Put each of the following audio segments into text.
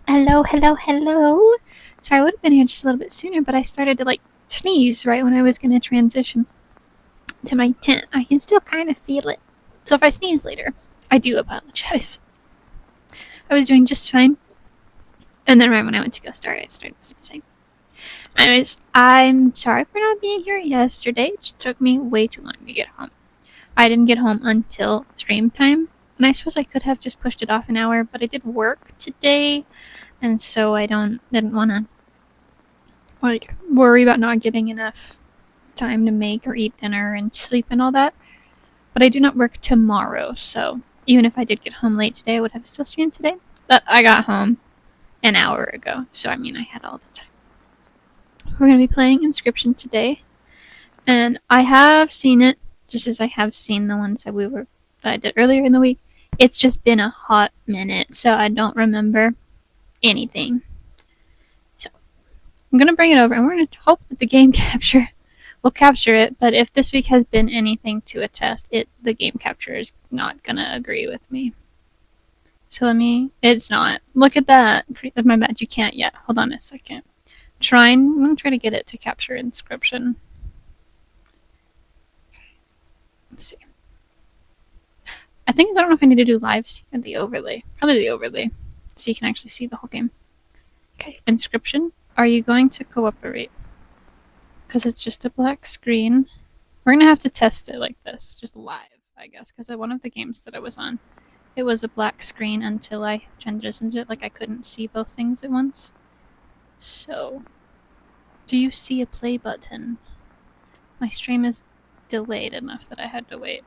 Hello, hello, hello. Sorry, I would have been here just a little bit sooner, but I started to sneeze right when I was going to transition to my tent. I can still kind of feel it. So if I sneeze later, I do apologize. I was doing just fine. And then right when I went to go start, I started sneezing. I'm sorry for not being here yesterday. It just took me way too long to get home. I didn't get home until stream time. And I suppose I could have just pushed it off an hour, but I did work today, and so didn't want to worry about not getting enough time to make or eat dinner and sleep and all that. But I do not work tomorrow, so even if I did get home late today, I would have still streamed today. But I got home an hour ago, so I mean I had all the time. We're gonna be playing Inscryption today, and I have seen it just as I have seen the ones that I did earlier in the week. It's just been a hot minute, so I don't remember anything. So I'm gonna bring it over, and we're gonna hope that the game capture will capture it. But if this week has been anything to attest, the game capture is not gonna agree with me. So it's not. Look at that. My bad, you can't yet. Hold on a second. I'm gonna try to get it to capture Inscryption. Let's see. I don't know if I need to do live or the overlay. Probably the overlay, so you can actually see the whole game. Okay, Inscryption. Are you going to cooperate? Because it's just a black screen. We're gonna have to test it like this, just live, I guess, because one of the games that I was on, it was a black screen until I transitioned it. I couldn't see both things at once. So, do you see a play button? My stream is delayed enough that I had to wait.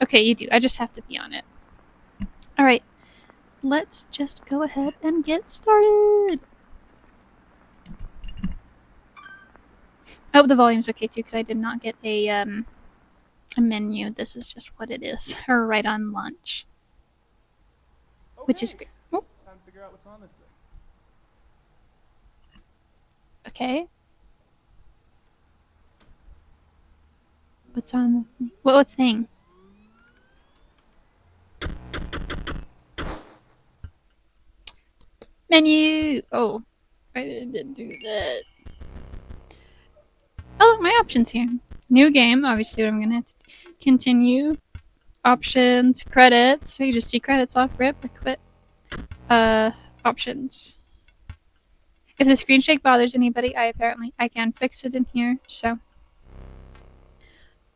Okay, you do. I just have to be on it. Alright, let's just go ahead and get started. Oh, the volume's okay too, because I did not get a menu. This is just what it is. Or right on launch. Okay. Which is great. Oh. Time to figure out what's on this thing. Okay. What's on the thing? What thing? Menu! Oh, I didn't do that. Oh, look, my options here. New game, obviously, what I'm gonna have to continue. Options, credits. We can just see credits off, rip, or quit. Options. If the screen shake bothers anybody, I can fix it in here, so.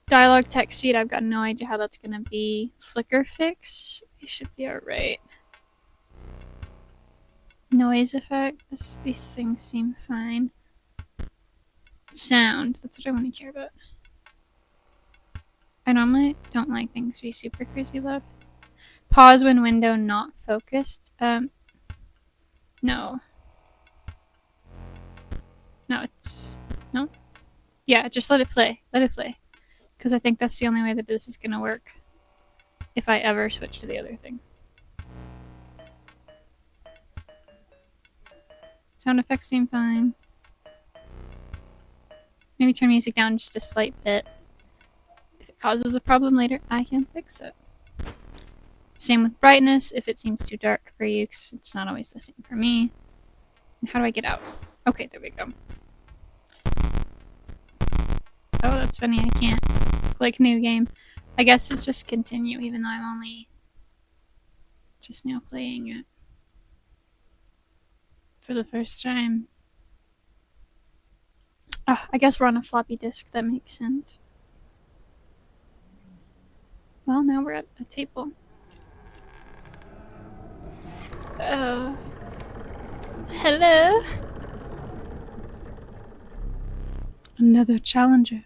Dialogue text speed, I've got no idea how that's gonna be. Flicker fix, it should be alright. Noise effect, these things seem fine. Sound, that's what I want to care about. I normally don't like things to be super crazy loud. Pause when window not focused. No. No, it's... No? Yeah, just let it play. Let it play. Because I think that's the only way that this is going to work. If I ever switch to the other thing. Sound effects seem fine. Maybe turn music down just a slight bit. If it causes a problem later, I can fix it. Same with brightness, if it seems too dark for you, because it's not always the same for me. And how do I get out? Okay, there we go. Oh, that's funny, I can't click new game. I guess it's just continue, even though I'm only just now playing it for the first time. Oh, I guess we're on a floppy disk, that makes sense. Well, now we're at a table. Hello? Another challenger.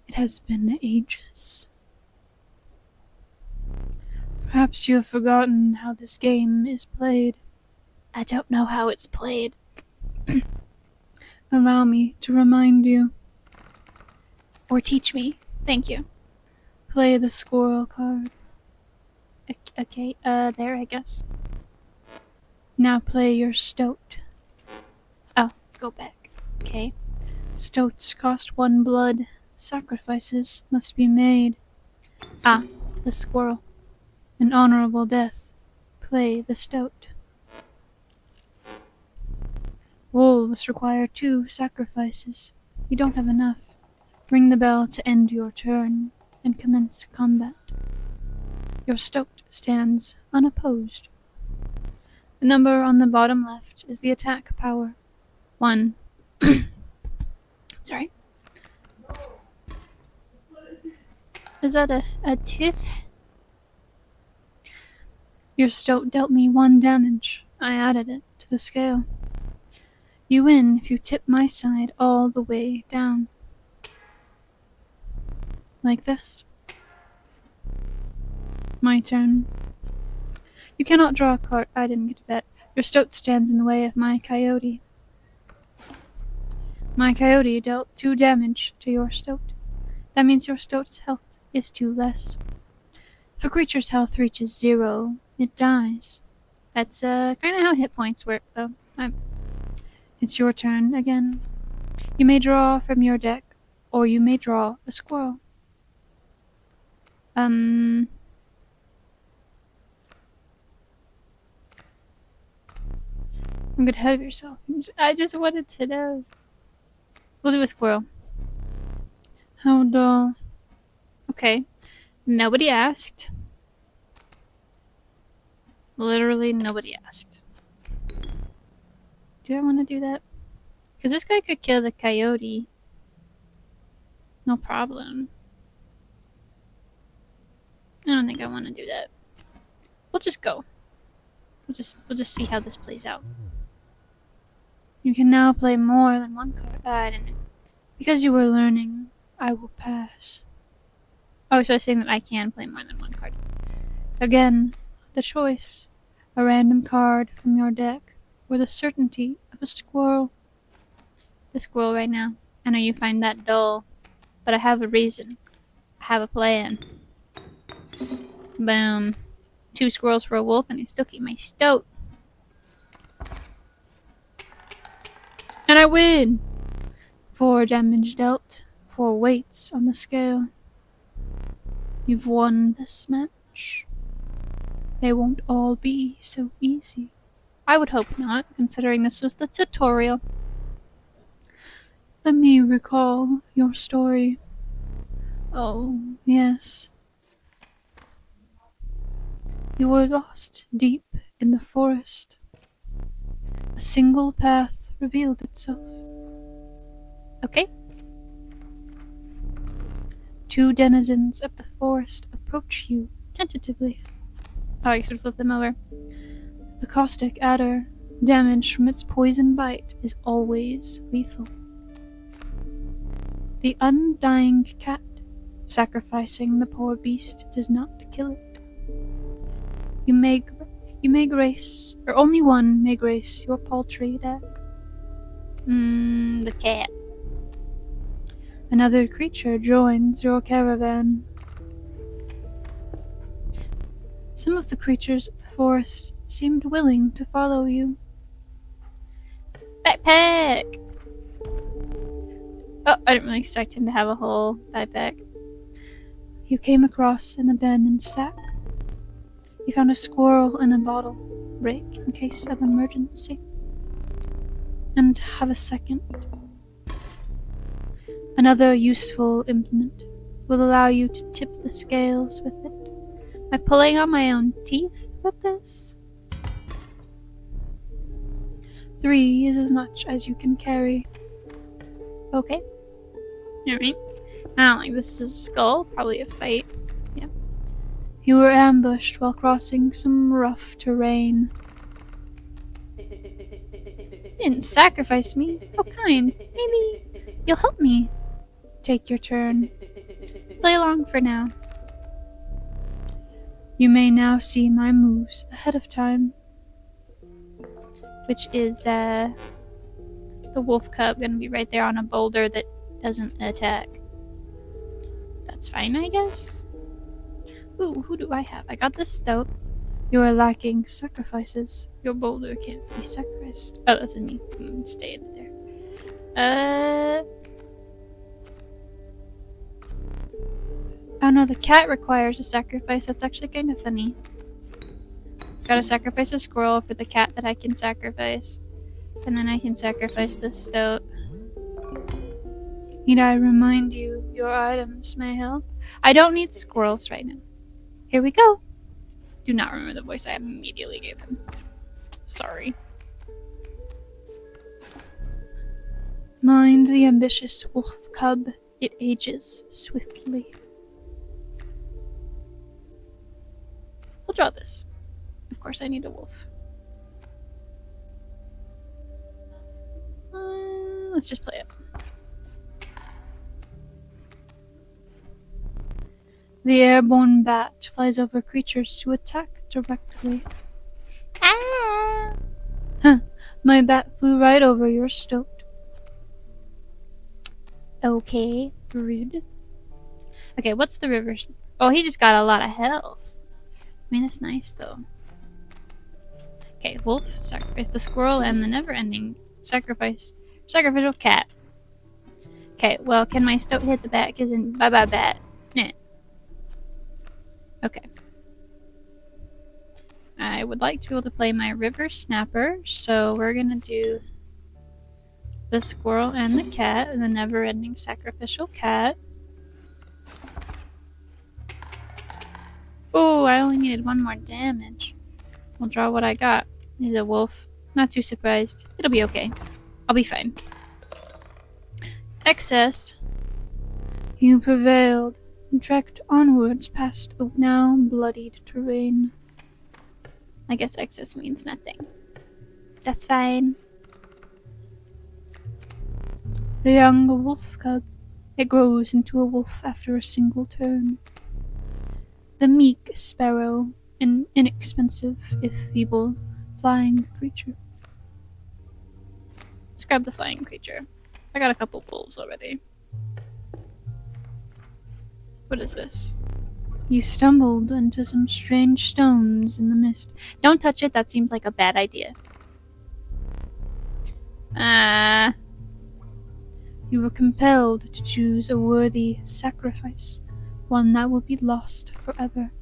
It has been ages. Perhaps you have forgotten how this game is played. I don't know how it's played. Allow me to remind you. Or teach me. Thank you. Play the squirrel card. Okay, there, I guess. Now play your stoat. Oh, go back. Okay. Stoats cost 1 blood. Sacrifices must be made. Ah, the squirrel. An honorable death. Play the stoat. must require 2 sacrifices. You don't have enough. Ring the bell to end your turn and commence combat. Your stoat stands unopposed. The number on the bottom left is the attack power. 1. Sorry. Is that a tooth? Your stoat dealt me 1 damage. I added it to the scale. You win if you tip my side all the way down. Like this. My turn. You cannot draw a card. I didn't get that. Your stoat stands in the way of my coyote. My coyote dealt 2 damage to your stoat. That means your stoat's health is 2 less. If a creature's health reaches 0, it dies. That's kind of how hit points work, though. It's your turn again. You may draw from your deck, or you may draw a squirrel. I'm good ahead of yourself. I just wanted to know. We'll do a squirrel. How dull. Okay. Nobody asked. Literally nobody asked. Do I want to do that? Because this guy could kill the coyote. No problem. I don't think I want to do that. We'll just go. We'll just see how this plays out. You can now play more than 1 card. I didn't. Because you were learning, I will pass. Oh, so I was saying that I can play more than 1 card. Again, the choice. A random card from your deck, or the certainty of a squirrel. The squirrel right now. I know you find that dull, but I have a reason. I have a plan. Boom. 2 squirrels for a wolf, and I still keep my stoat. And I win! 4 damage dealt, 4 weights on the scale. You've won this match. They won't all be so easy. I would hope not, considering this was the tutorial. Let me recall your story. Oh, yes. You were lost deep in the forest. A single path revealed itself. Okay. 2 denizens of the forest approach you tentatively. Oh, I should flip them over. The caustic adder, damage from its poison bite, is always lethal. The undying cat, sacrificing the poor beast does not kill it. You may grace, or only one may grace your paltry deck. The cat. Another creature joins your caravan. Some of the creatures of the forest seemed willing to follow you. Backpack! Oh, I didn't really expect him to have a whole backpack. You came across an abandoned sack. You found a squirrel in a bottle, break in case of emergency. And have a second. Another useful implement will allow you to tip the scales with it. Am I pulling on my own teeth with this? 3 is as much as you can carry. Okay. Alright. I don't like this is a skull. Probably a fight. Yeah. You were ambushed while crossing some rough terrain. You didn't sacrifice me. How kind. Maybe you'll help me. Take your turn. Play along for now. You may now see my moves ahead of time. Which is, the wolf cub gonna be right there on a boulder that doesn't attack. That's fine, I guess. Ooh, who do I have? I got this stoat. You are lacking sacrifices. Your boulder can't be sacrificed. Oh, that's in me. Stay in there. Oh no, the cat requires a sacrifice. That's actually kind of funny. Gotta sacrifice a squirrel for the cat that I can sacrifice. And then I can sacrifice the stoat. Need I remind you, your items may help? I don't need squirrels right now. Here we go. Do not remember the voice I immediately gave him. Sorry. Mind the ambitious wolf cub, it ages swiftly. We'll draw this. Of course I need a wolf. Let's just play it. The airborne bat flies over creatures to attack directly. Ah! Huh, my bat flew right over your stoat. Okay, rude. Okay, what's the river? Oh, he just got a lot of health. I mean, that's nice though. Okay, wolf, sacrifice the squirrel, and the never-ending sacrificial cat. Okay, well, can my stoat hit the bat? Cause in bye-bye bat. Nah. Okay. I would like to be able to play my river snapper, so we're gonna do the squirrel and the cat, and the never-ending sacrificial cat. Oh, I only needed one more damage. I'll draw what I got. He's a wolf. Not too surprised. It'll be okay. I'll be fine. Excess. You prevailed and trekked onwards past the now bloodied terrain. I guess excess means nothing. That's fine. The young wolf cub. It grows into a wolf after a single turn. The meek sparrow, an inexpensive, if feeble, flying creature. Let's grab the flying creature. I got a couple wolves already. What is this? You stumbled into some strange stones in the mist. Don't touch it, that seems like a bad idea. You were compelled to choose a worthy sacrifice, one that will be lost forever.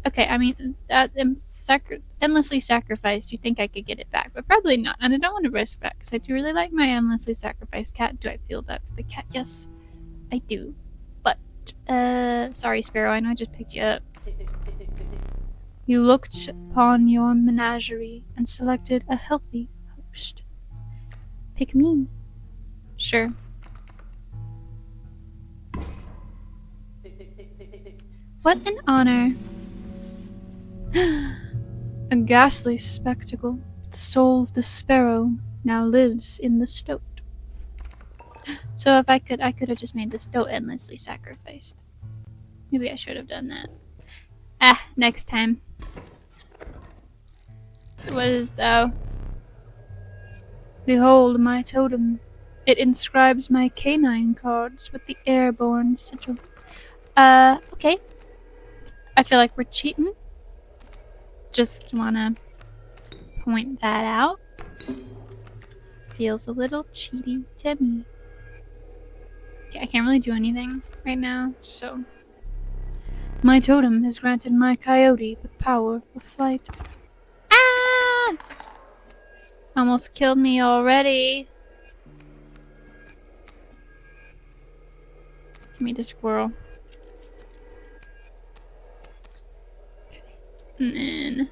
Okay, I mean, endlessly sacrificed, you think I could get it back, but probably not, and I don't want to risk that, because I do really like my endlessly sacrificed cat. Do I feel bad for the cat? Yes, I do. But, sorry Sparrow, I know I just picked you up. You looked upon your menagerie and selected a healthy host. Pick me. Sure. What an honor. A ghastly spectacle. The soul of the sparrow now lives in the stoat. So if I could have just made the stoat endlessly sacrificed. Maybe I should have done that. Next time. What is thou? Behold my totem. It inscribes my canine cards with the airborne sigil. Okay. I feel like we're cheating. Just wanna point that out. Feels a little cheaty to me. Okay, I can't really do anything right now, so. My totem has granted my coyote the power of flight. Ah! Almost killed me already. Give me the squirrel. Okay. And then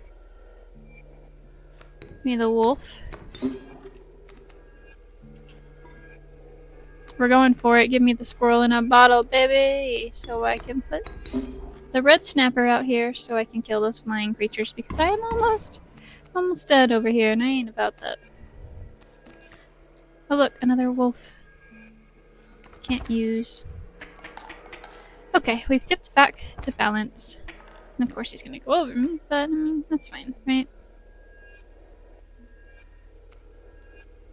give me the wolf. We're going for it. Give me the squirrel in a bottle, baby. So I can put the red snapper out here so I can kill those flying creatures, because I am almost dead over here and I ain't about that. Oh look, another wolf. Can't use. Okay, we've tipped back to balance. And of course he's gonna go over me, but I mean, that's fine, right?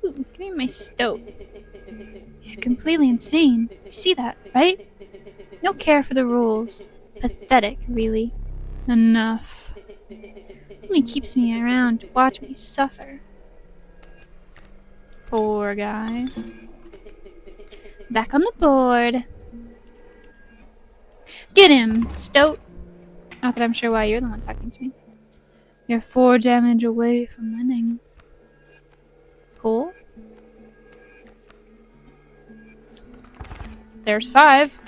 Ooh, give me my stoat. He's completely insane. You see that, right? No care for the rules. Pathetic, really. Enough. Only keeps me around to watch me suffer. Poor guy. Back on the board. Get him, stoat. Not that I'm sure why you're the one talking to me. You're 4 damage away from winning. Cool. There's 5.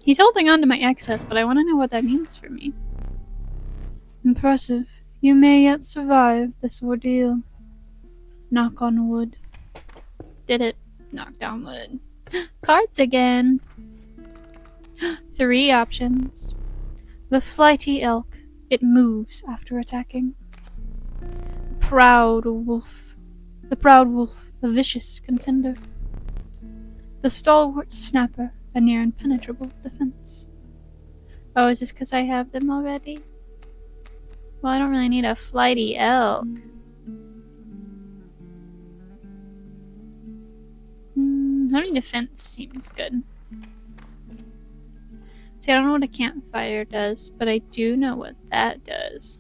He's holding on to my excess, but I want to know what that means for me. Impressive. You may yet survive this ordeal. Knock on wood. Did it. Knock down wood. Cards again. 3 options. The flighty elk. It moves after attacking. The proud wolf. A vicious contender. The stalwart snapper. A near impenetrable defense. Oh, is this because I have them already? Well, I don't really need a flighty elk. Having defense seems good. See, I don't know what a campfire does, but I do know what that does.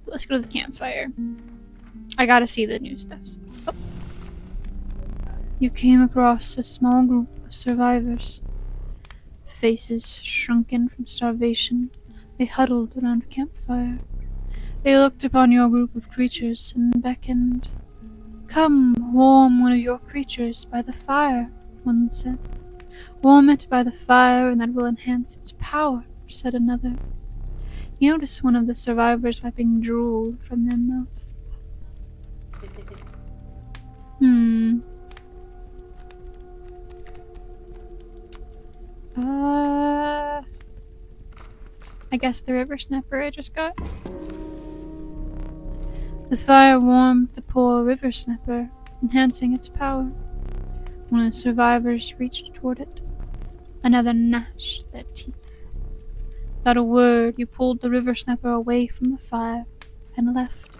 Let's go to the campfire. I gotta see the new stuff. Oh. You came across a small group of survivors. Faces shrunken from starvation, they huddled around a campfire. They looked upon your group of creatures and beckoned. Come, warm one of your creatures by the fire, one said. Warm it by the fire and that will enhance its power, said another. You notice one of the survivors wiping drool from their mouth. I guess the river snapper I just got. The fire warmed the poor river snapper, enhancing its power. One of the survivors reached toward it. Another gnashed their teeth. Without a word, you pulled the river snapper away from the fire and left.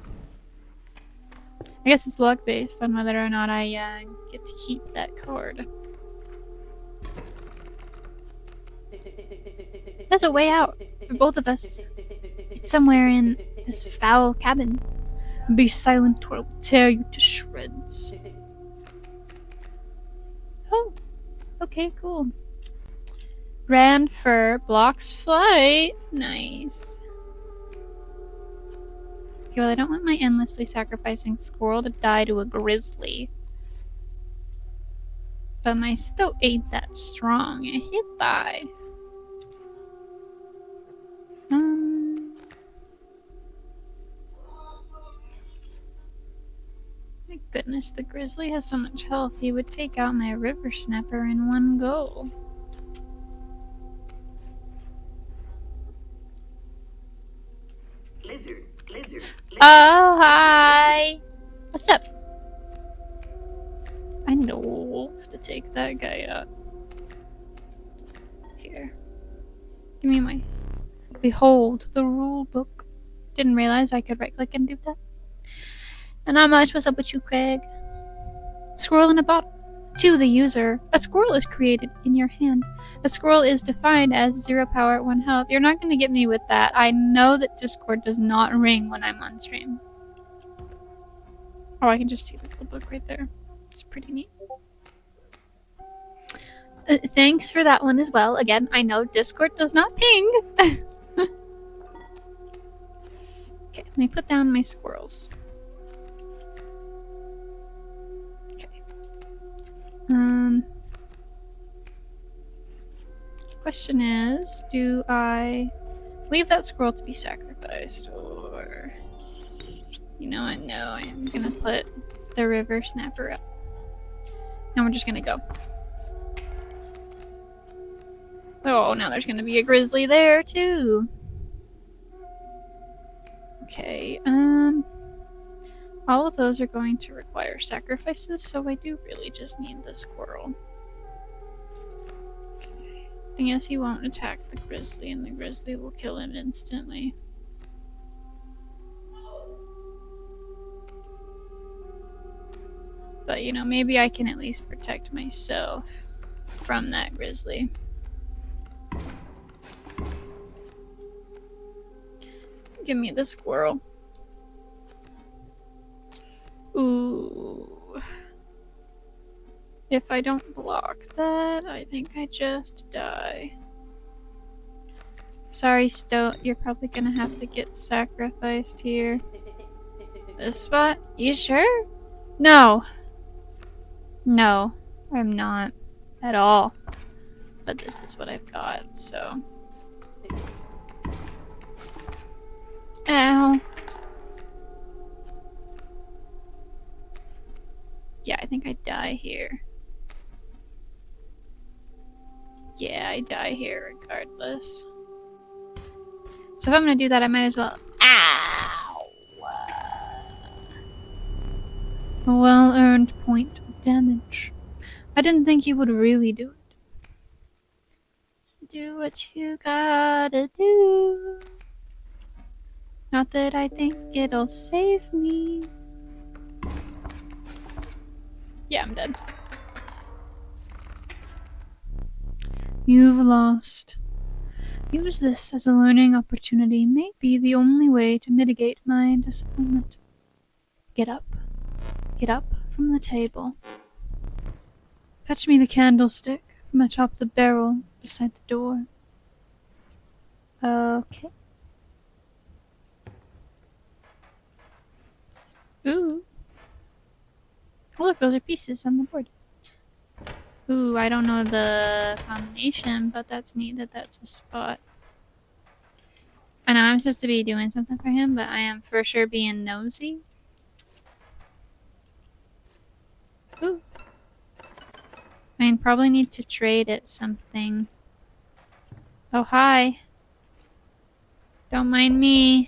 I guess it's luck based on whether or not I get to keep that card. There's a way out for both of us. It's somewhere in this foul cabin. Be silent or I will tear you to shreds. Oh, okay, cool. Grand fur blocks flight. Nice. Okay, well, I don't want my endlessly sacrificing squirrel to die to a grizzly. But my stoat ain't that strong. He'd die. My goodness, the grizzly has so much health, he would take out my river snapper in one go. Lizard. Oh, hi! What's up? I need a wolf to take that guy out. Here. Give me my... Behold, the rule book. Didn't realize I could right-click and do that. And not much. What's up with you, Craig? Squirrel in a bottle. To the user, a squirrel is created in your hand. A squirrel is defined as 0 power at 1 health. You're not going to get me with that. I know that Discord does not ring when I'm on stream. Oh, I can just see the little book right there. It's pretty neat. Thanks for that one as well. Again, I know Discord does not ping. Okay, let me put down my squirrels. Question is, do I leave that squirrel to be sacrificed, or you know what? No, I am gonna put the river snapper up, and we're just gonna go. Oh, now there's gonna be a grizzly there too. Okay, all of those are going to require sacrifices, so I do really just need the squirrel. Okay. I guess he won't attack the grizzly, and the grizzly will kill him instantly. But, you know, maybe I can at least protect myself from that grizzly. Give me the squirrel. Ooh. If I don't block that, I think I just die. Sorry, Stoat. You're probably gonna have to get sacrificed here. This spot? You sure? No. No, I'm not. At all. But this is what I've got, so... Ow. Yeah, I think I die here. Yeah, I die here regardless. So if I'm gonna do that, I might as well... Ow! A well-earned point of damage. I didn't think you would really do it. Do what you gotta do. Not that I think it'll save me. Yeah, I'm dead. You've lost. Use this as a learning opportunity. Maybe the only way to mitigate my disappointment. Get up. Get up from the table. Fetch me the candlestick from atop the barrel beside the door. Okay. Ooh. Oh look, those are pieces on the board. Ooh, I don't know the combination, but that's neat that that's a spot. I know I'm supposed to be doing something for him, but I am for sure being nosy. Ooh. I mean, probably need to trade it something. Oh, hi. Don't mind me.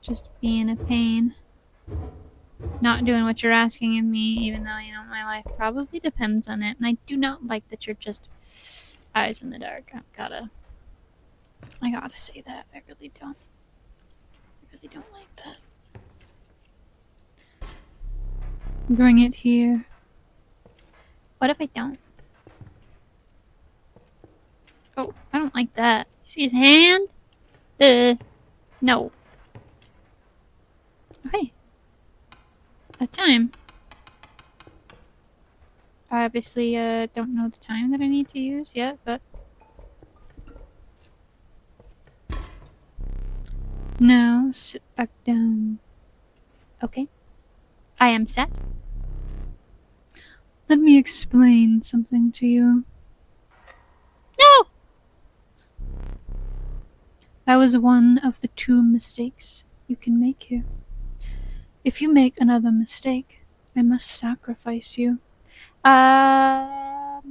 Just being a pain. Not doing what you're asking of me, even though, you know, my life probably depends on it. And I do not like that you're just eyes in the dark. I gotta say that. I really don't. I really don't like that. Bring it here. What if I don't? Oh, I don't like that. You see his hand? No. Okay. A time. I obviously don't know the time that I need to use yet, but... Now, sit back down. Okay. I am set. Let me explain something to you. No! That was one of the 2 mistakes you can make here. If you make another mistake, I must sacrifice you. I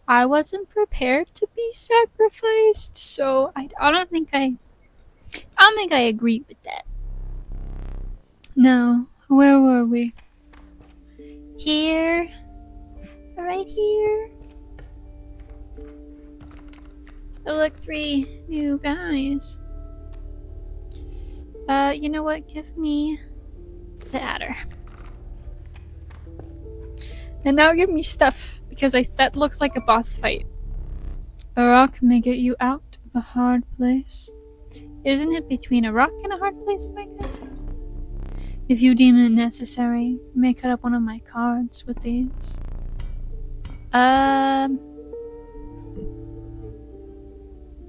wasn't prepared to be sacrificed, so I don't think I agree with that. Now, where were we? Here. Right here. Oh, look, 3 new guys. You know what? Give me the adder. And now give me stuff, because that looks like a boss fight. A rock may get you out of a hard place. Isn't it between a rock and a hard place like that? If you deem it necessary, you may cut up one of my cards with these.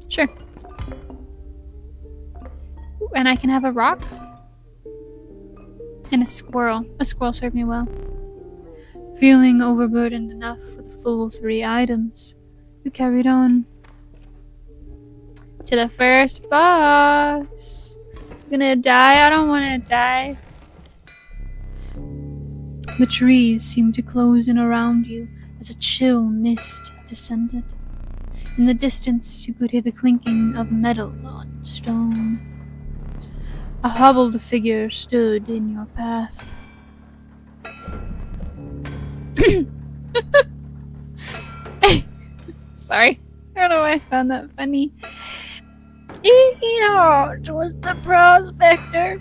Sure. Ooh, and I can have a rock? And a squirrel. A squirrel served me well. Feeling overburdened enough with the full 3 items, you carried on. To the first boss! I'm gonna die? I don't wanna die. The trees seemed to close in around you as a chill mist descended. In the distance, you could hear the clinking of metal on stone. A hobbled figure stood in your path. Sorry. I don't know why I found that funny. It was the prospector.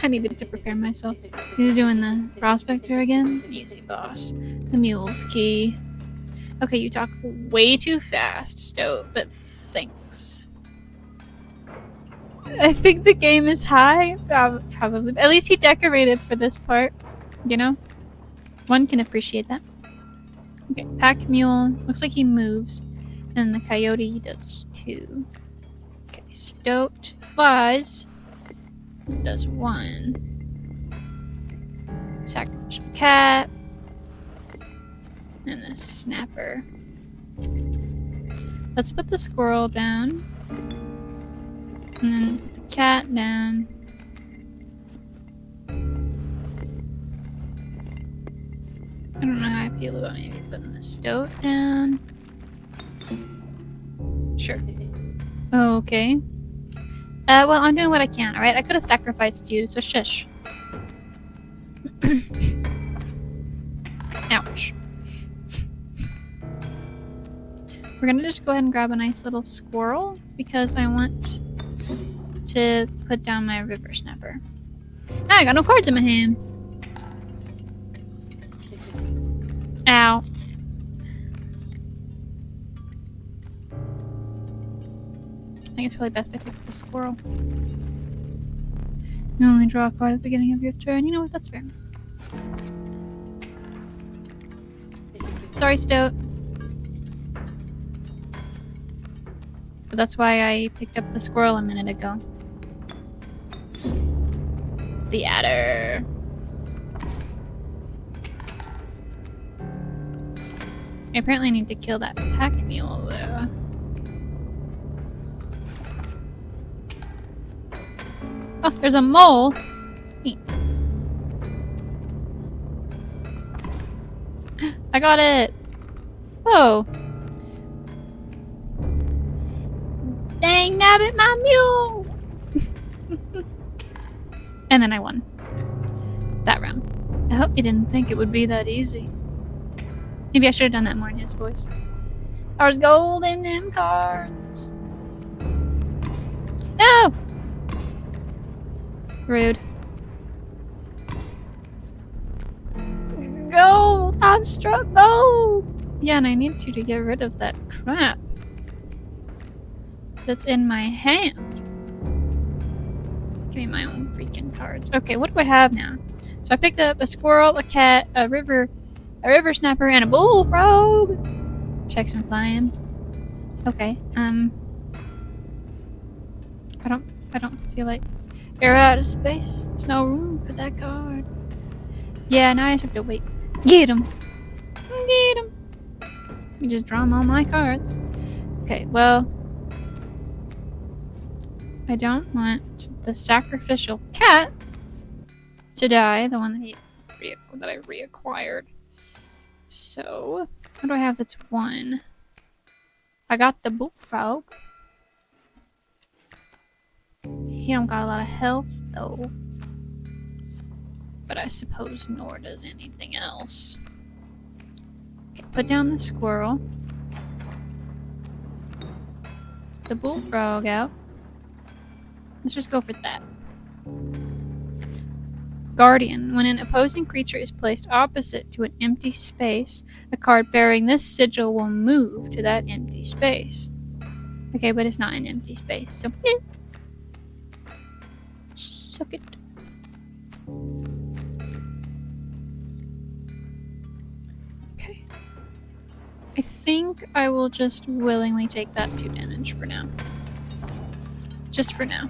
I needed to prepare myself. He's doing the prospector again? Easy, boss. The mule's key. Okay, you talk way too fast, Stoat, but thanks. I think the game is high. Probably. At least he decorated for this part. You know? One can appreciate that. Okay, pack mule. Looks like he moves. And the coyote does too. Okay, stoat flies. Does 1. Sacrificial cat. And the snapper. Let's put the squirrel down. And then put the cat down. I don't know how I feel about maybe putting the stoat down. Sure. Okay. Well, I'm doing what I can, alright? I could have sacrificed you, so shush. Ouch. We're gonna just go ahead and grab a nice little squirrel because I want to put down my river snapper. Ah, I got no cards in my hand. Ow. I think it's probably best I pick the squirrel. You only draw a card at the beginning of your turn. You know what? That's fair. Sorry, Stoat. But that's why I picked up the squirrel a minute ago. The adder. I apparently need to kill that pack mule, though. Oh, there's a mole! Neat. I got it! Whoa! Dang nabbit, my mule! And then I won. That round. I hope you didn't think it would be that easy. Maybe I should have done that more in his voice. There's gold in them cards. No! Rude. Gold! I've struck gold! Yeah, and I need you to get rid of that crap that's in my hand. Give me my own freaking cards. Okay, what do I have now? So I picked up a squirrel, a cat, a river snapper, and a bullfrog. Checks and flying. Okay, I don't feel like you're out of space. There's no room for that card. Yeah, now I just have to wait. Get him. Get him. You just draw all my cards. Okay, well, I don't want the sacrificial cat to die, the one that I reacquired. So, what do I have that's 1? I got the bullfrog. He don't got a lot of health, though. But I suppose nor does anything else. Okay, put down the squirrel. The bullfrog out. Let's just go for that. Guardian. When an opposing creature is placed opposite to an empty space, a card bearing this sigil will move to that empty space. Okay, but it's not an empty space, so suck it. Okay. I think I will just willingly take that 2 damage for now. Just for now.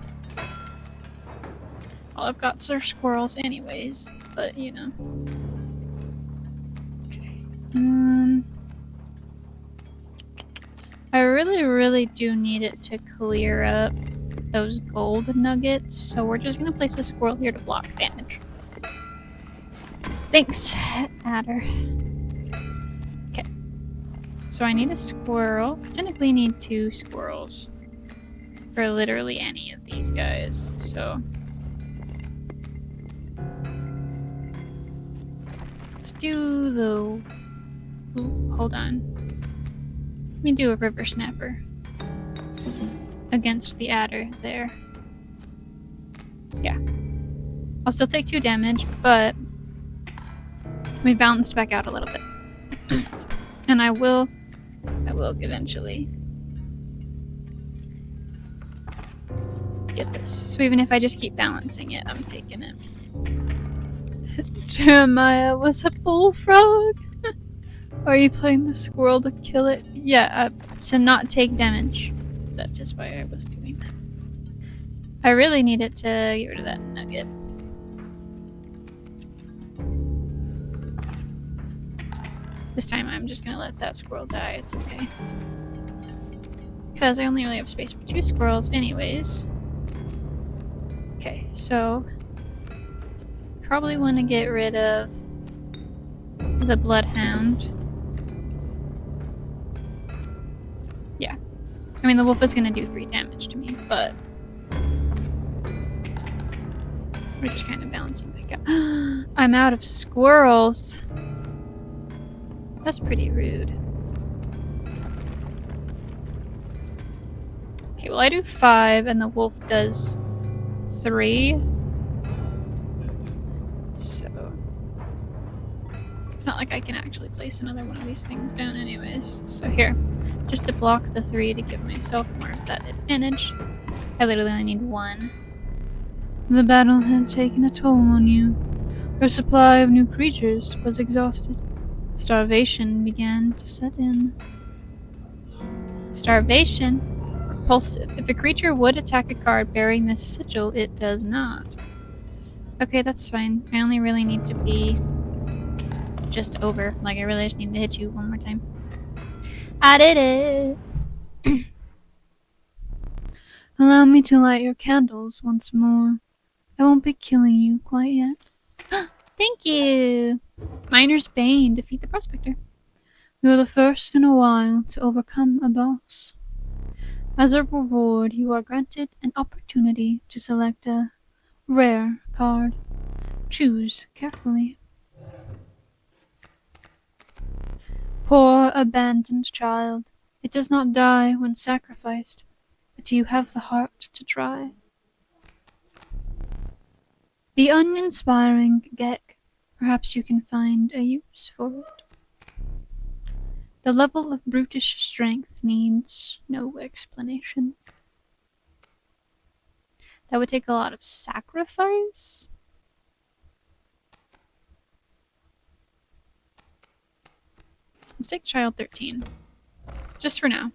All I've got are squirrels anyways, but you know. Okay. I really do need it to clear up those gold nuggets, so we're just gonna place a squirrel here to block damage. Thanks, adder. Okay. So I need a squirrel. I technically need 2 squirrels for literally any of these guys, so let's do the... Ooh, hold on. Let me do a river snapper against the adder there. Yeah. I'll still take 2 damage, but we balanced back out a little bit. And I will eventually get this. So even if I just keep balancing it, I'm taking it. Jeremiah was a bullfrog. Are you playing the squirrel to kill it? Yeah, to not take damage. That is why I was doing that. I really needed to get rid of that nugget. This time I'm just gonna let that squirrel die, it's okay. Because I only really have space for 2 squirrels anyways. Okay, so probably want to get rid of the bloodhound. Yeah. I mean, the wolf is gonna do 3 damage to me, but we're just kind of balancing back out. I'm out of squirrels. That's pretty rude. Okay, well I do 5 and the wolf does 3. So it's not like I can actually place another one of these things down anyways. So here, just to block the 3 to give myself more of that advantage. I literally only need 1. The battle had taken a toll on you. Your supply of new creatures was exhausted. Starvation began to set in. Starvation? Repulsive. If a creature would attack a card bearing this sigil, it does not. Okay, that's fine. I only really need to be just over. Like, I really just need to hit you one more time. I did it! Allow me to light your candles once more. I won't be killing you quite yet. Thank you! Miner's Bane. Defeat the Prospector. You're the first in a while to overcome a boss. As a reward, you are granted an opportunity to select a rare card. Choose carefully. Poor abandoned child. It does not die when sacrificed, but do you have the heart to try? The uninspiring Gek. Perhaps you can find a use for it. The level of brutish strength needs no explanation. That would take a lot of sacrifice? Let's take child 13. Just for now.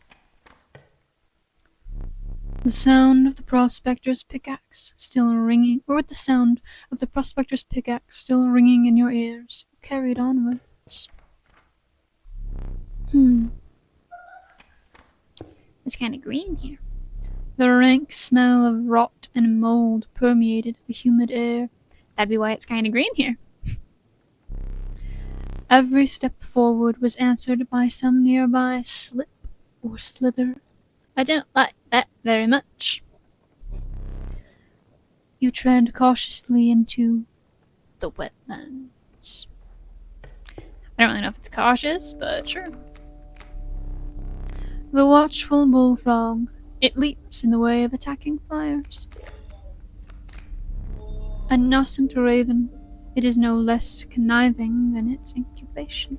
The sound of the prospector's pickaxe still ringing, or with the sound of the prospector's pickaxe still ringing in your ears, carried onwards. It's kind of green here. The rank smell of rot and mold permeated the humid air. That'd be why it's kind of green here. Every step forward was answered by some nearby slip or slither. I don't like that very much. You tread cautiously into the wetlands. I don't really know if it's cautious, but sure. The watchful bullfrog. It leaps in the way of attacking flyers. A nascent raven. It is no less conniving than its incubation.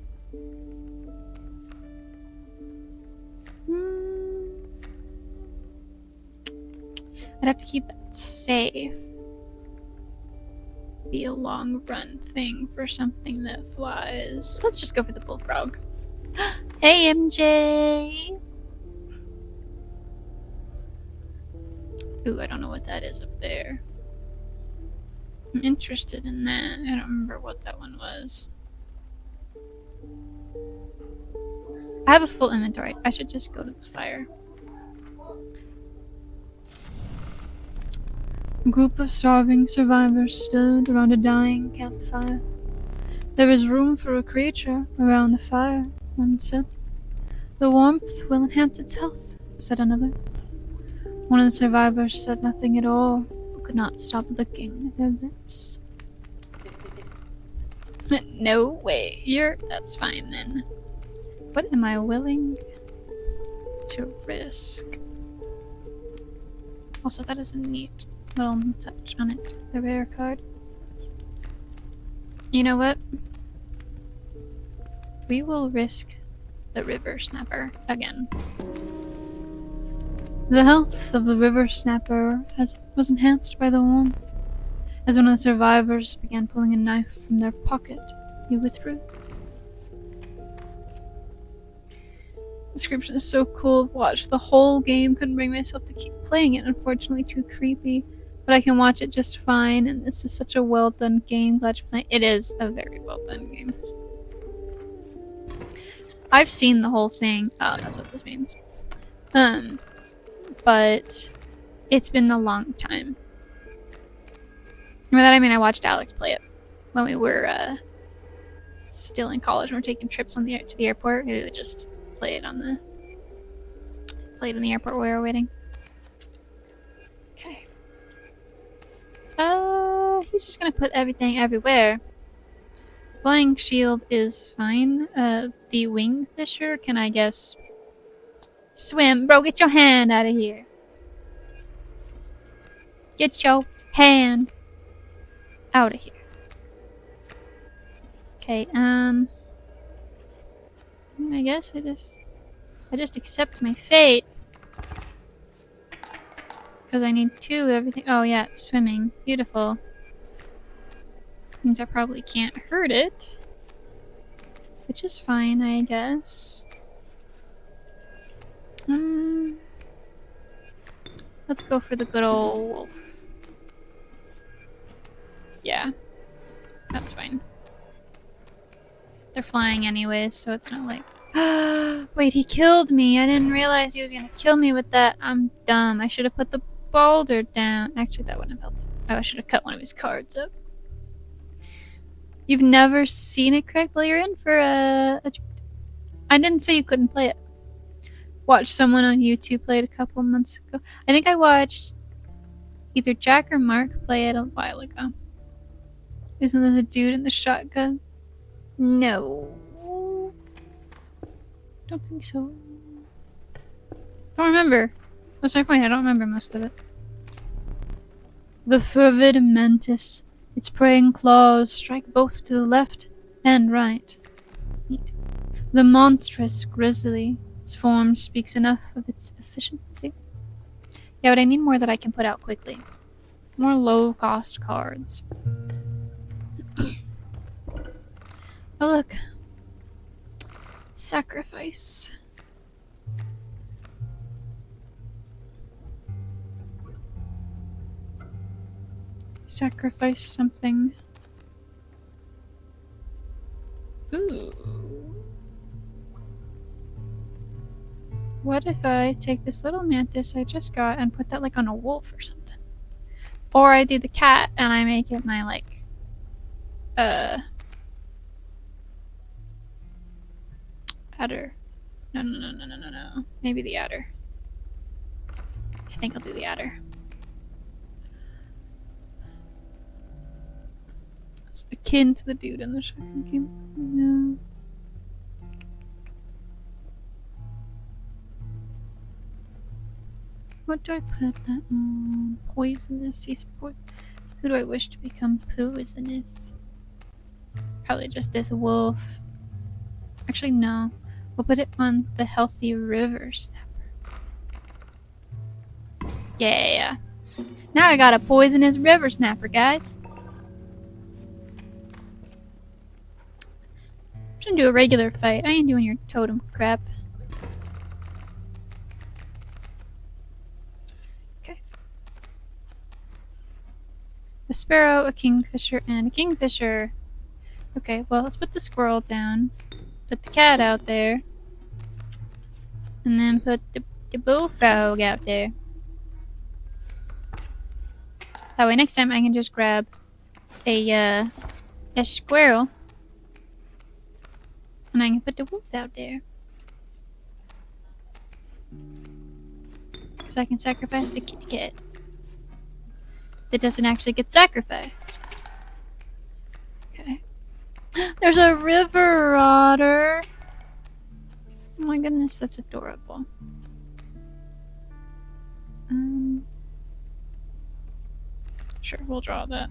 I'd have to keep that safe. Be a long run thing for something that flies. Let's just go for the bullfrog. Hey, MJ! Ooh, I don't know what that is up there. I'm interested in that. I don't remember what that one was. I have a full inventory. I should just go to the fire. A group of starving survivors stood around a dying campfire. There is room for a creature around the fire, one said. The warmth will enhance its health, said another. One of the survivors said nothing at all, but could not stop licking their lips. No way, that's fine then. What am I willing to risk? Also, that is a neat little touch on it, the rare card. You know what? We will risk the river snapper again. The health of the river snapper was enhanced by the warmth. As one of the survivors began pulling a knife from their pocket, he withdrew. Inscryption is so cool. I've watched the whole game. Couldn't bring myself to keep playing it. Unfortunately, too creepy. But I can watch it just fine. And this is such a well done game. Glad you're playing. It is a very well done game. I've seen the whole thing. Oh, that's what this means. But it's been a long time. By that I mean I watched Alex play it when we were still in college. When we were taking trips to the airport. We would just play it in the airport while we were waiting. Okay. He's just gonna put everything everywhere. Flying shield is fine. The wing fisher can, I guess, swim. Bro, get your hand out of here. Get your hand out of here. Okay, I guess I just accept my fate. Because I need 2 of everything. Oh yeah, swimming. Beautiful. Means I probably can't hurt it. Which is fine, I guess. Let's go for the good old wolf. Yeah. That's fine. They're flying anyways, so it's not like... Wait, he killed me. I didn't realize he was gonna kill me with that. I'm dumb. I should have put the boulder down. Actually, that wouldn't have helped. Oh, I should have cut one of his cards up. You've never seen it, Craig? Well, you're in for a... I didn't say you couldn't play it. Watched someone on YouTube play it a couple months ago. I think I watched either Jack or Mark play it a while ago. Isn't that the dude in the shotgun? No. Don't think so. Don't remember. What's my point? I don't remember most of it. The fervid mantis. Its praying claws strike both to the left and right. Neat. The monstrous grizzly. Its form speaks enough of its efficiency. Yeah, but I need more that I can put out quickly. More low-cost cards. Oh, look. Sacrifice. Sacrifice something. Ooh. What if I take this little mantis I just got and put that like on a wolf or something? Or I do the cat and I make it my like adder. No. Maybe the adder. I think I'll do the adder. It's akin to the dude in the shotgun game. No. What do I put that on? Poisonous. Who do I wish to become poisonous? Probably just this wolf. Actually, no. We'll put it on the healthy river snapper. Yeah. Now I got a poisonous river snapper, guys. I'm just gonna do a regular fight. I ain't doing your totem crap. Okay. A sparrow, a kingfisher, and a kingfisher. Okay, well, let's put the squirrel down. Put the cat out there. And then put the bullfrog out there. That way next time I can just grab a squirrel. And I can put the wolf out there. Because I can sacrifice the kitty cat. That doesn't actually get sacrificed. Okay. There's a river otter. Oh my goodness, that's adorable. Sure, we'll draw that.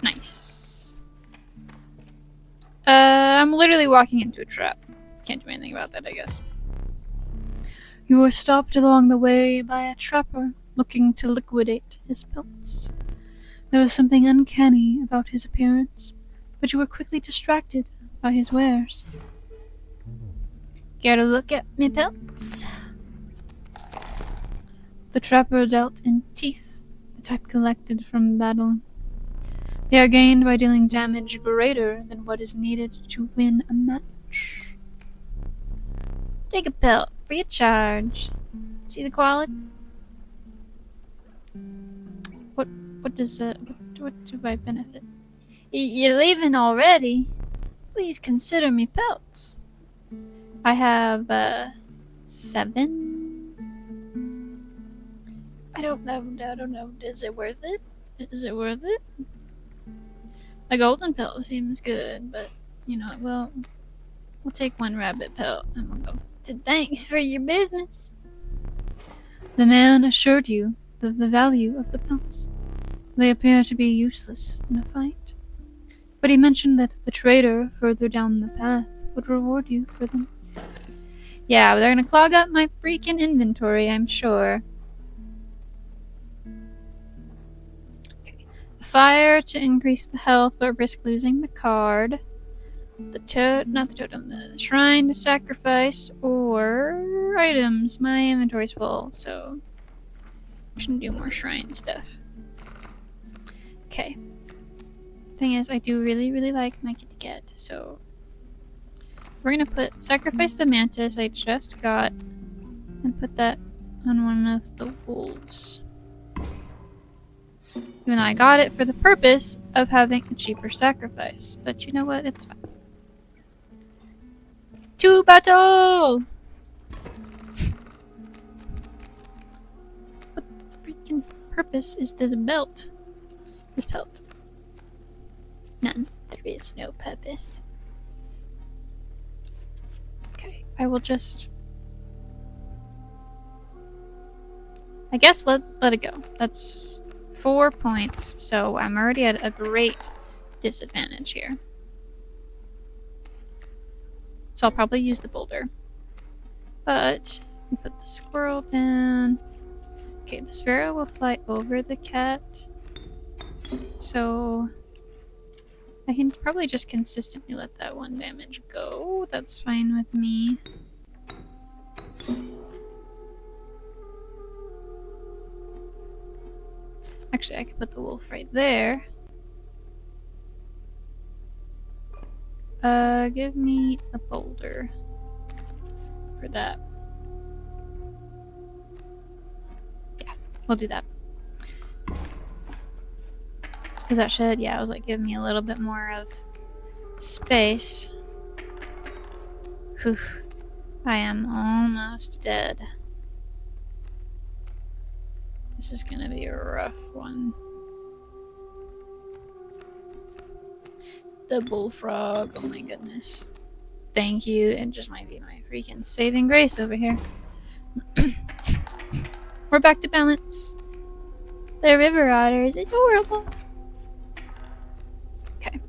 Nice. I'm literally walking into a trap. Can't do anything about that, I guess. You were stopped along the way by a trapper looking to liquidate his pelts. There was something uncanny about his appearance, but you were quickly distracted by his wares. Get a look at me pelts. The trapper dealt in teeth, the type collected from battle. They are gained by dealing damage greater than what is needed to win a match. Take a pelt, free of charge. See the quality? What does what do I benefit? You're leaving already? Please consider me pelts. I have 7. I don't know. Is it worth it? A golden pelt seems good, but you know, we'll take 1 rabbit pelt and we'll go. Thanks for your business. The man assured you the value of the pelts. They appear to be useless in a fight, but he mentioned that the trader further down the path would reward you for them. Yeah, they're gonna clog up my freaking inventory, I'm sure. Okay. Fire to increase the health, but risk losing the card. The shrine to sacrifice, or items. My inventory's full, so I shouldn't do more shrine stuff. Okay. Thing is, I do really like my Kitty Cat, so we're gonna sacrifice the mantis I just got and put that on one of the wolves. Even though I got it for the purpose of having a cheaper sacrifice. But you know what? It's fine. To battle! What freaking purpose is this belt? This pelt. None. There is no purpose. Okay, I will just... I guess let it go. That's 4 points, so I'm already at a great disadvantage here. So I'll probably use the boulder. But, we put the squirrel down. Okay, the sparrow will fly over the cat. So, I can probably just consistently let that 1 damage go. That's fine with me. Actually, I could put the wolf right there. Give me a boulder for that. Yeah, we'll do that. Because that should, yeah, I was like, give me a little bit more of space. Whew. I am almost dead. This is gonna be a rough one. The bullfrog, oh my goodness. Thank you, it just might be my freaking saving grace over here. We're back to balance. The river otter is adorable. Okay.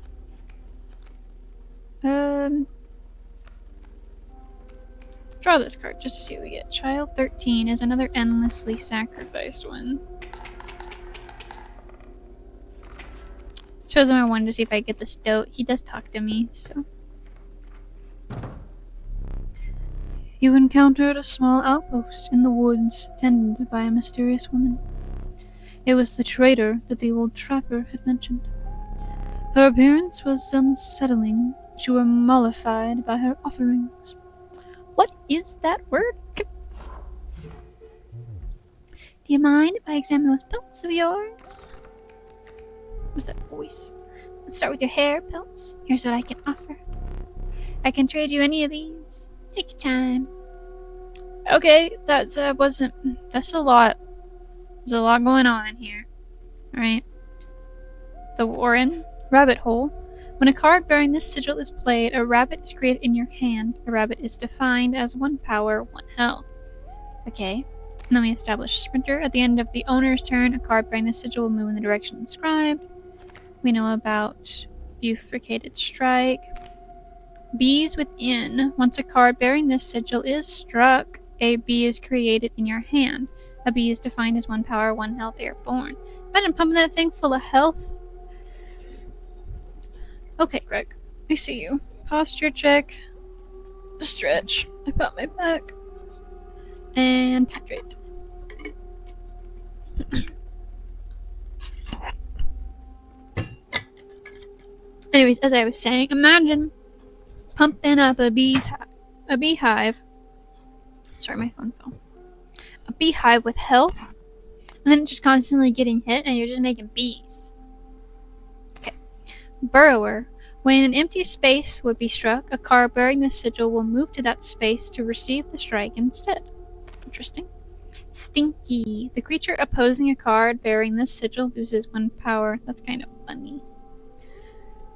Draw this card just to see what we get. Child 13 is another endlessly sacrificed one. Suppose I wanted to see if I get the stoat. He does talk to me, so. You encountered a small outpost in the woods, tended by a mysterious woman. It was the trader that the old trapper had mentioned. Her appearance was unsettling. You were mollified by her offerings. What is that word? Do you mind if I examine those pelts of yours? What's that voice? Let's start with your hair pelts. Here's what I can offer. I can trade you any of these. Take your time. Okay, that's a lot. There's a lot going on here. Alright. The Warren Rabbit Hole. When a card bearing this sigil is played, a rabbit is created in your hand. A rabbit is defined as 1 power, 1 health. Okay. And then we establish Sprinter. At the end of the owner's turn, a card bearing this sigil will move in the direction inscribed. We know about Bifurcated Strike. Bees within. Once a card bearing this sigil is struck, a bee is created in your hand. A bee is defined as 1 power, 1 health, airborne. Imagine pumping that thing full of health. Okay, Greg. I see you. Posture check. Stretch. I got my back. And hydrate. Anyways, as I was saying, imagine pumping up a beehive. Sorry, my phone fell. A beehive with health, and then just constantly getting hit, and you're just making bees. Okay. Burrower. When an empty space would be struck, a card bearing the sigil will move to that space to receive the strike instead. Interesting. Stinky. The creature opposing a card bearing this sigil loses 1 power. That's kind of funny.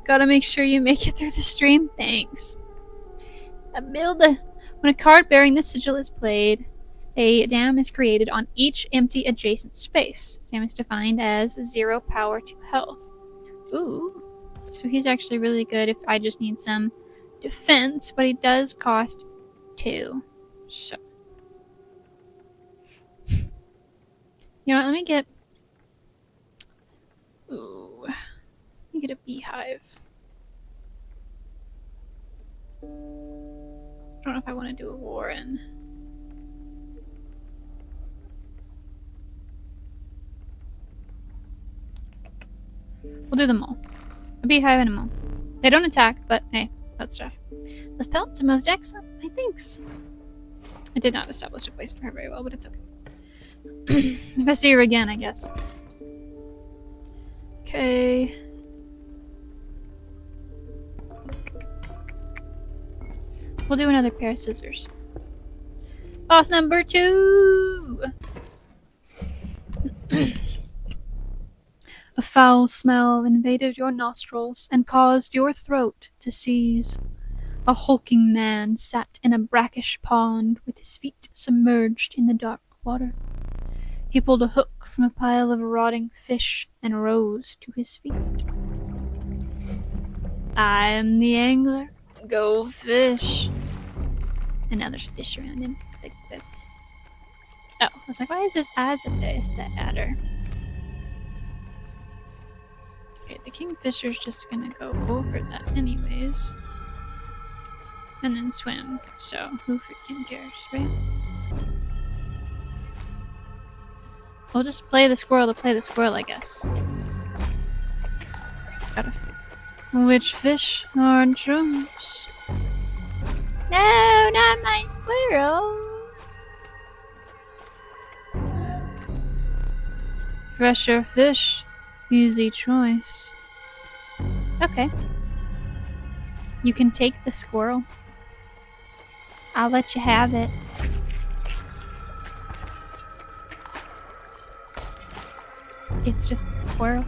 Gotta make sure you make it through the stream. Thanks. When a card bearing this sigil is played, a dam is created on each empty adjacent space. Dam is defined as 0 power to health. Ooh. So he's actually really good if I just need some defense, but he does cost 2. So. You know what, let me get a beehive. I don't know if I want to do a warren. We'll do them all. A beehive and a mole. They don't attack, but hey, that stuff. Those pelts are most excellent, my thanks. I did not establish a place for her very well, but it's okay. If I see her again, I guess. Okay. We'll do another pair of scissors. Boss number 2! A foul smell invaded your nostrils and caused your throat to seize. A hulking man sat in a brackish pond with his feet submerged in the dark water. He pulled a hook from a pile of rotting fish and rose to his feet. I am the angler. Go fish. And now there's fish around him, like this. Oh, I was like, why is his eyes up there? It's the adder. Okay, the kingfisher's just gonna go over that anyways. And then swim, so who freaking cares, right? We'll just play the squirrel to play the squirrel, I guess. Which fish are trumps? No, not my squirrel! Fresher fish. Easy choice. Okay. You can take the squirrel. I'll let you have it. It's just a squirrel.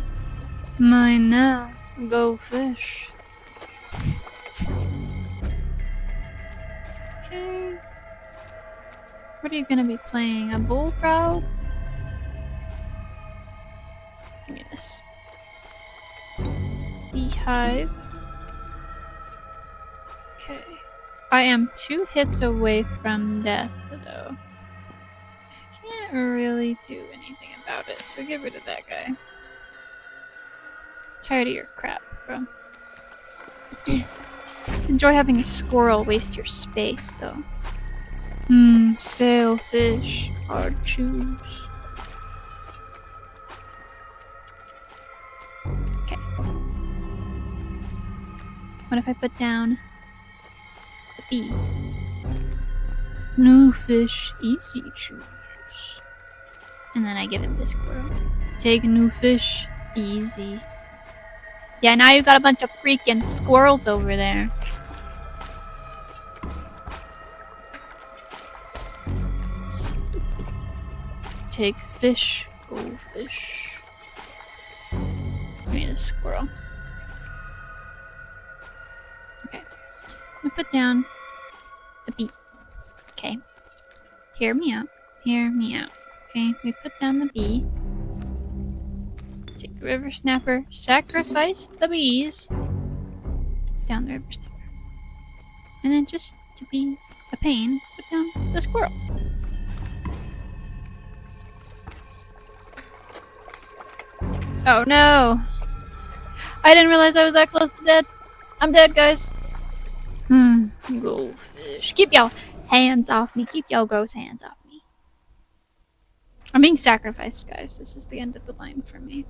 Mine now. Go fish. Okay. What are you gonna be playing? A bullfrog? Give me this. Beehive. Okay. I am 2 hits away from death, though. I can't really do anything about it, so get rid of that guy. Tired of your crap, bro. Enjoy having a squirrel waste your space, though. Stale fish. Hard choose. Okay. What if I put down the bee? New fish, easy choose. And then I give him the squirrel. Take a new fish, easy. Yeah, now you got a bunch of freaking squirrels over there. Take fish, go fish. Give me the squirrel. Okay. I'm gonna put down the bee. Okay. Hear me out. Hear me out. Okay, we put down the bee. Take the river snapper. Sacrifice the bees. Down the river snapper. And then just to be a pain, put down the squirrel. Oh no! I didn't realize I was that close to dead. I'm dead, guys. Go fish. Keep your Hands off me. Keep your gross hands off me. I'm being sacrificed, guys. This is the end of the line for me.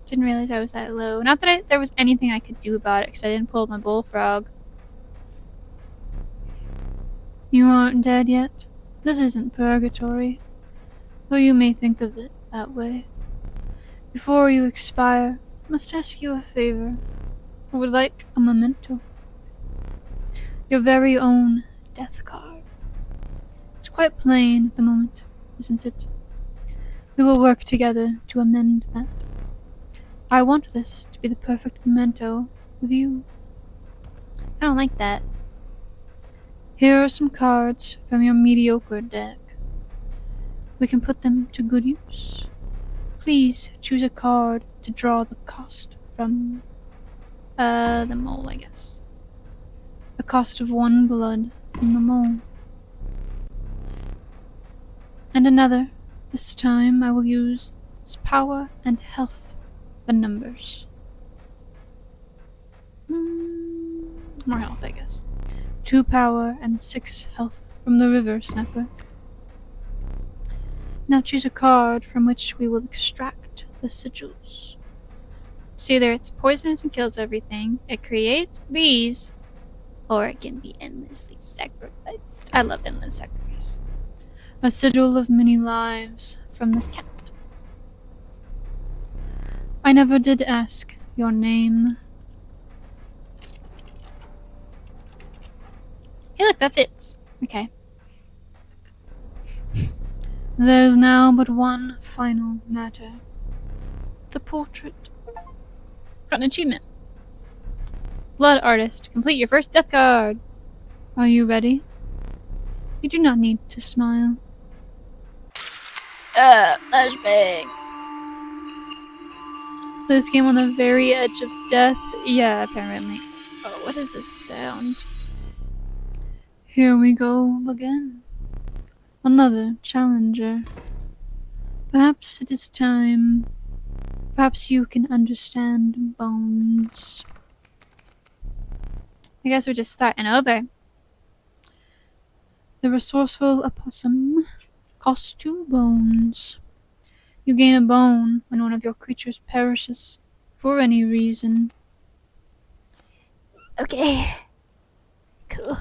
Didn't realize I was that low. Not that there was anything I could do about it, because I didn't pull my bullfrog. You aren't dead yet. This isn't purgatory, though you may think of it that way. Before you expire, I must ask you a favor. I would like a memento. Your very own death card. It's quite plain at the moment, isn't it? We will work together to amend that. I want this to be the perfect memento of you. I don't like that. Here are some cards from your mediocre deck. We can put them to good use. Please choose a card to draw the cost from. The mole, I guess. The cost of 1 blood from the mole. And another. This time I will use its power and health for numbers. More health, I guess. 2 power and 6 health from the river snapper. Now choose a card from which we will extract the sigils. So either it's poisonous and kills everything, it creates bees, or it can be endlessly sacrificed. I love endless sacrifice. A sigil of many lives from the cat. I never did ask your name. Hey look, that fits. Okay. There's now but one final matter. The portrait. Got an achievement. Blood Artist. Complete your first death card. Are you ready? You do not need to smile. Flashbang. This game on the very edge of death. Yeah, apparently. Oh, what is this sound? Here we go again. Another challenger. Perhaps it is time. Perhaps you can understand bones. I guess we're just starting over. The resourceful opossum costs 2 bones. You gain a bone when one of your creatures perishes for any reason. Okay. Cool.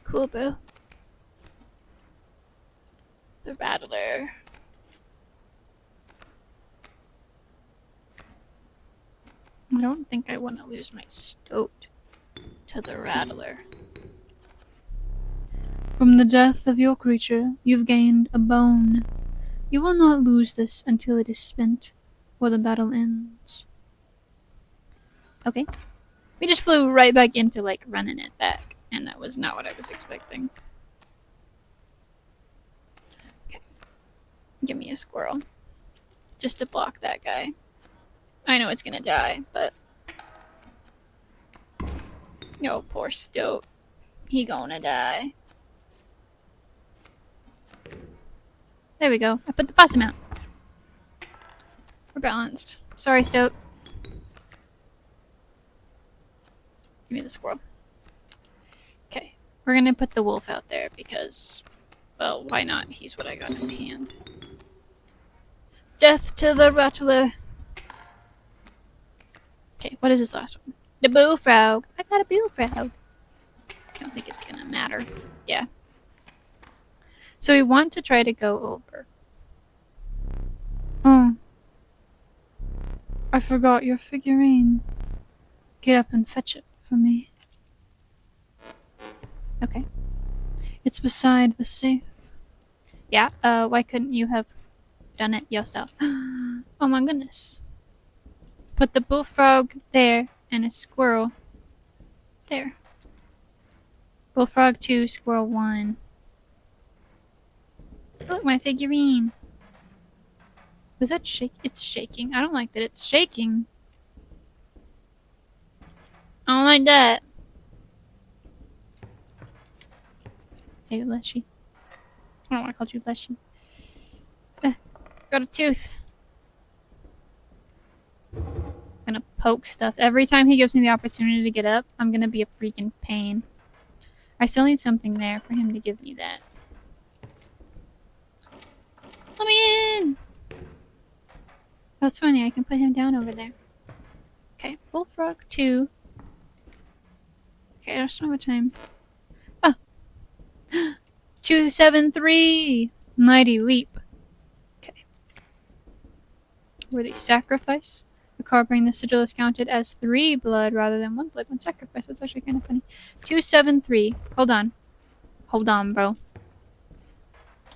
Cool, bro. The Rattler. I don't think I want to lose my stoat to the Rattler. From the death of your creature, you've gained a bone. You will not lose this until it is spent, or the battle ends. Okay. We just flew right back into, like, running it back, and that was not what I was expecting. Okay. Give me a squirrel. Just to block that guy. I know it's gonna die, but... Oh, poor stoat. He gonna die. There we go. I put the possum out. We're balanced. Sorry, stoat. Give me the squirrel. Okay. We're gonna put the wolf out there because... Well, why not? He's what I got in hand. Death to the Rattler. Okay, what is this last one? The bullfrog. I got a bullfrog. I don't think it's gonna matter. Yeah. So we want to try to go over. Oh. I forgot your figurine. Get up and fetch it for me. Okay. It's beside the safe. Yeah, why couldn't you have done it yourself? Oh my goodness. Put the bullfrog there and a squirrel there. Bullfrog 2, squirrel 1. Look, my figurine. Was that shake? It's shaking. I don't like that it's shaking. I don't like that. Hey, Leshy. I don't want to call you Leshy. Got a tooth. Gonna poke stuff. Every time he gives me the opportunity to get up, I'm gonna be a freaking pain. I still need something there for him to give me that. Let me in! Oh, it's funny. I can put him down over there. Okay, Bullfrog 2. Okay, I don't know what time. Oh! 273! Mighty leap. Okay. Worthy sacrifice. The card bring the sigil is counted as 3 blood rather than 1 blood when sacrificed. That's actually kind of funny. 273. Hold on. Hold on, bro.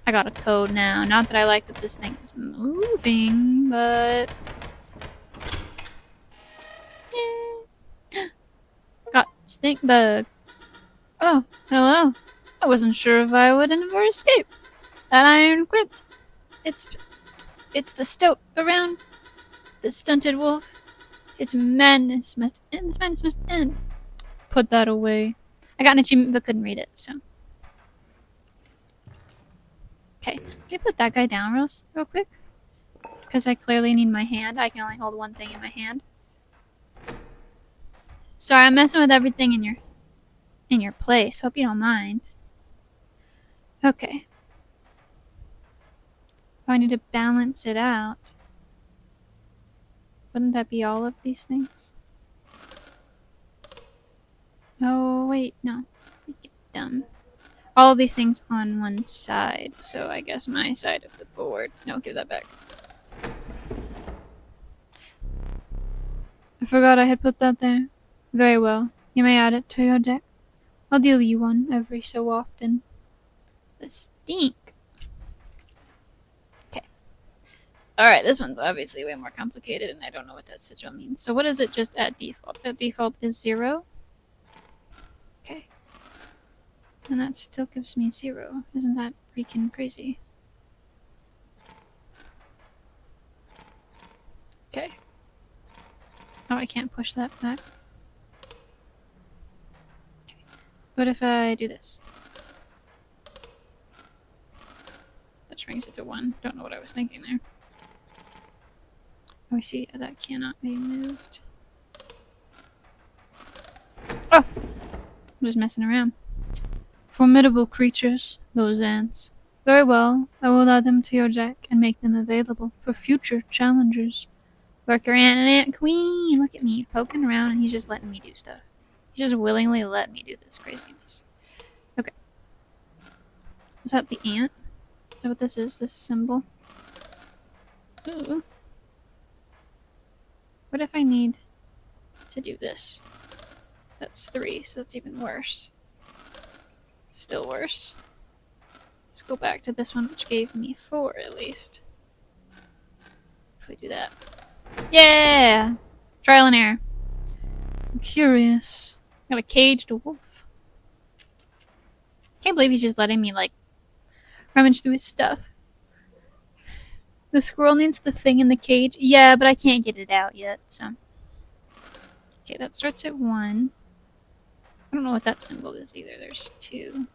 I got a code now. Not that I like that this thing is moving, but... Yeah. Got stink bug. Oh, hello. I wasn't sure if I would ever escape. That iron equipped. It's the stoat around the stunted wolf. Its madness must end. This madness must end. Put that away. I got an achievement but couldn't read it, so. Okay, let me put that guy down real quick. Because I clearly need my hand. I can only hold one thing in my hand. Sorry, I'm messing with everything in your place. Hope you don't mind. Okay. Oh, I need to balance it out. Wouldn't that be all of these things? Oh, wait, no. Get dumb. All of these things on one side, so I guess my side of the board. No, give that back. I forgot I had put that there. Very well. You may add it to your deck. I'll deal you one every so often. The stink. Okay. Alright, this one's obviously way more complicated, and I don't know what that sigil means. So what is it just at default? At default is 0. Okay. And that still gives me 0. Isn't that freaking crazy? Okay. Oh, I can't push that back. Okay. What if I do this? That brings it to 1. Don't know what I was thinking there. Oh, I see. That cannot be moved. Oh! I'm just messing around. Formidable creatures, those ants. Very well, I will add them to your deck and make them available for future challengers. Worker ant and ant queen! Look at me, poking around and he's just letting me do stuff. He's just willingly letting me do this craziness. Okay. Is that the ant? Is that what this is? This symbol? Ooh. What if I need to do this? That's 3, so that's even worse. Still worse. Let's go back to this one, which gave me 4 at least. If we do that. Yeah! Trial and error. I'm curious. Got a caged wolf. Can't believe he's just letting me, like, rummage through his stuff. The squirrel needs the thing in the cage. Yeah, but I can't get it out yet, so. Okay, that starts at 1. I don't know what that symbol is either. There's 2.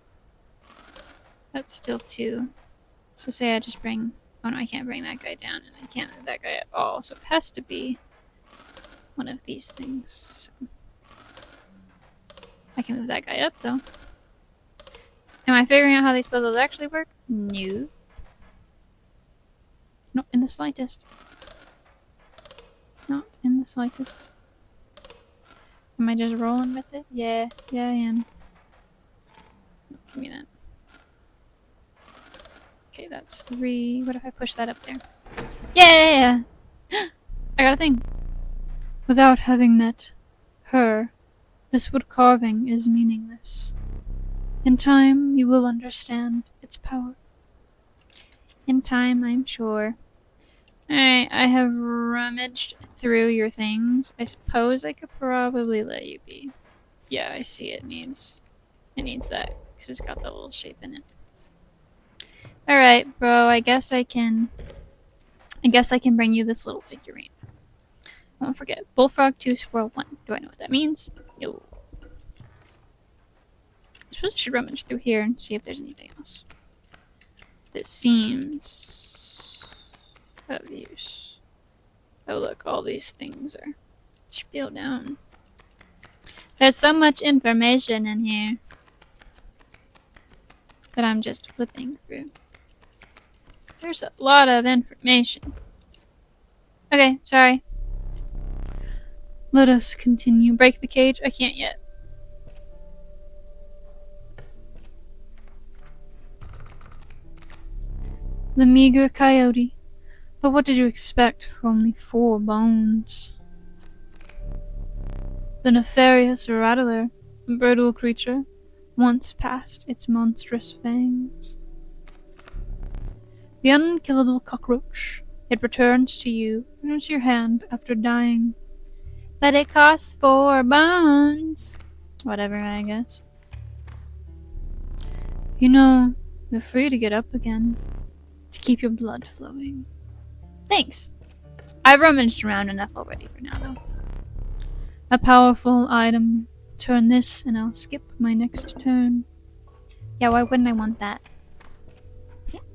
That's still 2. So say I just bring... Oh no, I can't bring that guy down, and I can't move that guy at all. So it has to be one of these things. So I can move that guy up, though. Am I figuring out how these puzzles actually work? No. Not in the slightest. Not in the slightest. Am I just rolling with it? Yeah. Yeah, I am. Give me that. Okay, that's 3. What if I push that up there? Yeah! I got a thing. Without having met her, this wood carving is meaningless. In time, you will understand its power. In time, I'm sure. Alright, I have rummaged through your things. I suppose I could probably let you be. Yeah, I see it needs that, because it's got that little shape in it. Alright, bro, I guess I can bring you this little figurine. Don't forget, Bullfrog 2, Squirrel 1. Do I know what that means? No. I suppose I should rummage through here and see if there's anything else that seems of use. Oh look, all these things are Spiel down. There's so much information in here that I'm just flipping through. There's a lot of information. Okay, sorry. Let us continue. Break the cage? I can't yet. The meager coyote. But what did you expect for only 4 bones? The nefarious rattler, a brutal creature, once past its monstrous fangs. The unkillable cockroach. It returns to you, into your hand after dying. But it costs 4 bones. Whatever, I guess. You know, you're free to get up again. To keep your blood flowing. Thanks. I've rummaged around enough already for now, though. A powerful item. Turn this and I'll skip my next turn. Yeah, why wouldn't I want that?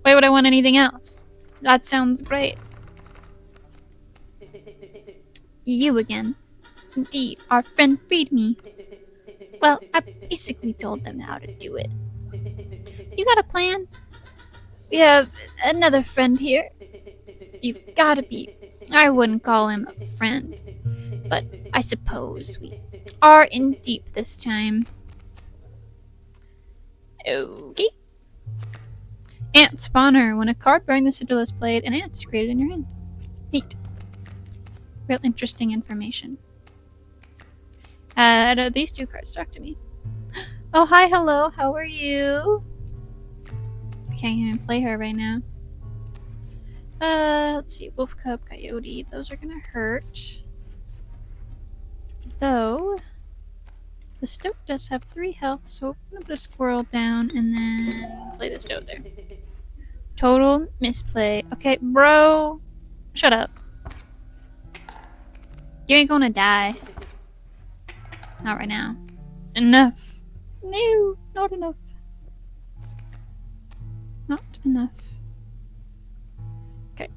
Why would I want anything else? That sounds great. You again. Indeed, our friend freed me. Well, I basically told them how to do it. You got a plan? We have another friend here. You've gotta be. I wouldn't call him a friend, but I suppose we are in deep this time. Okay. Ant spawner. When a card bearing the sigil is played, an ant is created in your hand. Neat. Real interesting information. These 2 cards talk to me. Oh, hi, hello. How are you? I can't even play her right now. Let's see. Wolf Cub, Coyote. Those are gonna hurt. Though, the stoat does have 3 health, so I'm gonna put a squirrel down and then play the stoat there. Total misplay. Okay, bro. Shut up. You ain't gonna die. Not right now. Enough. No, not enough. Not enough. Okay.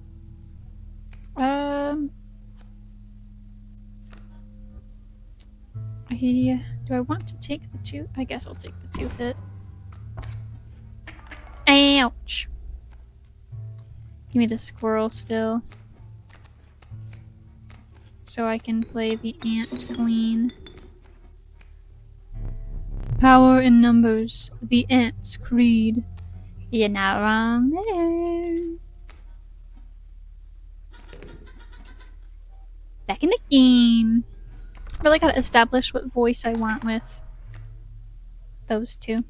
Do I want to take the 2? I guess I'll take the 2 hit. Ouch. Give me the squirrel still. So I can play the ant queen. Power in numbers. The ant's creed. You're not wrong there. Back in the game. Really gotta establish what voice I want with those 2.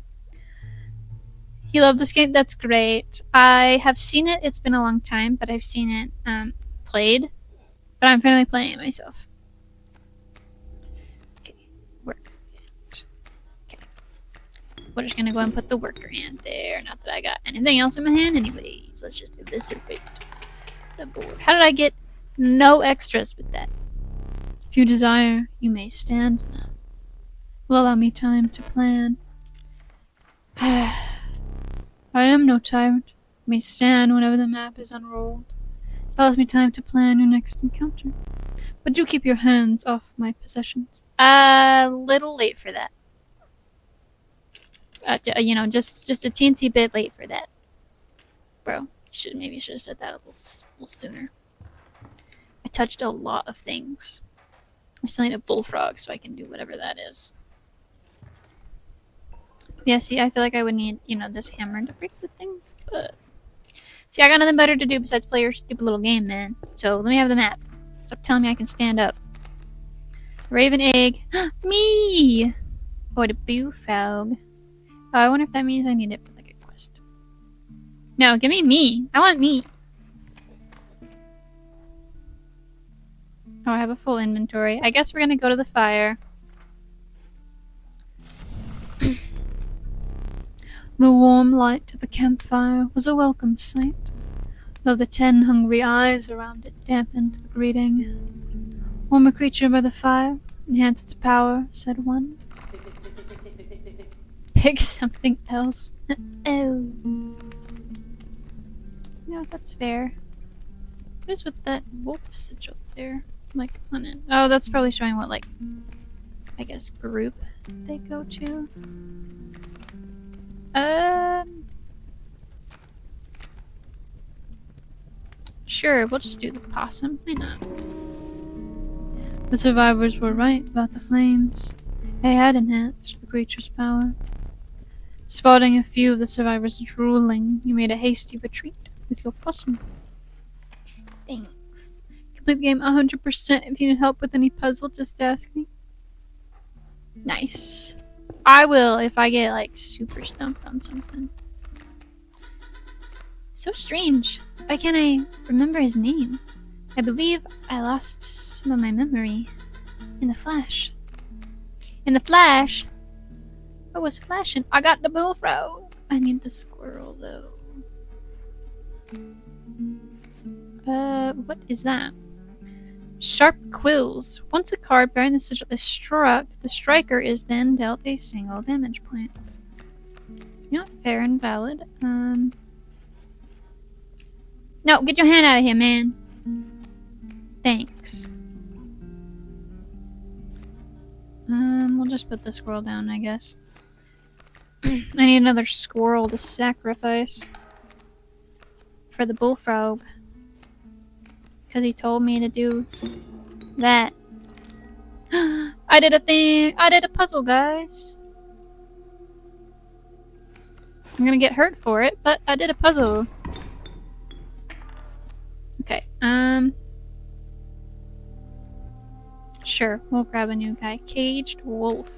You love this game? That's great. I have seen it. It's been a long time, but I've seen it played. But I'm finally playing it myself. Okay, work. Okay. We're just gonna go and put the worker ant there. Not that I got anything else in my hand anyways. Let's just eviscerate the board. How did I get no extras with that? If you desire, you may stand now. Will allow me time to plan. I am no tyrant. I may stand whenever the map is unrolled. It allows me time to plan your next encounter. But do keep your hands off my possessions. A little late for that. You know, just a teensy bit late for that. Bro, maybe you should have said that a little sooner. I touched a lot of things. I still need a bullfrog so I can do whatever that is. Yeah, see, I feel like I would need, you know, this hammer to break the thing, but... See, I got nothing better to do besides play your stupid little game, man. So, let me have the map. Stop telling me I can stand up. Raven egg. Me! Oh, the bullfrog. Oh, I wonder if that means I need it for, like, a quest. No, give me me. I want me. Oh, I have a full inventory. I guess we're gonna go to the fire. The warm light of a campfire was a welcome sight, though the 10 hungry eyes around it dampened the greeting. Warm a creature by the fire, enhance its power, said one. Pick something else. Oh. No, that's fair. What is with that wolf sigil there? Like, on it. Oh, that's probably showing what, like, I guess, group they go to. Sure, we'll just do the possum. Why not? The survivors were right about the flames. They had enhanced the creature's power. Spotting a few of the survivors drooling, you made a hasty retreat with your possum. Thanks. Complete the game 100%. If you need help with any puzzle, just ask me. Nice. I will if I get, like, super stumped on something. So strange. Why can't I remember his name? I believe I lost some of my memory in the flash. In the flash? What was flashing? I got the bullfrog. I need the squirrel, though. What is that? Sharp quills. Once a card bearing the sigil is struck, the striker is then dealt a single damage point. Not fair and valid. No, get your hand out of here, man. Thanks. We'll just put the squirrel down, I guess. I need another squirrel to sacrifice for the bullfrog. Because he told me to do that. I did a thing! I did a puzzle, guys! I'm gonna get hurt for it, but I did a puzzle. Okay, sure, we'll grab a new guy. Caged wolf.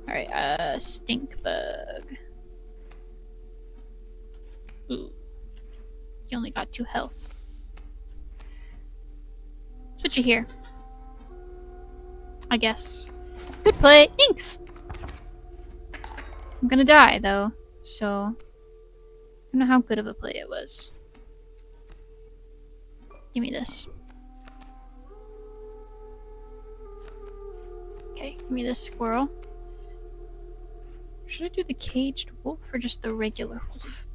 Alright, stink bug. Ooh. You only got 2 health. Let's put you here. I guess. Good play! Thanks! I'm gonna die, though, so... I don't know how good of a play it was. Give me this. Okay, give me this squirrel. Should I do the caged wolf or just the regular wolf?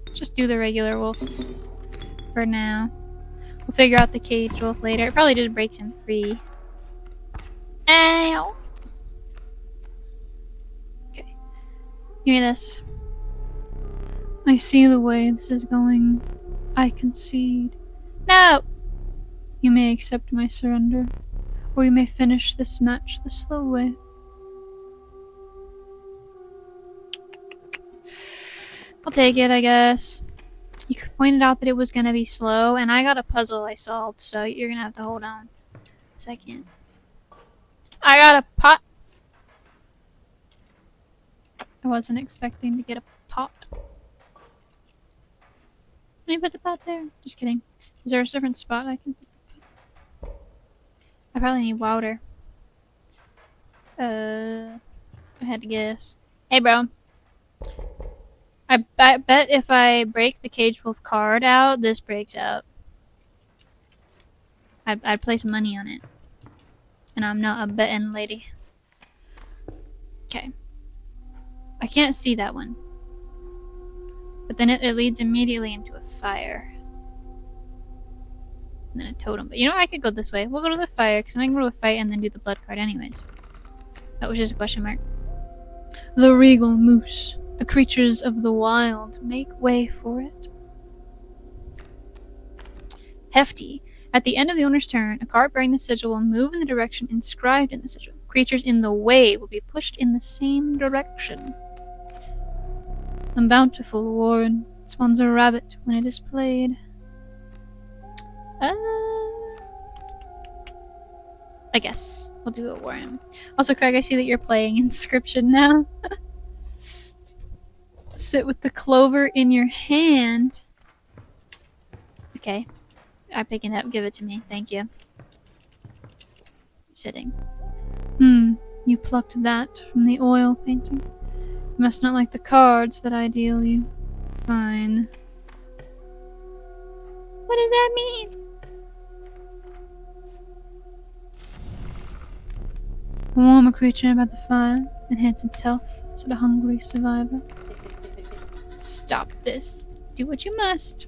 Let's just do the regular wolf for now. We'll figure out the caged wolf later. It probably just breaks him free. Ow! Okay. Give me this. I see the way this is going. I concede. No! You may accept my surrender, or you may finish this match the slow way. I'll take it, I guess. You pointed out that it was gonna be slow, and I got a puzzle I solved, so you're gonna have to hold on a second. I got a pot. I wasn't expecting to get a pot. Can I put the pot there? Just kidding. Is there a different spot I can put the pot? I probably need water. I had to guess. Hey, bro. I bet if I break the caged wolf card out, this breaks out. I'd place money on it. And I'm not a betting lady. Okay. I can't see that one. But then it leads immediately into a fire. And then a totem. But you know what? I could go this way. We'll go to the fire, because then I can go to a fight and then do the blood card anyways. That was just a question mark. The regal moose. The creatures of the wild. Make way for it. Hefty. At the end of the owner's turn, a card bearing the sigil will move in the direction inscribed in the sigil. Creatures in the way will be pushed in the same direction. Unbountiful Warren spawns a rabbit when it is played. I guess we'll do a Warren. Also, Craig, I see that you're playing Inscryption now. Sit with the clover in your hand. Okay. I'm picking it up. Give it to me. Thank you. Sitting. You plucked that from the oil painting. You must not like the cards that I deal you. Fine. What does that mean? Warm a creature about the fire, enhance its health, said a hungry survivor. Stop this. Do what you must.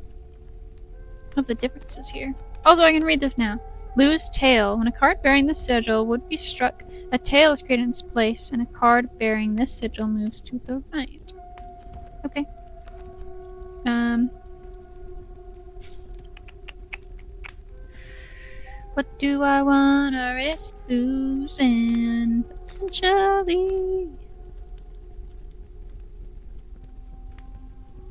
Of the differences here. Also, I can read this now. Lose tail. When a card bearing this sigil would be struck, a tail is created in its place, and a card bearing this sigil moves to the right. Okay. What do I wanna risk losing? Potentially.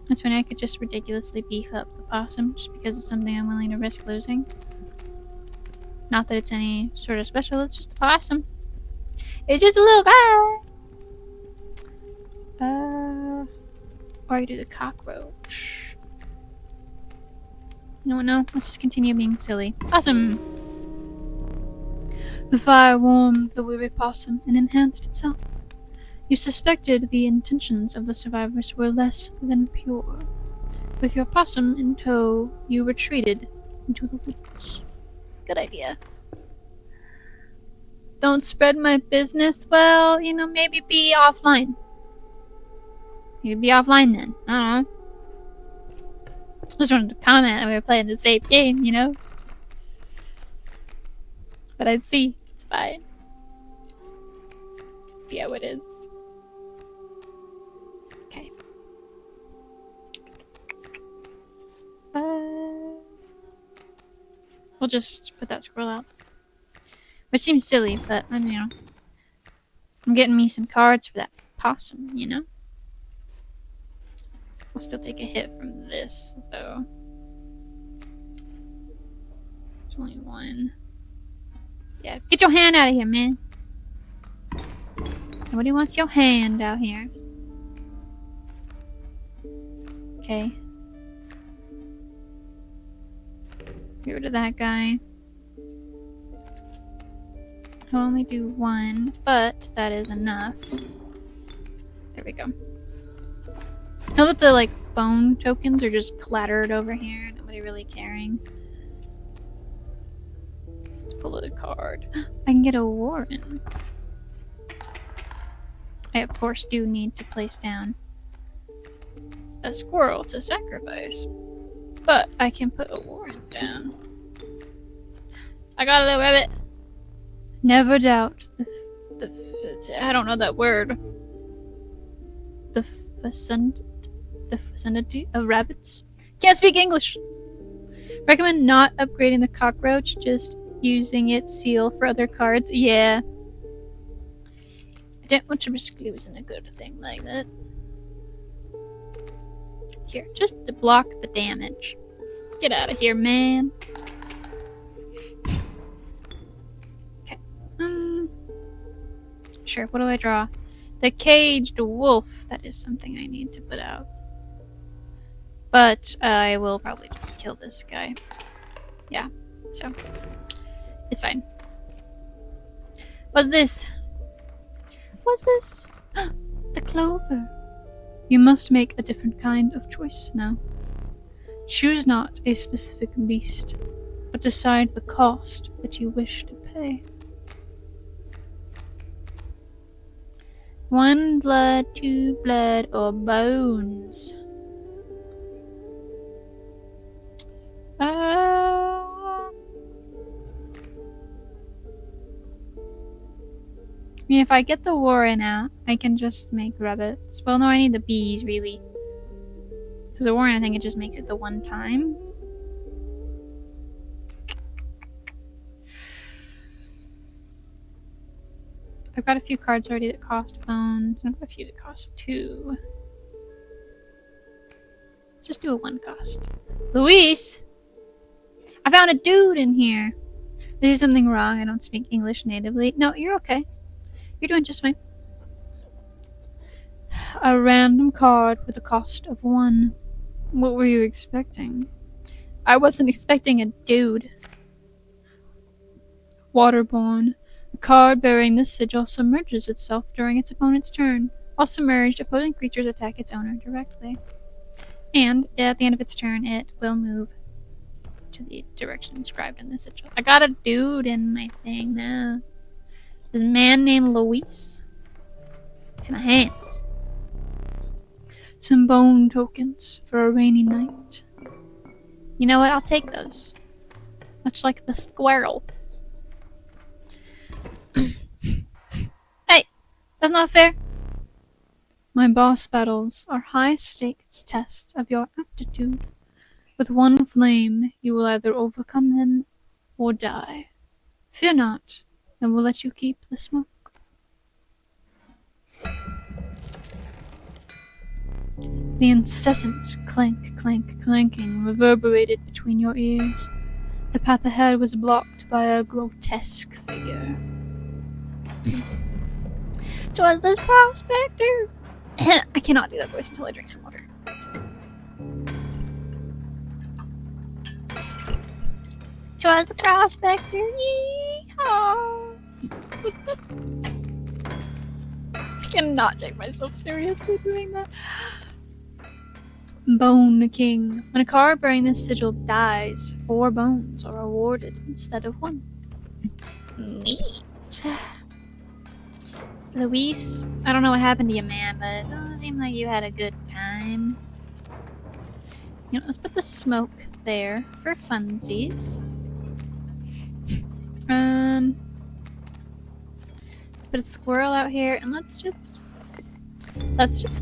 That's when I could just ridiculously beef up the possum just because it's something I'm willing to risk losing. Not that it's any sort of special, it's just a possum. It's just a little guy! Or I could do the cockroach. You know what, no, let's just continue being silly. Possum! The fire warmed the weary possum and enhanced itself. You suspected the intentions of the survivors were less than pure. With your possum in tow, you retreated into the woods. Good idea. Don't spread my business? Well, you know, maybe be offline. Maybe be offline then. I don't know. Just wanted to comment that we were playing the same game, you know? But I'd see. It's fine. See how it is. Okay. We'll just put that squirrel out. Which seems silly, but, you know. I'm getting me some cards for that possum, you know? I'll still take a hit from this, though. There's only one. Yeah, get your hand out of here, man. Nobody wants your hand out here. Okay. Get rid of that guy. I'll only do one, but that is enough. There we go. Now that the, like, bone tokens are just clattered over here, nobody really caring. Let's pull a card. I can get a Warren. I, of course, do need to place down a squirrel to sacrifice. But I can put a Warren down. I got a little rabbit. Never doubt I don't know that word. The vicinity of rabbits. Can't speak English. Recommend not upgrading the cockroach, just using its seal for other cards. Yeah. I don't want to risk losing a good thing like that. Here, just to block the damage. Get out of here, man. Okay. Sure, what do I draw? The caged wolf. That is something I need to put out. But I will probably just kill this guy. Yeah, so it's fine. What's this? What's this? The clover. You must make a different kind of choice now. Choose not a specific beast, but decide the cost that you wish to pay. 1 blood, 2 blood, or bones. I mean, if I get the Warren out, I can just make rabbits. Well, no, I need the bees, really. Because the Warren, I think it just makes it the one time. I've got a few cards already that cost bones. I've got a few that cost 2. Just do a 1 cost. Luis! I found a dude in here. Is something wrong? I don't speak English natively. No, you're okay. You're doing just fine. A random card with a cost of 1. What were you expecting? I wasn't expecting a dude. Waterborne. The card bearing this sigil submerges itself during its opponent's turn. While submerged, opposing creatures attack its owner directly. And at the end of its turn, it will move to the direction inscribed in the sigil. I got a dude in my thing now. This man named Luis. See my hands. Some bone tokens for a rainy night. You know what? I'll take those. much like the squirrel. Hey, that's not fair. My boss battles are high-stakes tests of your aptitude. With one flame, you will either overcome them or die. Fear not, I will let you keep the smoke. The incessant clank, clank, clanking reverberated between your ears. The path ahead was blocked by a grotesque figure. 'Twas this prospector. I cannot do that voice until I drink some water. 'Twas the prospector. Yeehaw. I cannot take myself seriously doing that. Bone King. When a card bearing this sigil dies, 4 bones are awarded instead of 1. Neat. Luis, I don't know what happened to you, man, but it doesn't seem like you had a good time. You know, let's put the smoke there for funsies. Let's put a squirrel out here, and let's just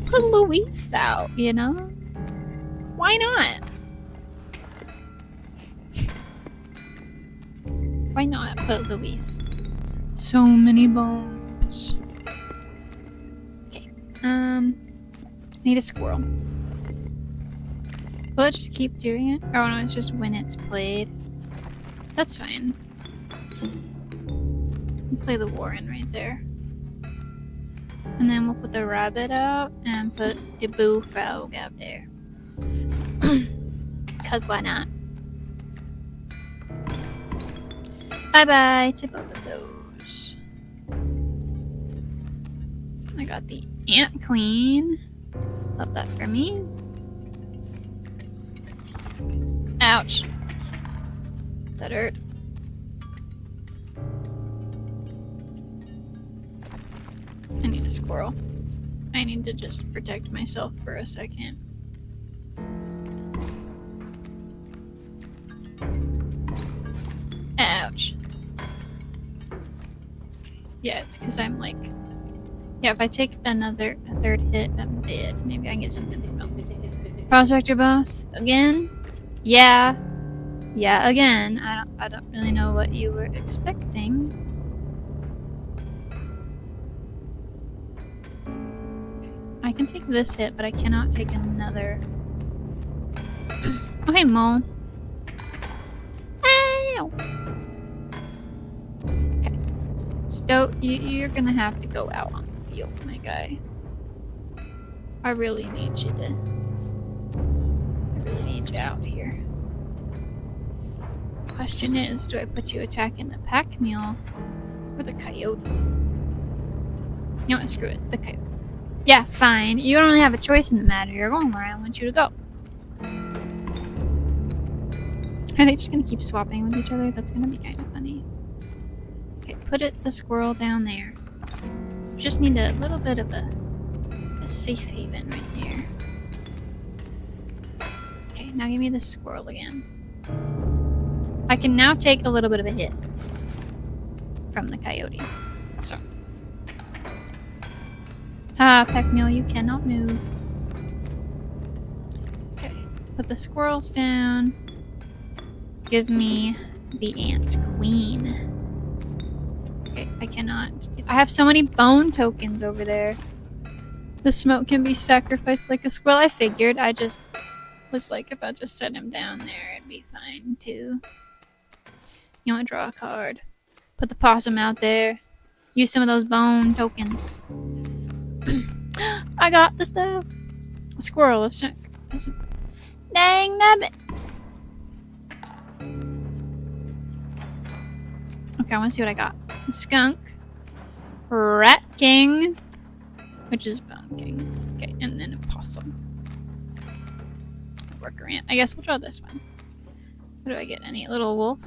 put Luis out, you know? Why not? Why not put Luis? So many bones. Okay. I need a squirrel. Will it just keep doing it? Oh no, it's just when it's played. That's fine. We'll play the Warren right there. And then we'll put the rabbit out and put the bullfrog out there. Cause why not? Bye-bye to both of those. I got the Ant Queen. Love that for me. Ouch. That hurt. I need a squirrel. I need to just protect myself for a second. Ouch. Yeah, it's because I'm like... Yeah, if I take a third hit, I'm dead. Maybe I can get something from it. Prospector boss? Again? Yeah. Yeah, again. I don't really know what you were expecting. I can take this hit, but I cannot take another. Okay, Mole. Ow! Okay. Stoat, you're gonna have to go out on the field, my guy. I really need you out here. Question is, do I put you attacking the pack mule or the coyote? You know what, screw it, the coyote. Yeah, fine. You don't really have a choice in the matter. You're going where I want you to go. Are they just gonna keep swapping with each other? That's gonna be kind of funny. Okay, put the squirrel down there. Just need a little bit of a safe haven right there. Okay, now give me the squirrel again. I can now take a little bit of a hit from the coyote. So. Pack mule, you cannot move. Okay, put the squirrels down. Give me the ant queen. Okay, I cannot. I have so many bone tokens over there. The smoke can be sacrificed like a squirrel. I figured. I just was like, if I just set him down there, it'd be fine too. You want to draw a card? Put the possum out there. Use some of those bone tokens. I got the stuff. A squirrel. Let's check. Dang nabbit. Okay, I want to see what I got. A skunk. Rat king. Which is bone king. Okay, and then a possum. Worker ant. I guess we'll draw this one. What do I get? Any little wolf?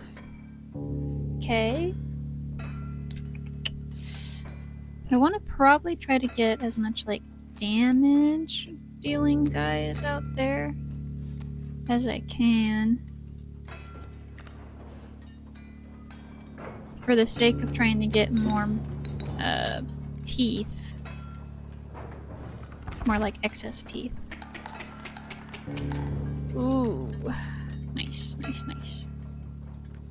Okay. I want to probably try to get as much like damage dealing guys out there as I can. for the sake of trying to get more teeth. More like excess teeth. Ooh. Nice, nice, nice.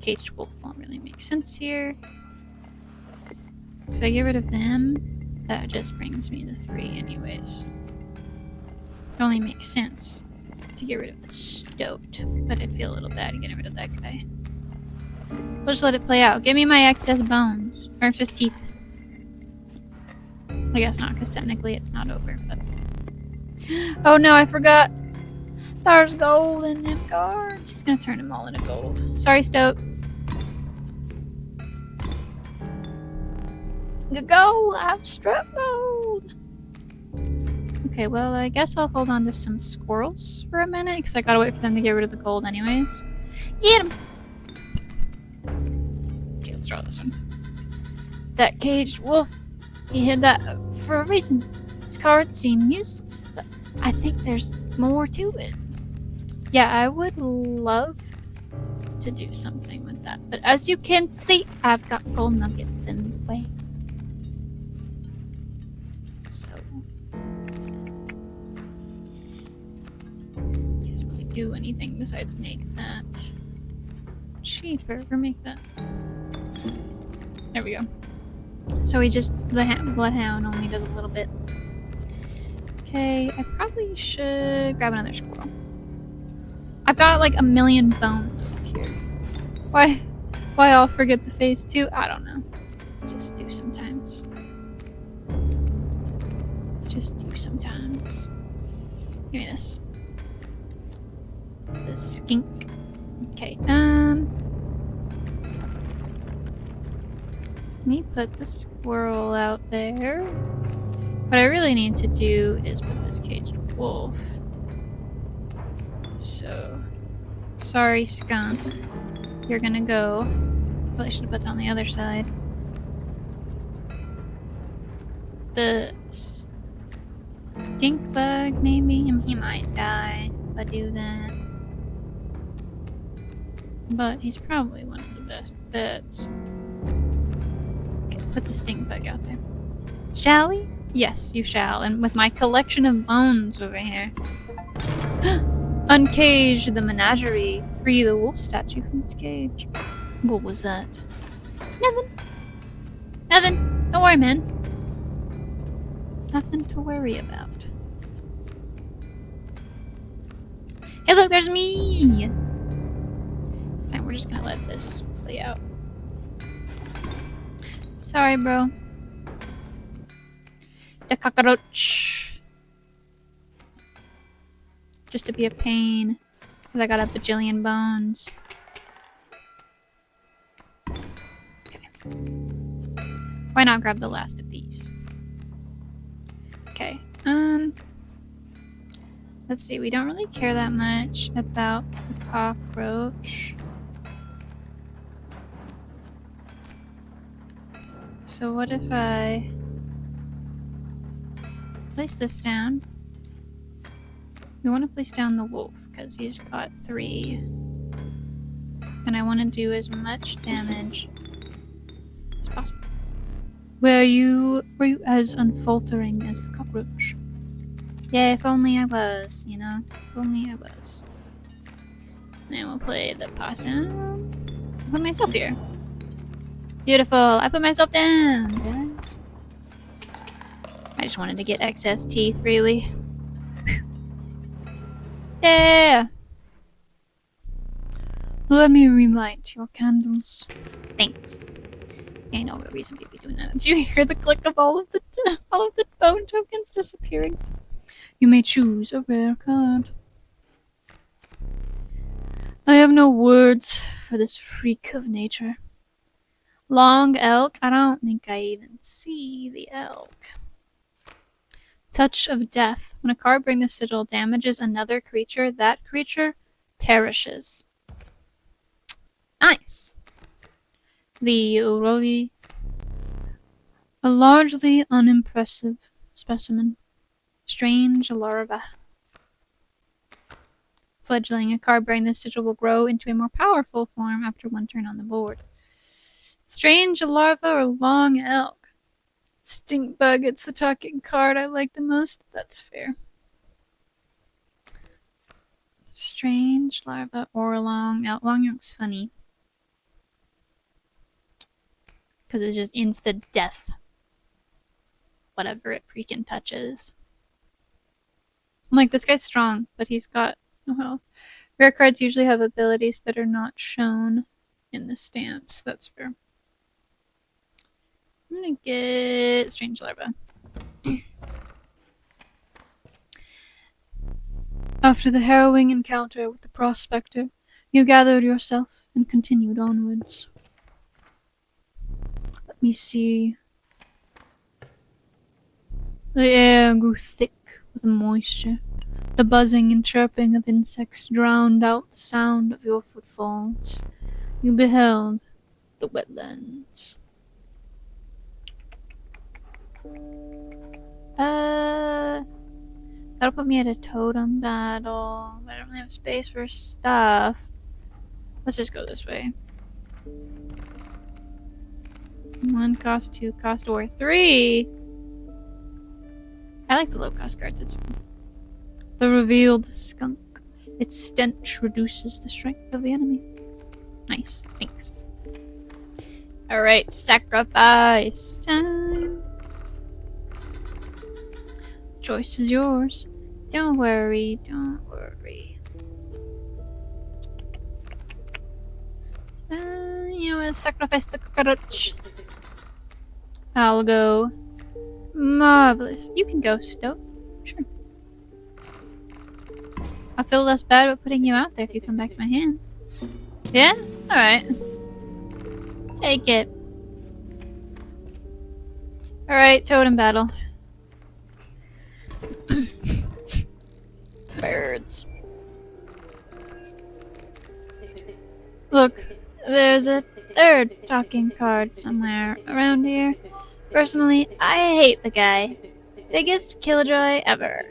Caged wolf won't really make sense here. So I get rid of them. That just brings me to 3 anyways. It only makes sense to get rid of the stoat, but I'd feel a little bad getting rid of that guy. We'll just let it play out. Give me my excess bones. Or excess teeth. I guess not, because technically it's not over, but... Oh no, I forgot! There's gold in them cards. He's gonna turn them all into gold. Sorry, stoat. Gold! I've struck gold! Okay, well, I guess I'll hold on to some squirrels for a minute, because I gotta wait for them to get rid of the gold anyways. Eat them! Okay, let's draw this one. That caged wolf, he hid that for a reason. His cards seem useless, but I think there's more to it. Yeah, I would love to do something with that, but as you can see, I've got gold nuggets in the way. So... doesn't really do anything besides make that cheaper, or make that... There we go. So he just, the bloodhound only does a little bit. Okay, I probably should grab another squirrel. I've got like a million bones over here. Why I'll forget the face too? I don't know. Just do sometimes. Just do sometimes. Give me this. The skink. Okay, let me put the squirrel out there. What I really need to do is put this caged wolf. So, sorry skunk, you're gonna go. Probably should have put that on the other side. The stink bug, maybe? He might die if I do that. But he's probably one of the best bets. Okay, put the stink bug out there. Shall we? Yes, you shall. And with my collection of bones over here. Uncage the menagerie. Free the wolf statue from its cage. What was that? Nothing. Nothing. Don't worry, man. Nothing to worry about. Hey, look, there's me! It's fine, we're just gonna let this play out. Sorry, bro. The cockroach. Just to be a pain. Because I got a bajillion bones. Okay. Why not grab the last of these? Okay. Let's see. We don't really care that much about the cockroach. So what if I place this down? We want to place down the wolf because he's got 3. And I want to do as much damage as possible. Were you as unfaltering as the cockroach? Yeah, if only I was, you know? If only I was. And then we'll play the possum. I'll put myself here. Beautiful. I put myself down, guys. I just wanted to get excess teeth, really. Yeah! Let me relight your candles. Thanks. Ain't no real reason we'd be doing that. Did you hear the click of all of the bone tokens disappearing? You may choose a rare card. I have no words for this freak of nature. Long elk? I don't think I even see the elk. Touch of death. When a card bring the sigil damages another creature, that creature perishes. Nice. The Uroli. A largely unimpressive specimen. Strange larva. Fledgling. A card bearing this sigil will grow into a more powerful form after one turn on the board. Strange larva or long elk? Stink bug, it's the talking card I like the most. That's fair. Strange larva or long elk. Long elk's funny. Because it's just instant death. Whatever it freaking touches. Like, this guy's strong, but he's got no health. Rare cards usually have abilities that are not shown in the stamps. That's fair. I'm gonna get Strange Larva. After the harrowing encounter with the prospector, you gathered yourself and continued onwards. Let me see. The air grew thick with moisture. The buzzing and chirping of insects drowned out the sound of your footfalls. You beheld the wetlands. That'll put me at a totem battle, but I don't have space for stuff. Let's just go this way. 1 cost 2 cost or 3. I like the low cost cards. It's the revealed skunk. Its stench reduces the strength of the enemy. Nice, thanks. Alright, sacrifice time. Choice is yours. Don't worry, don't worry. You know what? Sacrifice the cockroach. I'll go. Marvelous. You can go, Stoat. Sure. I'll feel less bad about putting you out there if you come back to my hand. Yeah? Alright. Take it. Alright, totem battle. Birds. Look, there's a third talking card somewhere around here. Personally, I hate the guy. Biggest killjoy ever.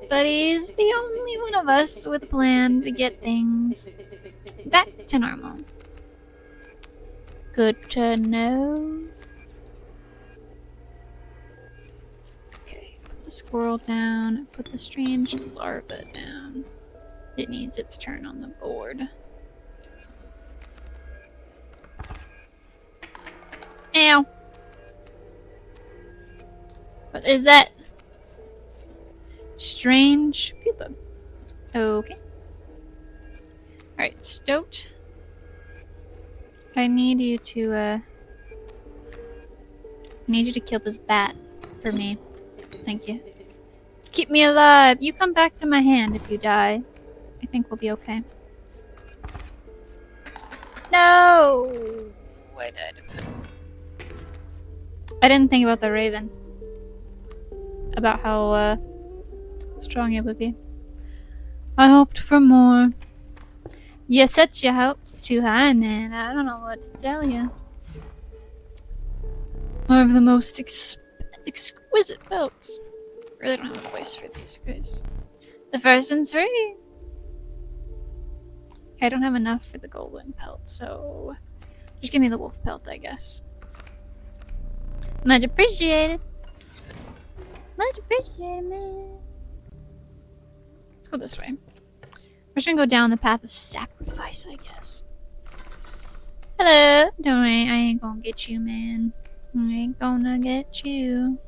But he's the only one of us with a plan to get things back to normal. Good to know. Okay, put the squirrel down. Put the strange larva down. It needs its turn on the board. Ow! What is that? Strange pupa. Okay. Alright, Stoat. I need you to kill this bat for me. Thank you. Keep me alive. You come back to my hand if you die. I think we'll be okay. No! I died. I didn't think about the raven. About how strong it would be. I hoped for more. You set your hopes too high, man. I don't know what to tell you. I have the most exquisite belts. I really don't have a voice for these guys. The first one's free. I don't have enough for the golden pelt, so just give me the wolf pelt, I guess. Much appreciated. Much appreciated, man. Let's go this way. We're just gonna go down the path of sacrifice, I guess. Hello. Don't worry, I ain't gonna get you, man. I ain't gonna get you.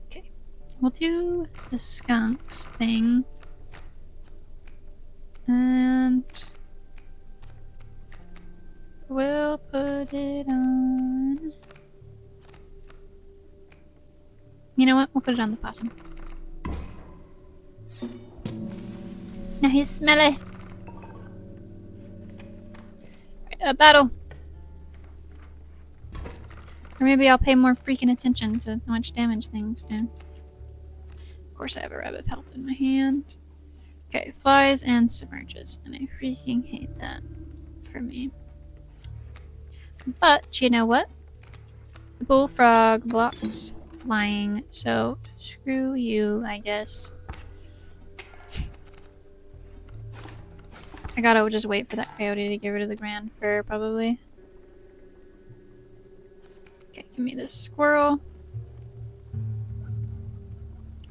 Okay. We'll do the skunks thing. And we'll put it on. You know what? We'll put it on the possum. Now he's smelly. Right, battle. Or maybe I'll pay more freaking attention to how much damage things do. Of course I have a rabbit pelt in my hand. Okay, flies and submerges. And I freaking hate that for me. But, you know what? The bullfrog blocks flying, so screw you, I guess. I gotta just wait for that coyote to get rid of the grand fur, probably. Give me this squirrel.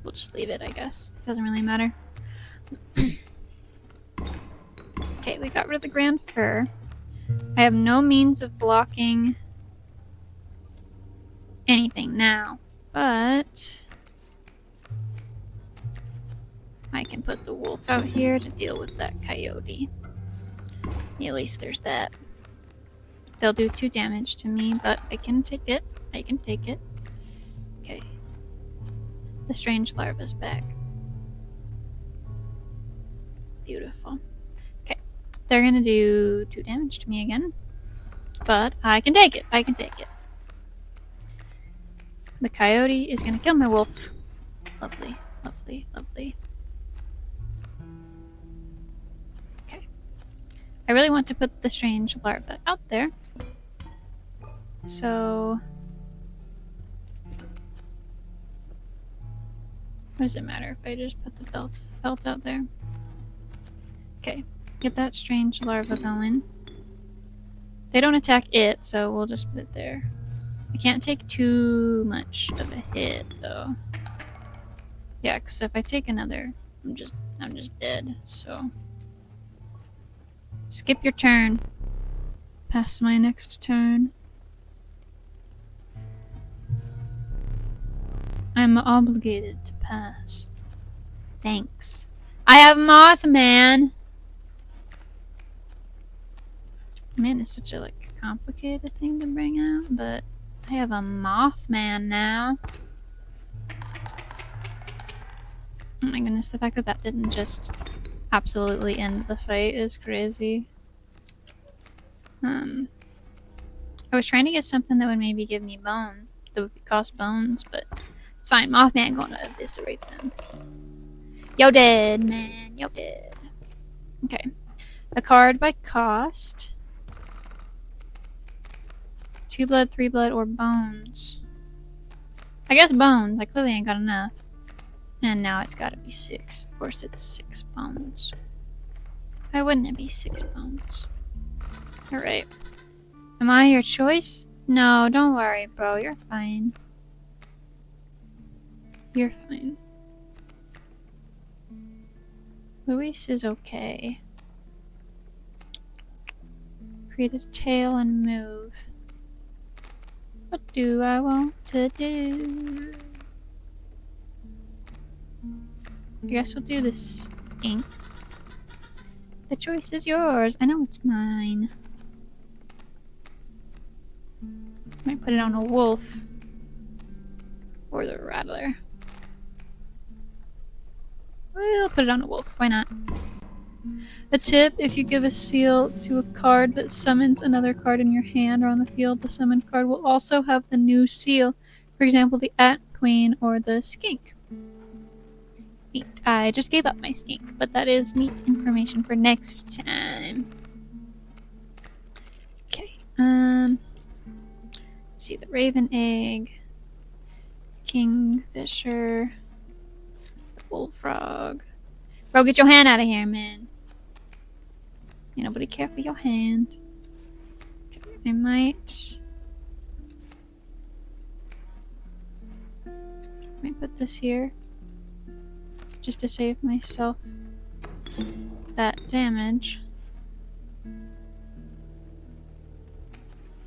We'll just leave it, I guess. Doesn't really matter. Okay, we got rid of the grand fir. I have no means of blocking anything now, but I can put the wolf out here to deal with that coyote. At least there's that. They'll do 2 damage to me, but I can take it. I can take it. Okay. The strange larva's back. Beautiful. Okay. They're gonna do 2 damage to me again. But I can take it. I can take it. The coyote is gonna kill my wolf. Lovely. Lovely. Lovely. Okay. I really want to put the strange larva out there. So... what does it matter if I just put the belt out there? Okay. Get that strange larva going. They don't attack it, so we'll just put it there. I can't take too much of a hit, though. Yeah, because if I take another, I'm just dead, so... skip your turn. Pass my next turn. I'm obligated to pass. Thanks. I have Mothman! Man, it's such a, like, complicated thing to bring out, but I have a Mothman now. Oh my goodness, the fact that that didn't just absolutely end the fight is crazy. I was trying to get something that would maybe give me bone, that would cost bones, but it's fine. Mothman gonna eviscerate them. Yo dead, man. Yo dead. Okay. A card by cost. 2 blood, 3 blood, or bones. I guess bones. I clearly ain't got enough. And now it's gotta be 6. Of course it's 6 bones. Why wouldn't it be 6 bones? Alright. Am I your choice? No, don't worry, bro. You're fine. You're fine. Luis is okay. Create a tail and move. What do I want to do? I guess we'll do the skink. The choice is yours. I know it's mine. Might put it on a wolf. Or the rattler. We'll put it on a wolf. Why not? A tip, if you give a seal to a card that summons another card in your hand or on the field, the summoned card will also have the new seal. For example, the At Queen or the skink. Neat. I just gave up my skink, but that is neat information for next time. Okay. Let's see, the raven egg, kingfisher, the bullfrog. Bro, get your hand out of here, man. Ain't nobody care for your hand. Okay, I might put this here. Just to save myself that damage.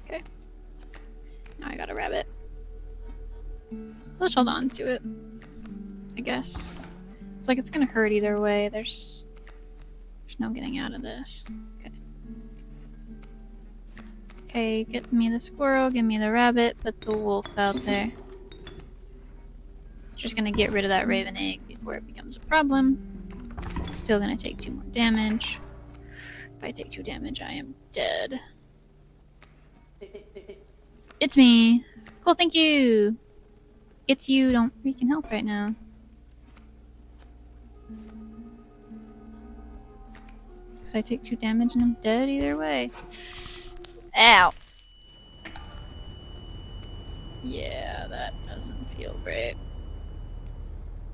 Okay. Now I got a rabbit. Let's hold on to it. I guess. It's like it's gonna hurt either way. There's no getting out of this. Okay. Okay, get me the squirrel, give me the rabbit, put the wolf out there. Just gonna get rid of that raven egg before it becomes a problem. Still gonna take 2 more damage. If I take 2 damage, I am dead. It's me. Cool, thank you. It's you. Don't freaking help right now. Because I take 2 damage and I'm dead either way. Ow. Yeah, that doesn't feel great.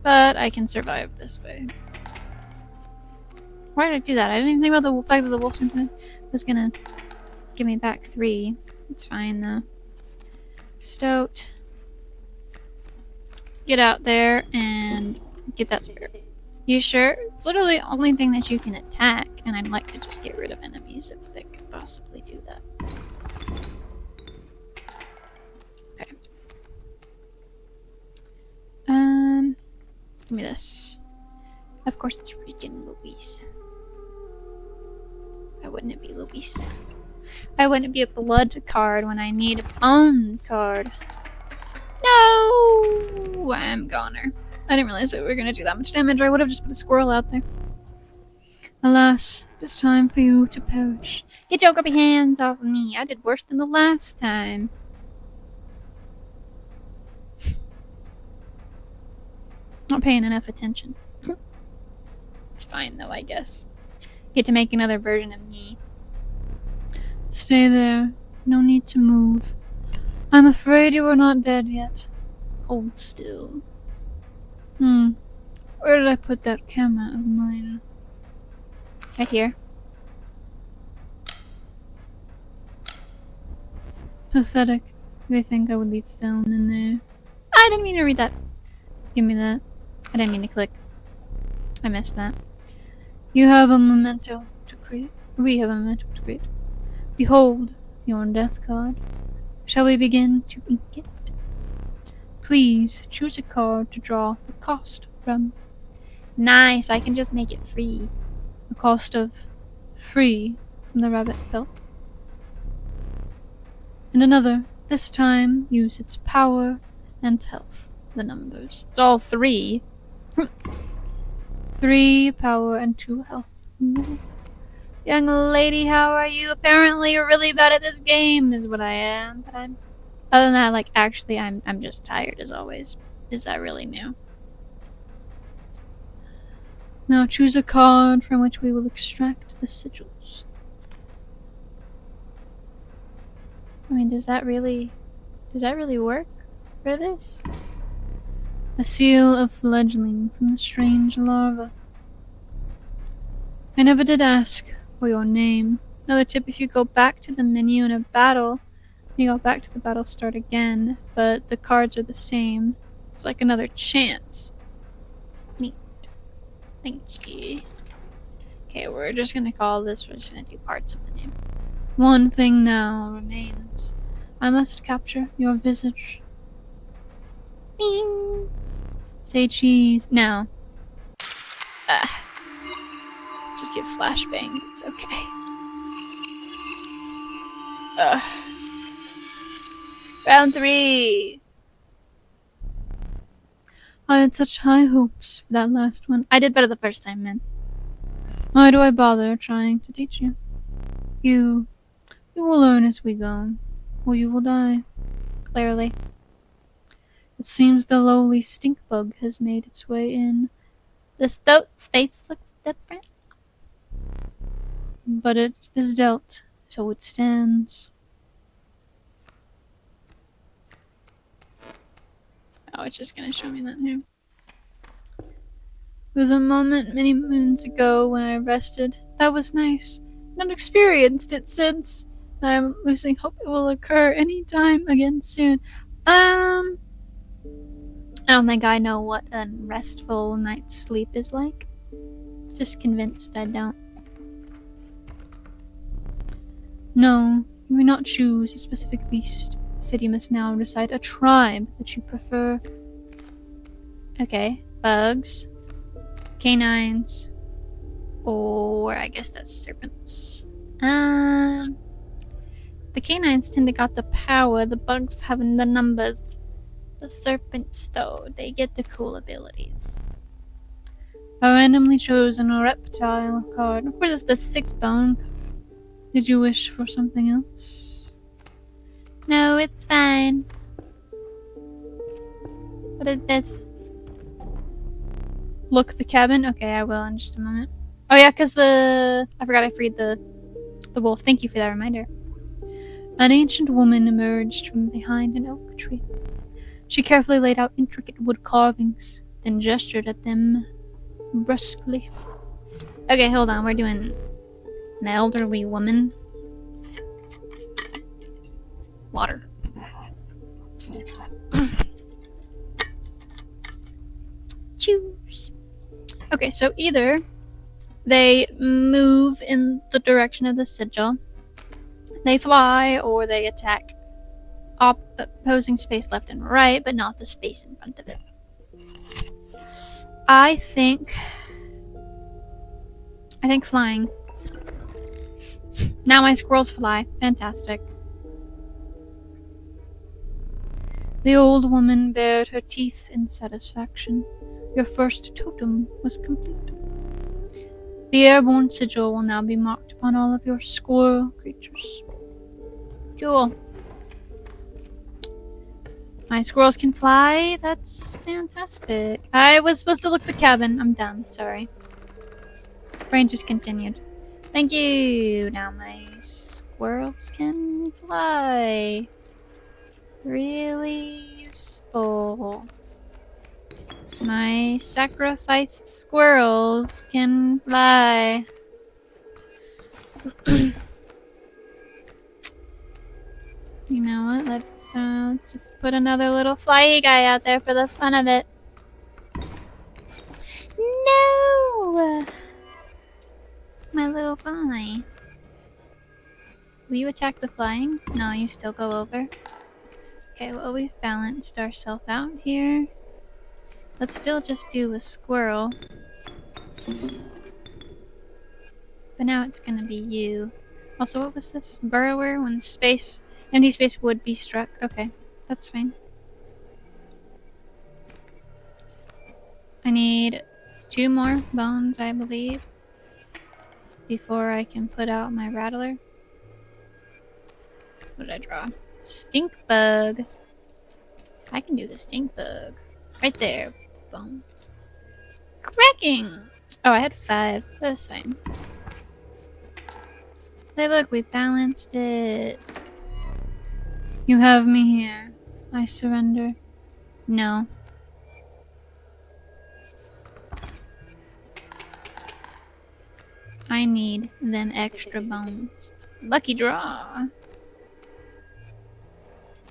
But I can survive this way. Why did I do that? I didn't even think about the fact that the wolf was gonna give me back 3. It's fine though. Stoat. Get out there and get that spirit. You sure? It's literally the only thing that you can attack, and I'd like to just get rid of enemies if they could possibly do that. Okay. Give me this. Of course it's freaking Luis. Why wouldn't it be Luis? Why wouldn't it be a blood card when I need a bone card? No! I'm goner. I didn't realize that we were gonna do that much damage, or I would have just put a squirrel out there. Alas, it's time for you to perish. Get your grubby hands off of me. I did worse than the last time. Not paying enough attention. It's fine though, I guess. Get to make another version of me. Stay there. No need to move. I'm afraid you are not dead yet. Hold still. Where did I put that camera of mine? Right here. Pathetic. They think I would leave film in there. I didn't mean to read that. Give me that. I didn't mean to click. I missed that. You have a memento to create. We have a memento to create. Behold, your death card. Shall we begin to ink it? Please choose a card to draw the cost from. Nice, I can just make it free. The cost of free from the rabbit belt. And another, this time use its power and health. The numbers. It's all 3. 3 power and 2 health. Young lady, how are you? Apparently you're really bad at this game, is what I am. But other than that, like, actually, I'm just tired as always. Is that really new? Now choose a card from which we will extract the sigils. I mean, does that really work for this? A seal of fledgling from the strange larva. I never did ask for your name. Another tip, if you go back to the menu in a battle, you go back to the battle, start again, but the cards are the same. It's like another chance. Neat. Thank you. Okay, we're just gonna call this, we're just gonna do parts of the name. One thing now remains. I must capture your visage. Bing! Say cheese. Now. Just get flashbanged. It's okay. Round 3. I had such high hopes for that last one. I did better the first time, man. Why do I bother trying to teach you? You will learn as we go, or you will die. Clearly. It seems the lowly stink bug has made its way in. The stoat face looks different. But it is dealt, so it stands. Oh, it's just gonna show me that here. There was a moment many moons ago when I rested. That was nice. Not experienced it since. I'm losing hope it will occur any time again soon. I don't think I know what a restful night's sleep is like. Just convinced I don't. No, you may not choose a specific beast. Instead, you must now recite a tribe that you prefer. Okay, bugs, canines, or I guess that's serpents. The canines tend to got the power, the bugs having the numbers. The serpents, though, they get the cool abilities. I randomly chosen a reptile card. Of course, it's the 6 bone card. Did you wish for something else? No, it's fine. What is this? Look the cabin? Okay, I will in just a moment. Oh yeah, because I forgot I freed the wolf. Thank you for that reminder. An ancient woman emerged from behind an oak tree. She carefully laid out intricate wood carvings, then gestured at them brusquely. Okay, hold on. We're doing an elderly woman. Water. Choose. Okay, so either they move in the direction of the sigil, they fly, or they attack opposing space left and right, but not the space in front of it. I think flying. Now my squirrels fly. Fantastic. The old woman bared her teeth in satisfaction. Your first totem was complete. The airborne sigil will now be marked upon all of your squirrel creatures. Cool. My squirrels can fly? That's fantastic. I was supposed to look at the cabin. I'm dumb. Sorry. Brain just continued. Thank you. Now my squirrels can fly. Really useful. My sacrificed squirrels can fly. You know what? Let's just put another little flyy guy out there for the fun of it. No! My little guy. Will you attack the flying? No, you still go over. Okay, well, we've balanced ourselves out here. Let's still just do a squirrel. But now it's gonna be you. Also, what was this? Burrower when empty space would be struck. Okay, that's fine. I need 2 more bones, I believe, before I can put out my rattler. What did I draw? Stink bug. I can do the stink bug. Right there with the bones. Cracking! Oh, I had 5. That's fine. Hey, look, we balanced it. You have me here. I surrender. No. I need them extra bones. Lucky draw.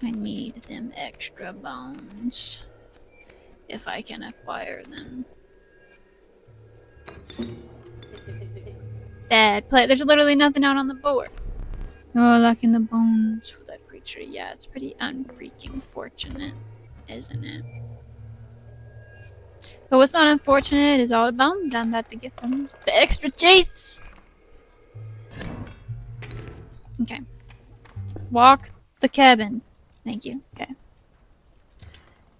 I need them extra bones. If I can acquire them. Bad play. There's literally nothing out on the board. You're lacking the bones for that creature. Yeah, it's pretty unfreaking fortunate, isn't it? But what's not unfortunate is all the bones I'm about to get from the extra teeth. Okay. Walk the cabin. Thank you. Okay.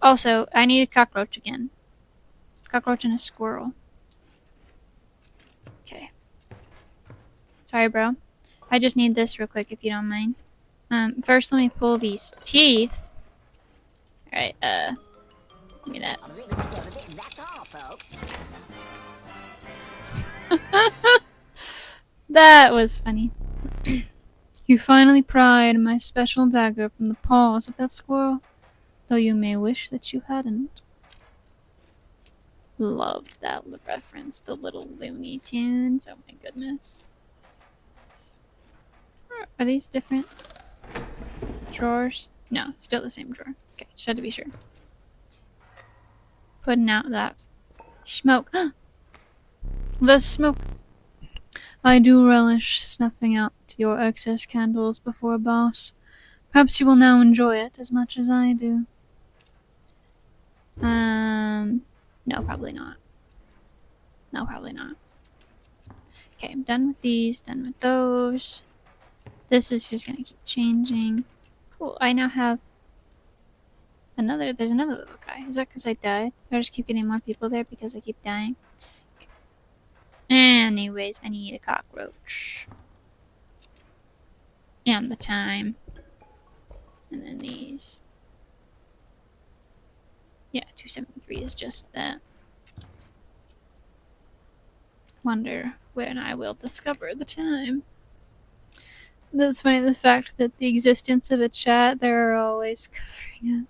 Also, I need a cockroach again. Cockroach and a squirrel. Okay. Sorry, bro. I just need this real quick if you don't mind. First let me pull these teeth. Alright, give me that. That's all, folks. That was funny. You finally pried my special dagger from the paws of that squirrel, though you may wish that you hadn't. Loved that reference, the little Looney Tunes. Oh my goodness. Are these different drawers? No, still the same drawer. Okay, just had to be sure. Putting out that smoke. The smoke. I do relish snuffing out your excess candles before a boss. Perhaps you will now enjoy it as much as I do. No, probably not. No, probably not. Okay, I'm done with these, done with those. This is just gonna keep changing. Cool, I now have there's another little guy. Is that because I died? Or I just keep getting more people there because I keep dying? Okay. Anyways, I need a cockroach. And the time. And then these. Yeah, 273 is just that. Wonder when I will discover the time. That's funny, the fact that the existence of a chat, they're always covering up.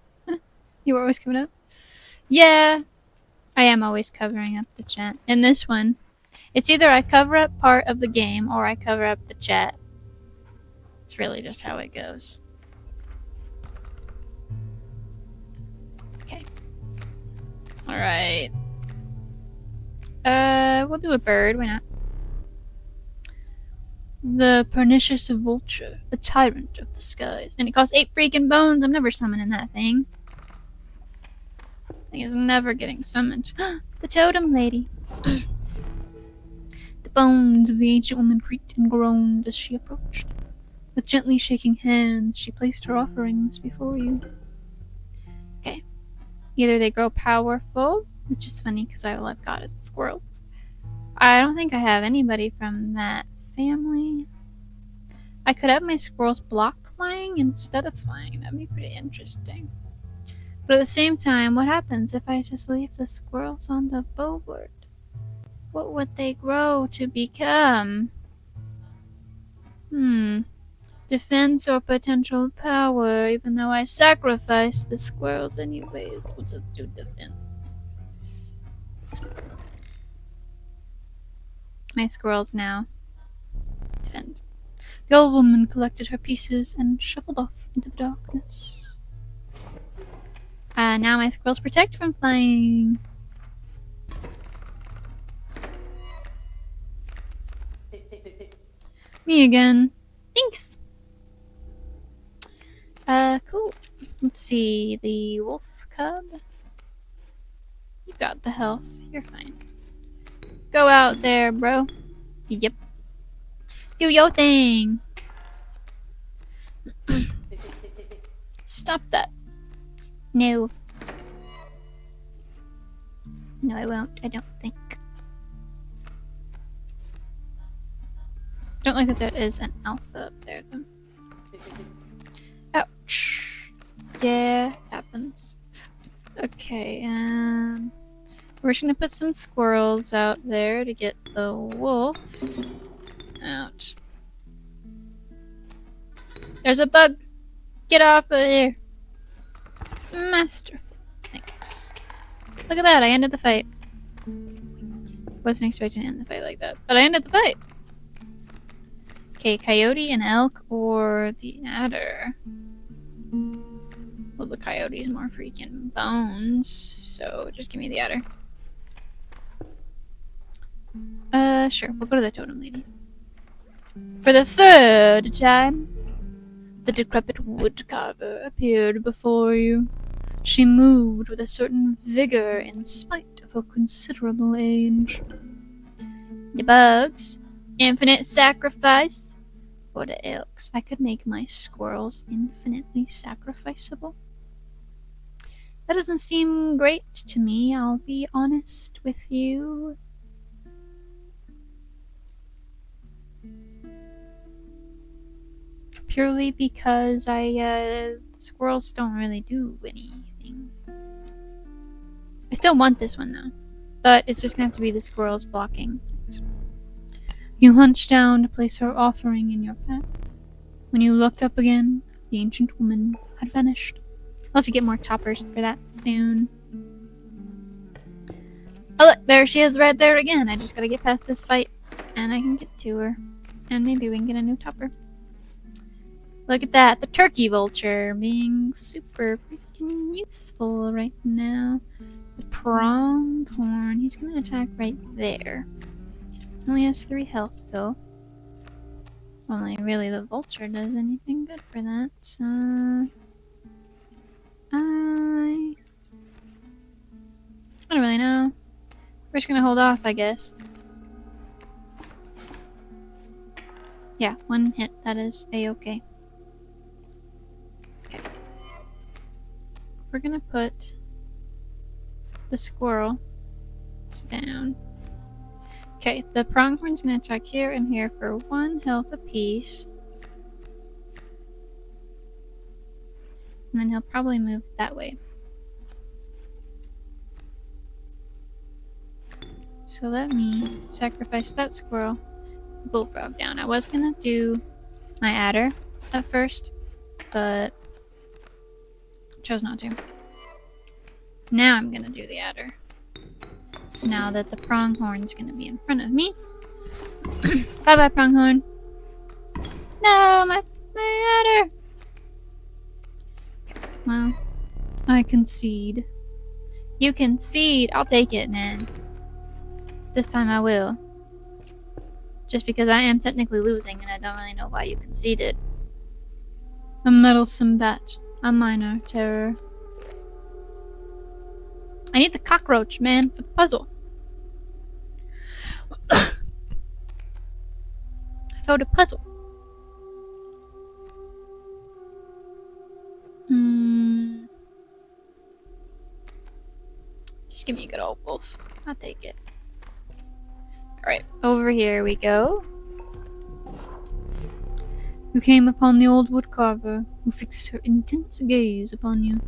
You were always covering up? Yeah, I am always covering up the chat. In this one, it's either I cover up part of the game or I cover up the chat. It's really just how it goes. Okay. Alright. We'll do a bird. Why not? The pernicious vulture, a tyrant of the skies. And it costs 8 freaking bones. I'm never summoning that thing. Thing is never getting summoned. The totem lady. The bones of the ancient woman creaked and groaned as she approached. With gently shaking hands, she placed her offerings before you. Okay. Either they grow powerful, which is funny because all I've got is squirrels. I don't think I have anybody from that family. I could have my squirrels block flying instead of flying. That'd be pretty interesting. But at the same time, what happens if I just leave the squirrels on the board? What would they grow to become? Defense or potential power, even though I sacrificed the squirrels anyways. We'll just do defense. My squirrels now defend. The old woman collected her pieces and shuffled off into the darkness. Now my squirrels protect from flying. Me again. Thanks. Cool. Let's see. The wolf cub. You got the health. You're fine. Go out there, bro. Yep. Do your thing. Stop that. No. No, I won't. I don't think. I don't like that there is an alpha up there, though. Ouch. Yeah, happens. Okay, we're just gonna put some squirrels out there to get the wolf out. There's a bug! Get off of here! Masterful. Thanks. Look at that, I ended the fight. Wasn't expecting to end the fight like that, but I ended the fight! Okay, coyote and elk or the adder. Well, the coyote's more freaking bones, so just give me the adder. Sure, we'll go to the totem lady. For the third time, the decrepit woodcarver appeared before you. She moved with a certain vigor in spite of her considerable age. The bugs, infinite sacrifice. For the elks, I could make my squirrels infinitely sacrificable. That doesn't seem great to me, I'll be honest with you. Purely because the squirrels don't really do anything. I still want this one though, but it's just gonna have to be the squirrels blocking. You hunched down to place her offering in your pack. When you looked up again, the ancient woman had vanished. I'll have to get more toppers for that soon. Oh look, there she is right there again. I just gotta get past this fight and I can get to her. And maybe we can get a new topper. Look at that, the turkey vulture being super freaking useful right now. The pronghorn, he's gonna attack right there. Only has 3 health though. Only really the vulture does anything good for that. I don't really know. We're just gonna hold off, I guess. Yeah, 1 hit. That is a-okay. Okay. We're gonna put the squirrel down. Okay, the pronghorn's gonna attack here and here for 1 health apiece. And then he'll probably move that way. So let me sacrifice that squirrel. The bullfrog down. I was gonna do my adder at first, but chose not to. Now I'm gonna do the adder. Now that the pronghorn's gonna be in front of me. Bye bye, pronghorn. No, my adder. Okay, well, I concede. You concede. I'll take it, man. This time I will. Just because I am technically losing and I don't really know why you conceded. A meddlesome bat. A minor terror. I need the cockroach, man, for the puzzle. For the puzzle. Just give me a good old wolf. I'll take it. Alright, over here we go. You came upon the old woodcarver, who fixed her intense gaze upon you.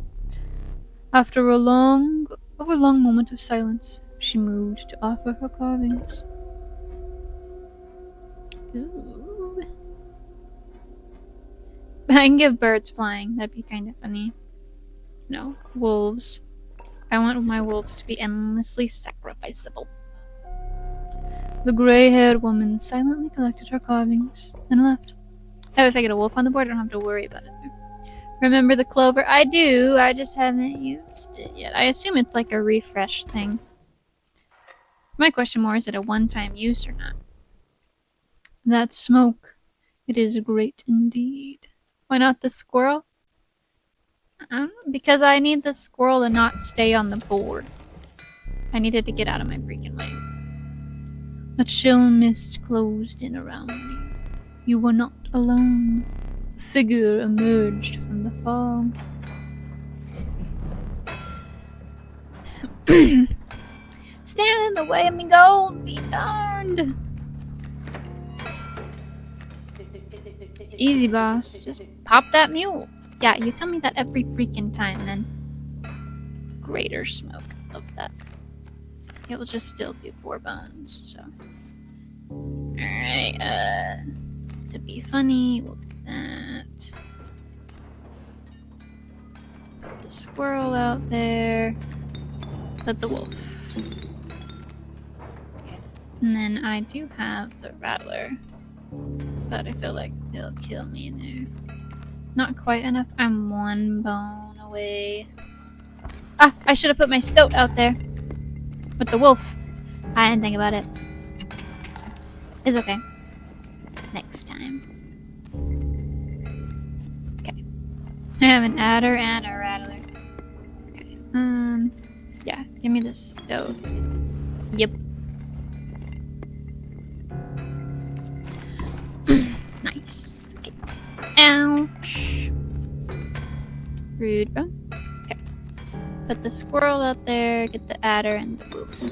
After a long moment of silence, she moved to offer her carvings. Ooh. I can give birds flying. That'd be kind of funny. No, wolves. I want my wolves to be endlessly sacrificable. The gray-haired woman silently collected her carvings and left. Oh, if I get a wolf on the board, I don't have to worry about it there. Remember the clover? I do, I just haven't used it yet. I assume it's like a refresh thing. My question more, is it a one-time use or not? That smoke. It is great indeed. Why not the squirrel? Because I need the squirrel to not stay on the board. I needed to get out of my freaking way. A chill mist closed in around you. You were not alone. A figure emerged from the fog. Stand in the way of me gold, be darned. Easy, boss. Just pop that mule. Yeah, you tell me that every freaking time, then. Greater smoke. Love that. It will just still do 4 bones, so. Alright, to be funny, we'll do that. Put the squirrel out there. Put the wolf. Okay. And then I do have the rattler. But I feel like it'll kill me in there. Not quite enough. I'm 1 bone away. Ah! I should have put my stoat out there. With the wolf. I didn't think about it. It's okay. Next time. Okay. I have an adder and a rattler. Okay. Yeah. Give me the stoat. Yep. Nice. Okay. Ouch. Rude, bro. Okay. Put the squirrel out there, get the adder and the wolf.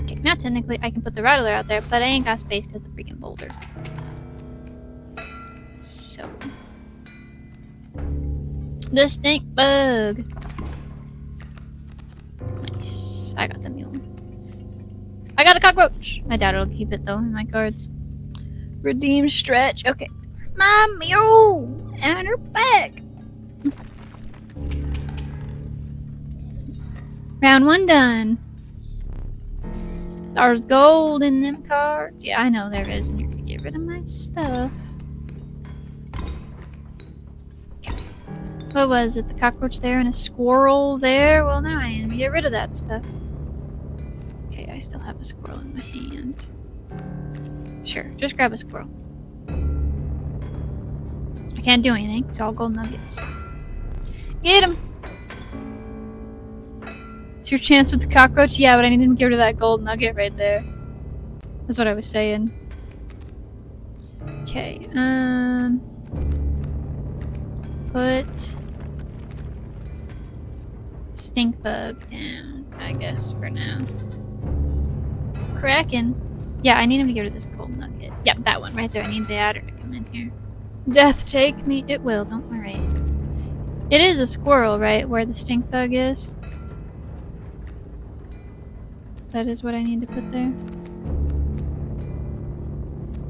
Okay, now technically I can put the rattler out there, but I ain't got space because of the freaking boulder. So. The stink bug. Nice. I got the mule. I got a cockroach! I doubt it'll keep it though in my cards. Redeem stretch. Okay. My mule! And her back! Round 1 done. There's gold in them cards. Yeah, I know there is, and you're gonna get rid of my stuff. Okay. What was it? The cockroach there and a squirrel there? Well, now I need to get rid of that stuff. Okay, I still have a squirrel in my hand. Sure, just grab a squirrel. I can't do anything, so I'll gold nuggets. Get him! It's your chance with the cockroach? Yeah, but I need to get rid of that gold nugget right there. That's what I was saying. Okay, put stink bug down, I guess, for now. Kraken. Yeah, I need him to get rid of this gold nugget. Yeah, that one right there. I need the adder to come in here. Death take me. It will, don't worry. It is a squirrel, right? Where the stink bug is. That is what I need to put there.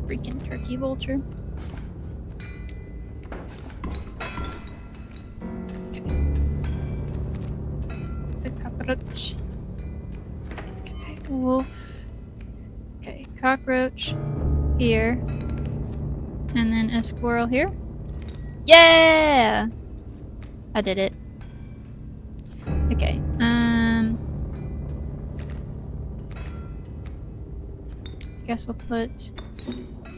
Freaking turkey vulture. Okay. The cockroach. Okay, wolf. Okay, cockroach here. And then a squirrel here. Yeah! I did it. guess we'll put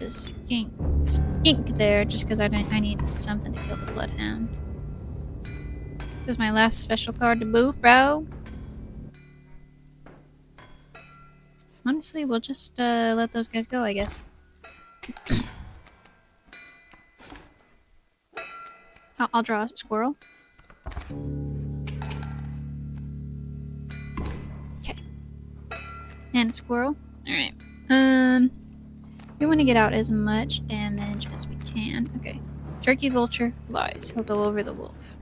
the skink there just because I need something to kill the bloodhound. This is my last special card to booth, bro. Honestly, we'll just let those guys go, I guess. I'll draw a squirrel. Okay. And a squirrel. Alright. We want to get out as much damage as we can. Okay. Turkey vulture flies. He'll go over the wolf.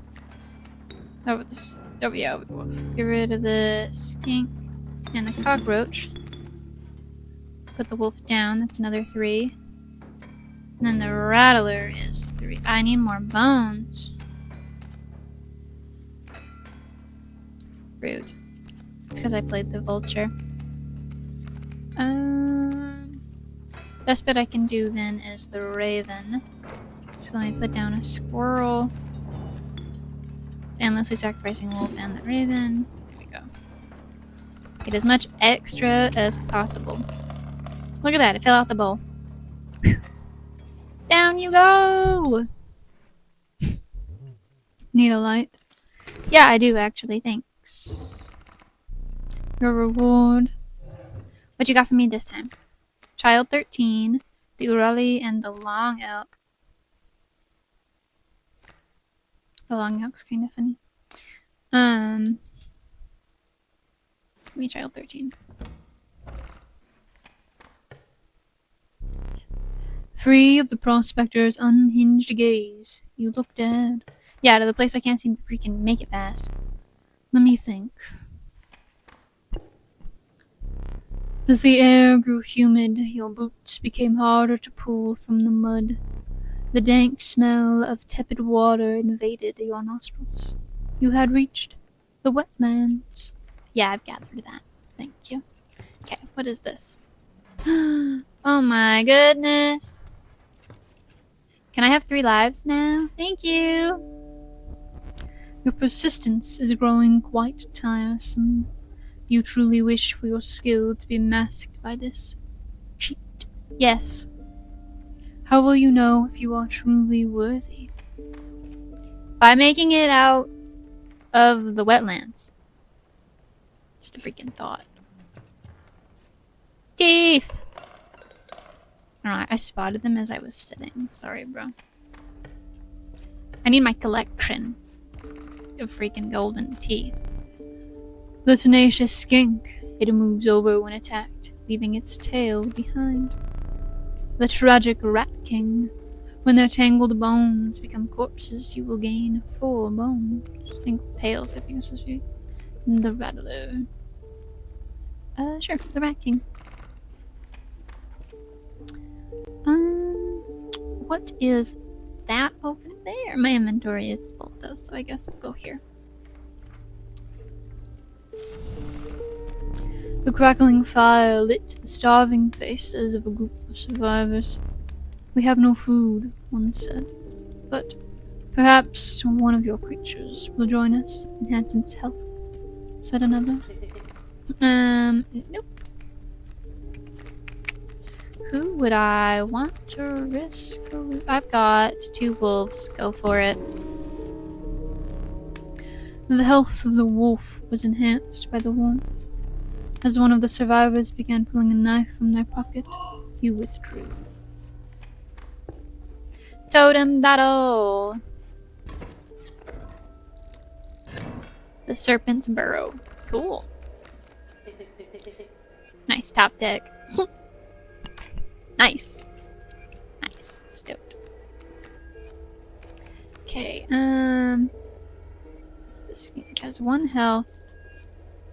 Over the wolf. Get rid of the skink and the cockroach. Put the wolf down. That's another 3. And then the rattler is 3. I need more bones. Rude. It's because I played the vulture. Best bet I can do then is the raven. So let me put down a squirrel. Endlessly sacrificing wolf and the raven. There we go. Get as much extra as possible. Look at that, it fell out the bowl. Whew. Down you go! Need a light? Yeah, I do actually, thanks. Your reward. What you got for me this time? Child 13, the Urali, and the long elk. The long elk's kind of funny. Give me child 13. Free of the prospector's unhinged gaze, you look dead. Yeah, to the place I can't seem to freaking make it past. Let me think. As the air grew humid, your boots became harder to pull from the mud. The dank smell of tepid water invaded your nostrils. You had reached the wetlands. Yeah, I've gathered that. Thank you. Okay, what is this? Oh my goodness. Can I have 3 lives now? Thank you. Your persistence is growing quite tiresome. You truly wish for your skill to be masked by this cheat. Yes. How will you know if you are truly worthy? By making it out of the wetlands. Just a freaking thought. Teeth! Alright, I spotted them as I was sitting. Sorry, bro. I need my collection of freaking golden teeth. The tenacious skink. It moves over when attacked, leaving its tail behind. The tragic rat king. When their tangled bones become corpses, you will gain 4 bones. Tails, I think it's supposed to be. The rattler. Sure, the rat king. What is that over there? My inventory is full though, so I guess we'll go here. The crackling fire lit the starving faces of a group of survivors. We have no food, one said, but perhaps one of your creatures will join us, enhance its health, said another. Nope. Who would I want to risk? I've got 2 wolves. Go for it. The health of the wolf was enhanced by the warmth. As one of the survivors began pulling a knife from their pocket, he withdrew. Totem battle! The serpent's burrow. Cool. Nice top deck. Nice. Nice. Stoked. Okay, the skink has 1 health.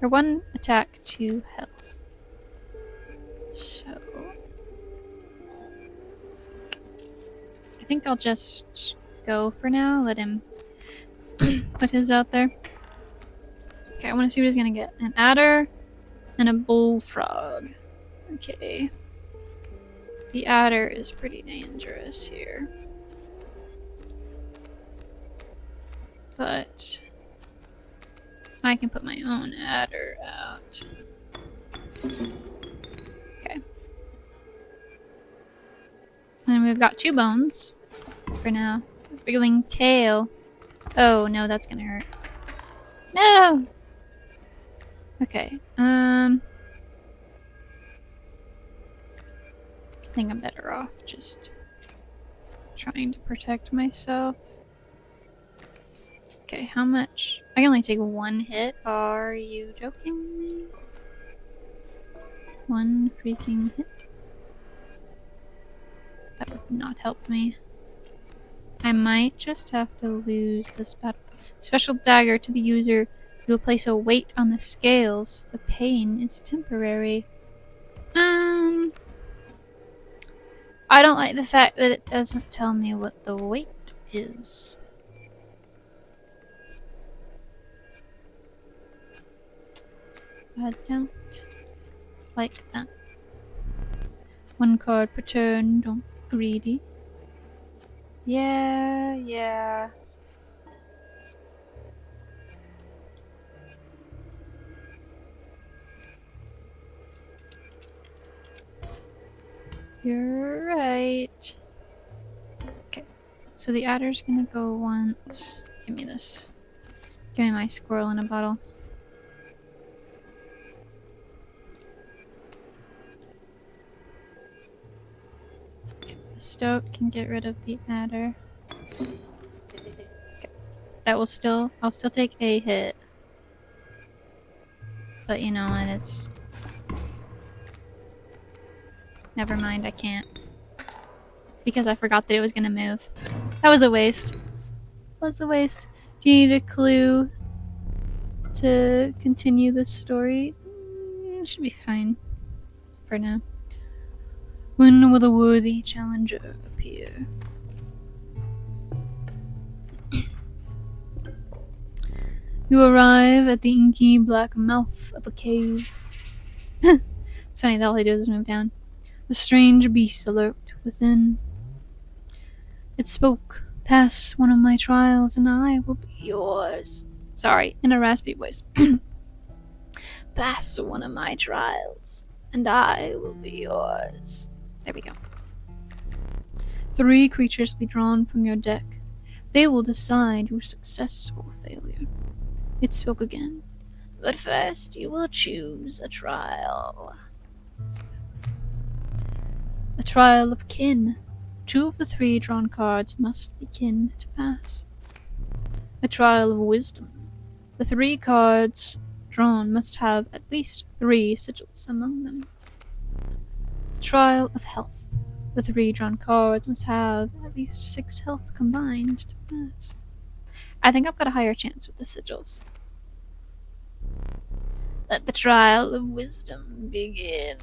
Or 1 attack, 2 health. So I think I'll just go for now. Let him put his out there. Okay, I want to see what he's gonna get. An adder and a bullfrog. Okay. The adder is pretty dangerous here. But I can put my own adder out. Okay. we've got 2 bones for now. Wriggling tail. Oh, no, that's gonna hurt. No! Okay, I think I'm better off just trying to protect myself. Okay, how much? I can only take 1 hit. Are you joking me? 1 freaking hit? That would not help me. I might just have to lose this battle. Special dagger to the user. You will place a weight on the scales. The pain is temporary. I don't like the fact that it doesn't tell me what the weight is. I don't like that. 1 card per turn. Don't be greedy. Yeah. You're right. Okay, so the adder's gonna go once. Give me this. Give me my squirrel in a bottle. Okay, the stoat can get rid of the adder. Okay, that will still. I'll still take a hit. But you know what? It's. Never mind, I can't. Because I forgot that it was gonna move. That was a waste. Was a waste. Do you need a clue to continue this story? Should be fine. For now. When will a worthy challenger appear? You arrive at the inky black mouth of a cave. It's funny that all I do is move down. The strange beast lurked within. It spoke. Pass one of my trials and I will be yours. Sorry, in a raspy voice. Pass one of my trials and I will be yours. There we go. 3 creatures will be drawn from your deck. They will decide your success or failure. It spoke again. But first you will choose a trial. A trial of kin. 2 of the 3 drawn cards must be kin to pass. A trial of wisdom. The 3 cards drawn must have at least 3 sigils among them. A trial of health. The 3 drawn cards must have at least 6 health combined to pass. I think I've got a higher chance with the sigils. Let the trial of wisdom begin.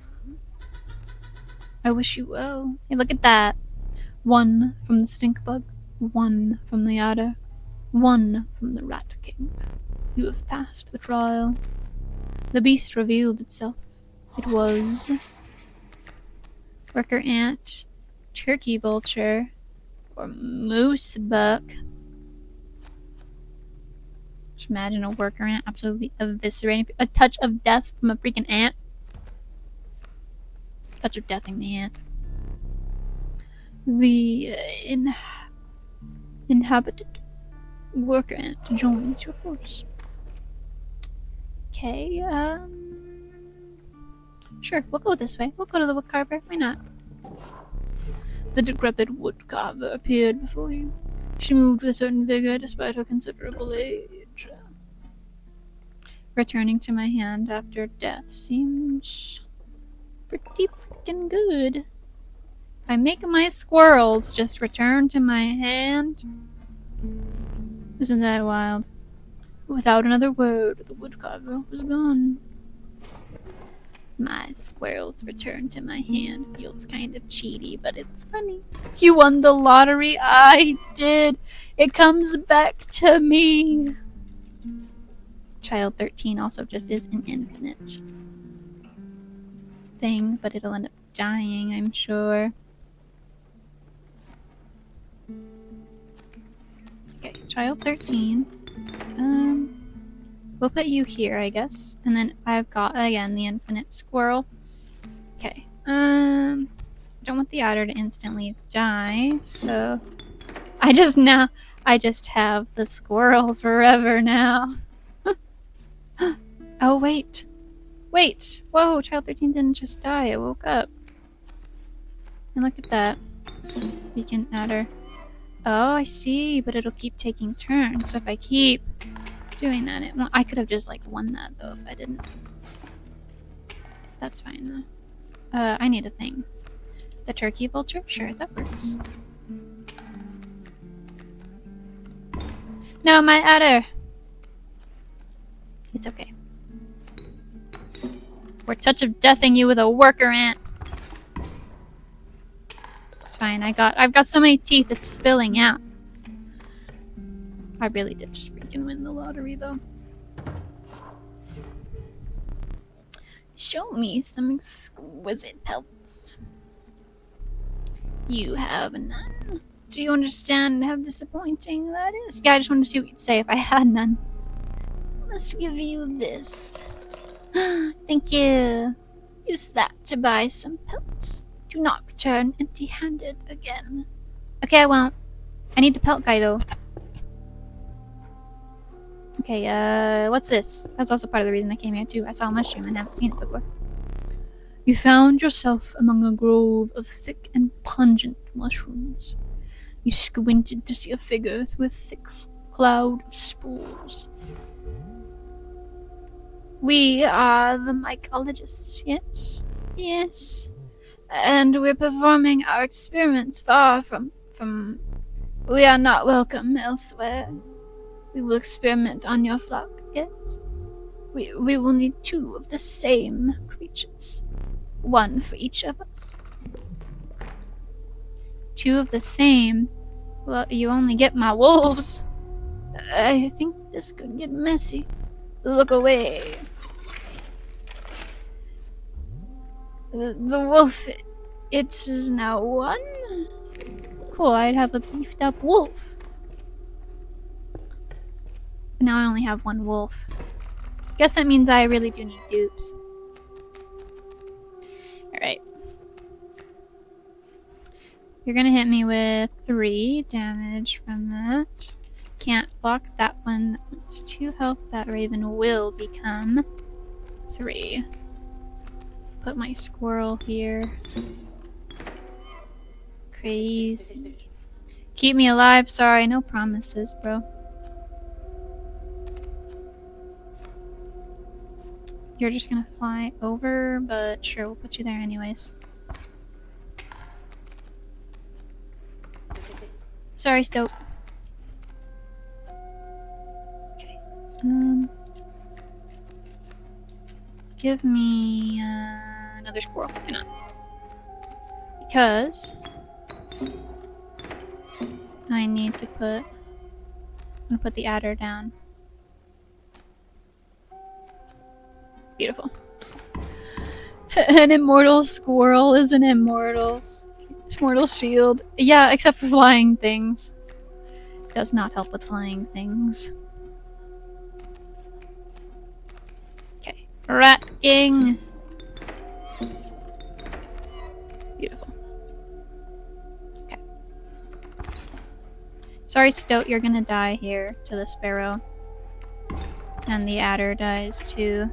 I wish you well. Hey, look at that. 1 from the stink bug, 1 from the adder, 1 from the rat king. You have passed the trial. The beast revealed itself. It was worker ant, turkey vulture, or moose buck. Just imagine a worker ant absolutely eviscerating a touch of death from a freaking ant. Touch of deathing the ant. The inhabited worker ant joins your force. Okay, sure, we'll go this way. We'll go to the woodcarver. Why not? The decrepit woodcarver appeared before you. She moved with a certain vigor despite her considerable age. Returning to my hand after death seems pretty freaking good. If I make my squirrels just return to my hand, isn't that wild? Without another word, the woodcarver was gone. My squirrels returned to my hand feels kind of cheaty, but it's funny. You won the lottery. I did. It comes back to me. Child 13 also just is an infinite thing, but it'll end up dying, I'm sure. Okay, child 13. We'll put you here, I guess. And then I've got, again, the infinite squirrel. Okay, don't want the otter to instantly die, so I just have the squirrel forever now. Oh, wait. Wait! Whoa, Child 13 didn't just die. It woke up. And look at that. Beacon adder. Oh, I see, but it'll keep taking turns. So if I keep doing that, it won't. I could have just, like, won that, though, if I didn't. That's fine, though. I need a thing. The turkey vulture? Sure, that works. No, my adder! It's okay. We're touch of deathing you with a worker ant. It's fine. I've got so many teeth it's spilling out. I really did just freaking win the lottery though. Show me some exquisite pelts. You have none. Do you understand how disappointing that is? Yeah, I just wanted to see what you'd say if I had none. I must give you this. Thank you. Use that to buy some pelts. Do not return empty-handed again. Okay, I won't. I need the pelt guy, though. Okay, what's this? That's also part of the reason I came here, too. I saw a mushroom and haven't seen it before. You found yourself among a grove of thick and pungent mushrooms. You squinted to see a figure through a thick cloud of spores. We are the mycologists, yes? Yes. And we're performing our experiments far from... We are not welcome elsewhere. We will experiment on your flock, yes? We will need 2 of the same creatures. 1 for each of us. 2 of the same? Well, you only get my wolves. I think this could get messy. Look away. The wolf, it is now 1? Cool, I'd have a beefed up wolf. But now I only have 1 wolf. Guess that means I really do need dupes. Alright. You're gonna hit me with 3 damage from that. Can't block that one. It's 2 health. That raven will become 3. Put my squirrel here. Crazy. Keep me alive. Sorry, no promises, bro. You're just gonna fly over, but sure, we'll put you there anyways. Sorry, Stoat. Okay. Give me another squirrel. Why not? Because I need to put... I'm gonna put the adder down. Beautiful. An immortal squirrel is an immortal shield. Yeah, except for flying things. Does not help with flying things. Okay. Rat King. Beautiful. Okay. Sorry, Stoat, you're gonna die here to the sparrow. And the adder dies too.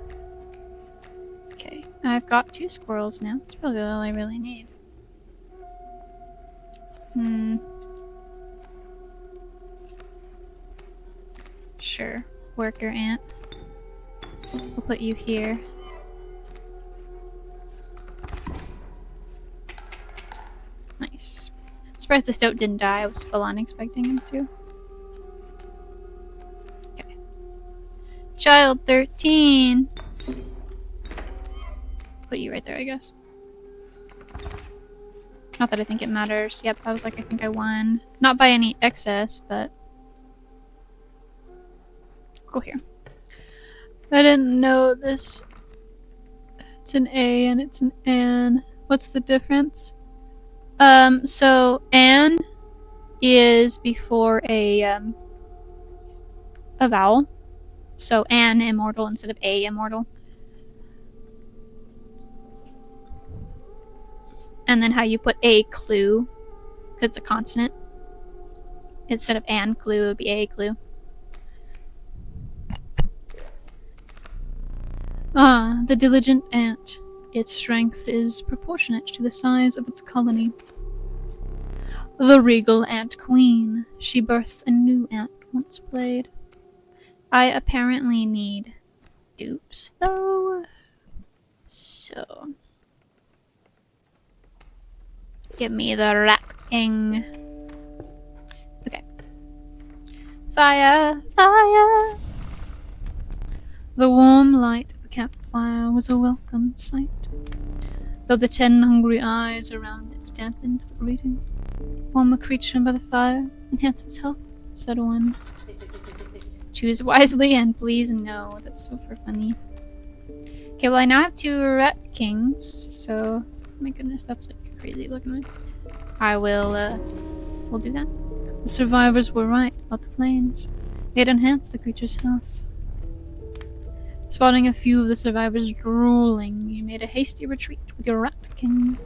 Okay. I've got 2 squirrels now. That's probably all I really need. Sure. Worker ant. We'll put you here. Nice. I'm surprised the Stoat didn't die. I was full on expecting him to. Okay. Child 13! Put you right there, I guess. Not that I think it matters. Yep, I was like, I think I won. Not by any excess, but... Go here. I didn't know this. It's an A and it's an N. What's the difference? So an is before a vowel. So an immortal instead of a immortal. And then how you put a clue, because it's a consonant. Instead of an clue, it would be a clue. Ah, the diligent ant. Its strength is proportionate to the size of its colony. The regal ant queen. She births a new ant once played. I apparently need dupes, though. So. Give me the rat king. Okay. Fire, fire. The warm light of a campfire was a welcome sight, though the 10 hungry eyes around it dampened the greeting. Warm a creature by the fire, enhance its health, said one. Choose wisely and please no. That's super funny. Okay, well I now have 2 rat kings, so my goodness, that's like crazy looking. I will, we'll do that. The survivors were right about the flames. They had enhanced the creature's health. Spotting a few of the survivors drooling, you made a hasty retreat with your rat king.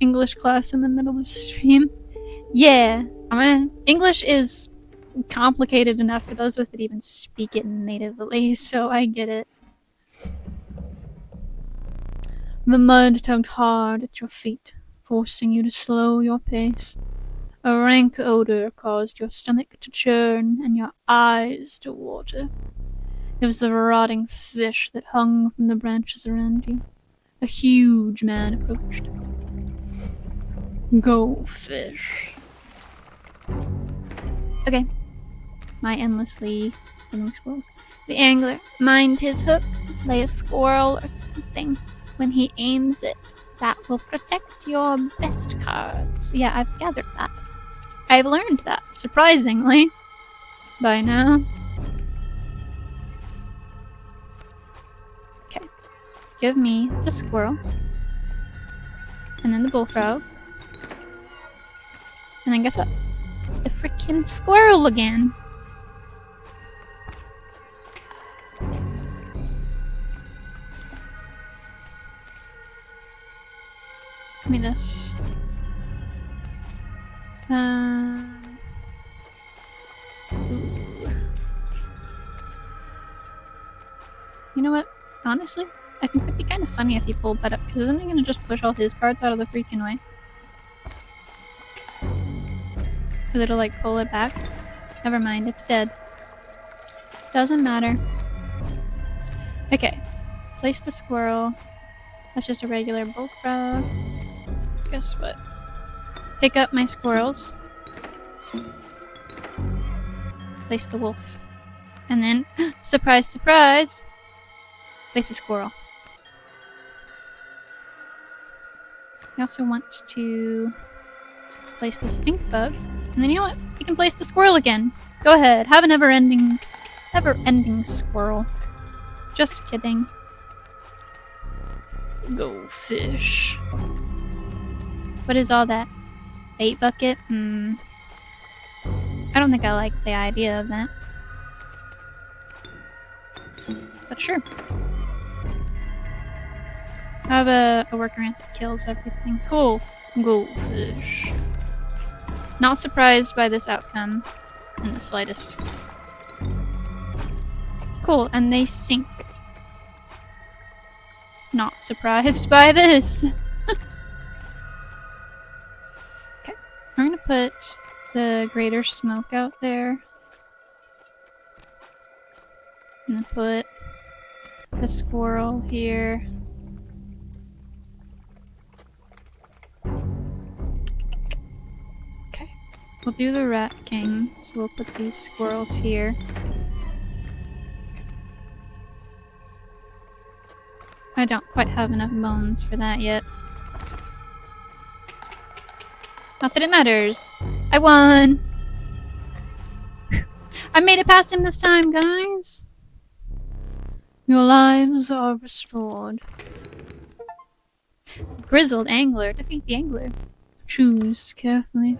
English class in the middle of the stream. Yeah, I mean, English is complicated enough for those of us that even speak it natively, so I get it. The mud tugged hard at your feet, forcing you to slow your pace. A rank odor caused your stomach to churn and your eyes to water. It was the rotting fish that hung from the branches around you. A huge man approached. Go, fish. Okay. My endlessly living squirrels. The angler, mind his hook, lay a squirrel or something. When he aims it, that will protect your best cards. Yeah, I've gathered that. I've learned that, surprisingly, by now. Okay. Give me the squirrel. And then the bullfrog. And then guess what? The freaking squirrel again. Give me this. Ooh. You know what? Honestly, I think that'd be kind of funny if he pulled that up, because isn't he gonna just push all his cards out of the freaking way? Because it'll like pull it back. Never mind, it's dead. Doesn't matter. Okay. Place the squirrel. That's just a regular bullfrog. Guess what? Pick up my squirrels. Place the wolf. And then, surprise, surprise! Place a squirrel. I also want to place the stink bug. And then you know what? You can place the squirrel again. Go ahead. Have an ever-ending squirrel. Just kidding. Go fish. What is all that? Bait bucket? I don't think I like the idea of that. But sure. I have a worker ant that kills everything. Cool. Go fish. Not surprised by this outcome in the slightest. Cool, and they sink. Not surprised by this. Okay, I'm gonna put the greater smoke out there. I'm gonna put the squirrel here. Okay, we'll do the rat king, so we'll put these squirrels here. I don't quite have enough bones for that yet. Not that it matters. I won! I made it past him this time, guys! Your lives are restored. Grizzled angler. Defeat the angler. Choose carefully.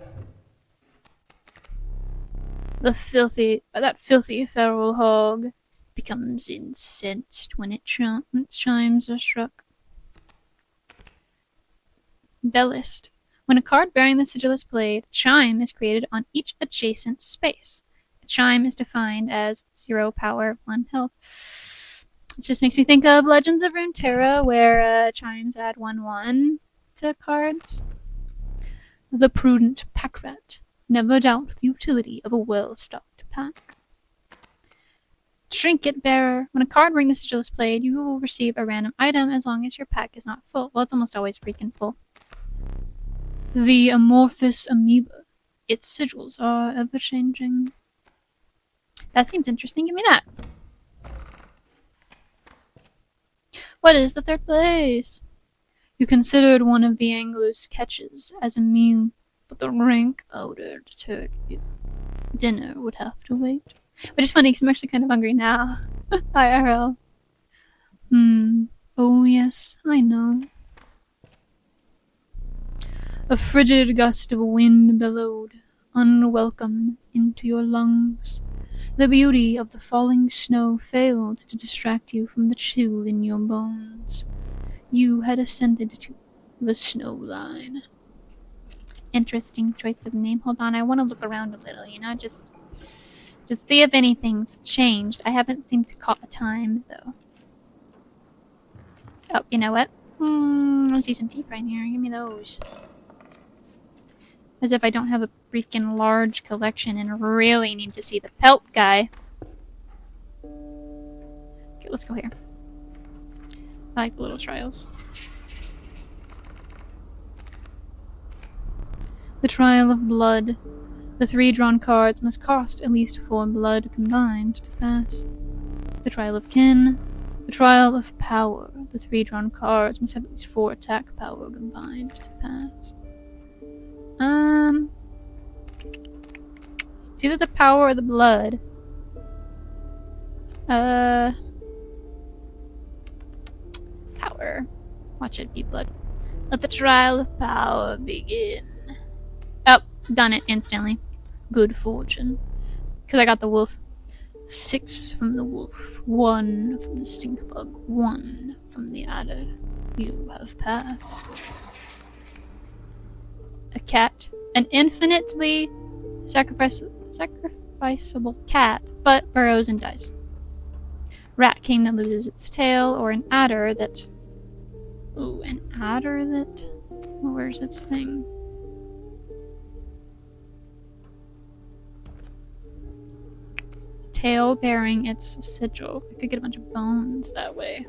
That filthy feral hog becomes incensed when its chimes are struck. Bellist. When a card bearing the sigil is played, a chime is created on each adjacent space. A chime is defined as 0 power, 1 health. It just makes me think of Legends of Runeterra, where chimes add 1/1 to cards. The prudent pack rat. Never doubt the utility of a well-stocked pack. Trinket bearer. When a card bearing the sigil is played, you will receive a random item as long as your pack is not full. Well, it's almost always freaking full. The amorphous amoeba. Its sigils are ever-changing. That seems interesting. Give me that. What is the third place? You considered one of the angler's catches as a meal, but the rank odor deterred you. Dinner would have to wait. Which is funny because I'm actually kind of hungry now. IRL. Oh yes, I know. A frigid gust of wind bellowed, unwelcome, into your lungs. The beauty of the falling snow failed to distract you from the chill in your bones. You had ascended to the snow line. Interesting choice of name. Hold on, I want to look around a little, just see if anything's changed. I haven't seemed to caught a time, though. Oh, you know what? I see some teeth right here. Give me those. As if I don't have a freaking large collection and really need to see the pelt guy. Okay, let's go here. I like the little trials. The Trial of Blood. The 3 drawn cards must cost at least 4 blood combined to pass. The Trial of Kin. The Trial of Power. The 3 drawn cards must have at least 4 attack power combined to pass. It's either the power or the blood. Power. Watch it be blood. Let the trial of power begin. Oh, done it instantly. Good fortune. Because I got the wolf. 6 from the wolf. 1 from the stink bug. 1 from the adder. You have passed. A cat. An infinitely sacrificable cat, but burrows and dies. Rat king that loses its tail, or an adder that... Ooh, an adder that... Where's its thing? Tail bearing its sigil. I could get a bunch of bones that way.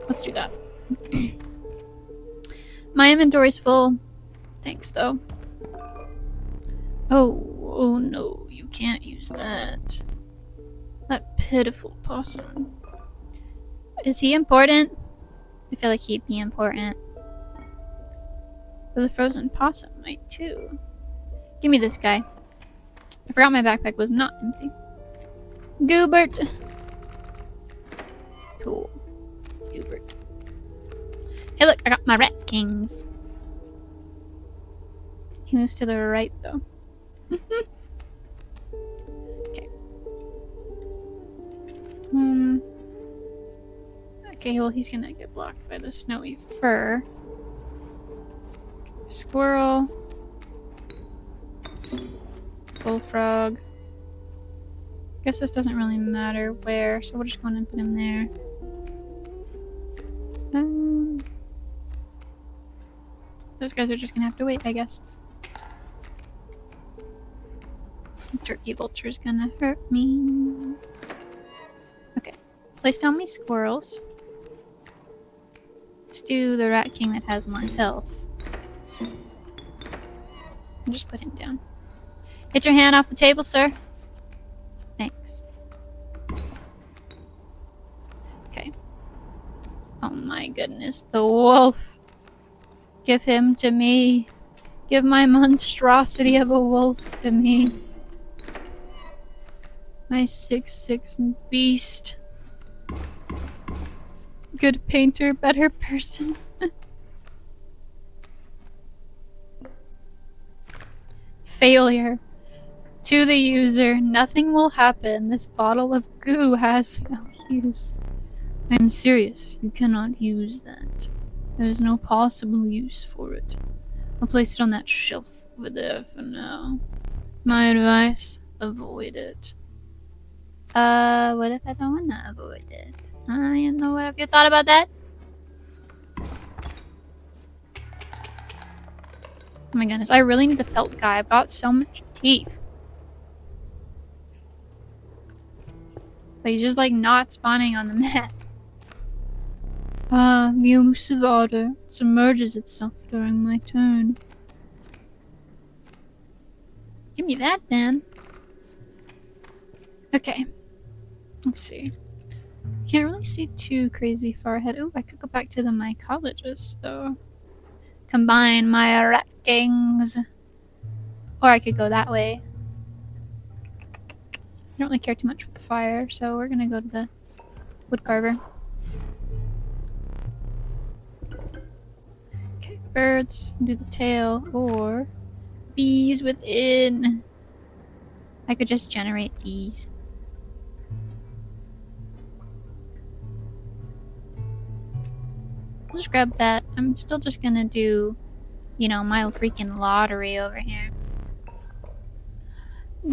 Let's do that. My inventory's full. Thanks, though. Oh no, you can't use that. That pitiful possum. Is he important? I feel like he'd be important. But the frozen possum might too. Give me this guy. I forgot my backpack was not empty. Goobert! Cool. Goobert. Hey look, I got my rat kings. He moves to the right though. Okay. Okay, well he's gonna get blocked by the snowy fur. Squirrel. Bullfrog. Guess this doesn't really matter where, so we'll just go in and put him there. Those guys are just gonna have to wait, I guess. Turkey vulture's gonna hurt me. Okay. Place down my squirrels. Let's do the rat king that has more health. And just put him down. Get your hand off the table, sir. Thanks. Okay. Oh my goodness, the wolf. Give him to me. Give my monstrosity of a wolf to me. My 6'6" beast. Good painter, better person. Failure. To the user, nothing will happen. This bottle of goo has no use. I'm serious. You cannot use that. There is no possible use for it. I'll place it on that shelf over there for now. My advice, avoid it. What if I don't wanna avoid it? You know what? Have you thought about that? Oh my goodness, I really need the felt guy. I've got so much teeth. But he's just like not spawning on the map. The elusive otter submerges itself during my turn. Give me that then. Okay. Let's see. Can't really see too crazy far ahead. Oh, I could go back to the mycologist though. Combine my rat gangs. Or I could go that way. I don't really care too much for the fire, so we're gonna go to the woodcarver. Okay, birds, do the tail, or bees within. I could just generate bees. I'll just grab that. I'm still just gonna do, you know, my freaking lottery over here.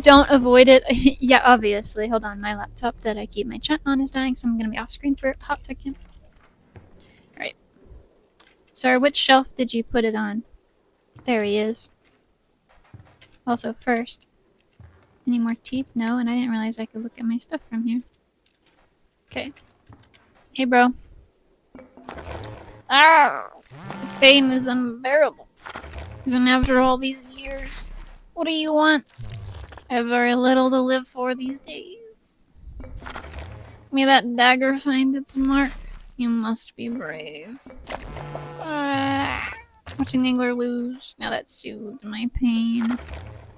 Don't avoid it. Yeah, obviously. Hold on, my laptop that I keep my chat on is dying, so I'm gonna be off screen for a hot second. Alright. Sir, which shelf did you put it on? There he is. Also, first. Any more teeth? No, and I didn't realize I could look at my stuff from here. Okay. Hey, bro. Ah! The pain is unbearable. Even after all these years. What do you want? I have very little to live for these days. May that dagger find its mark. You must be brave. Watching the angler lose. Now that soothed my pain.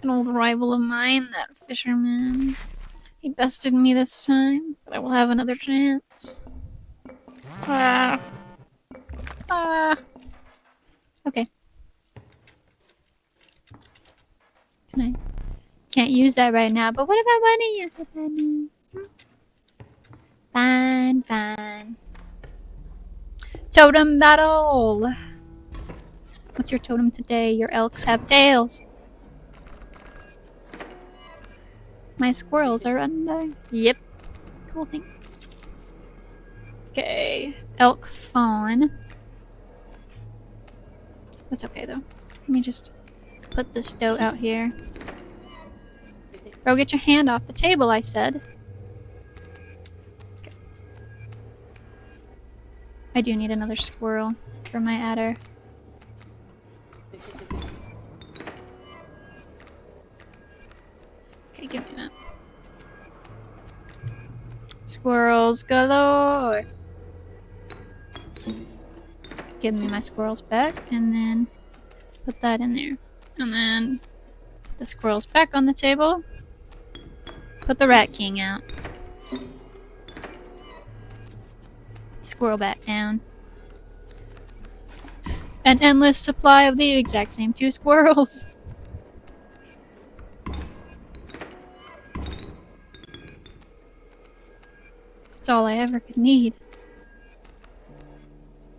An old rival of mine, that fisherman. He bested me this time, but I will have another chance. Okay. Can I? Can't use that right now, but what if I want to use it right now? Fine, fine. Totem battle! What's your totem today? Your elks have tails. My squirrels are running. Yep. Cool, thanks. Okay. Elk fawn. That's okay though. Let me just put this dough out here. Bro, get your hand off the table, I said. Okay. I do need another squirrel for my adder. Okay, give me that. Squirrels galore! Give me my squirrels back, and then put that in there. And then put the squirrels back on the table. Put the rat king out. Squirrel back down. An endless supply of the exact same 2 squirrels. That's all I ever could need.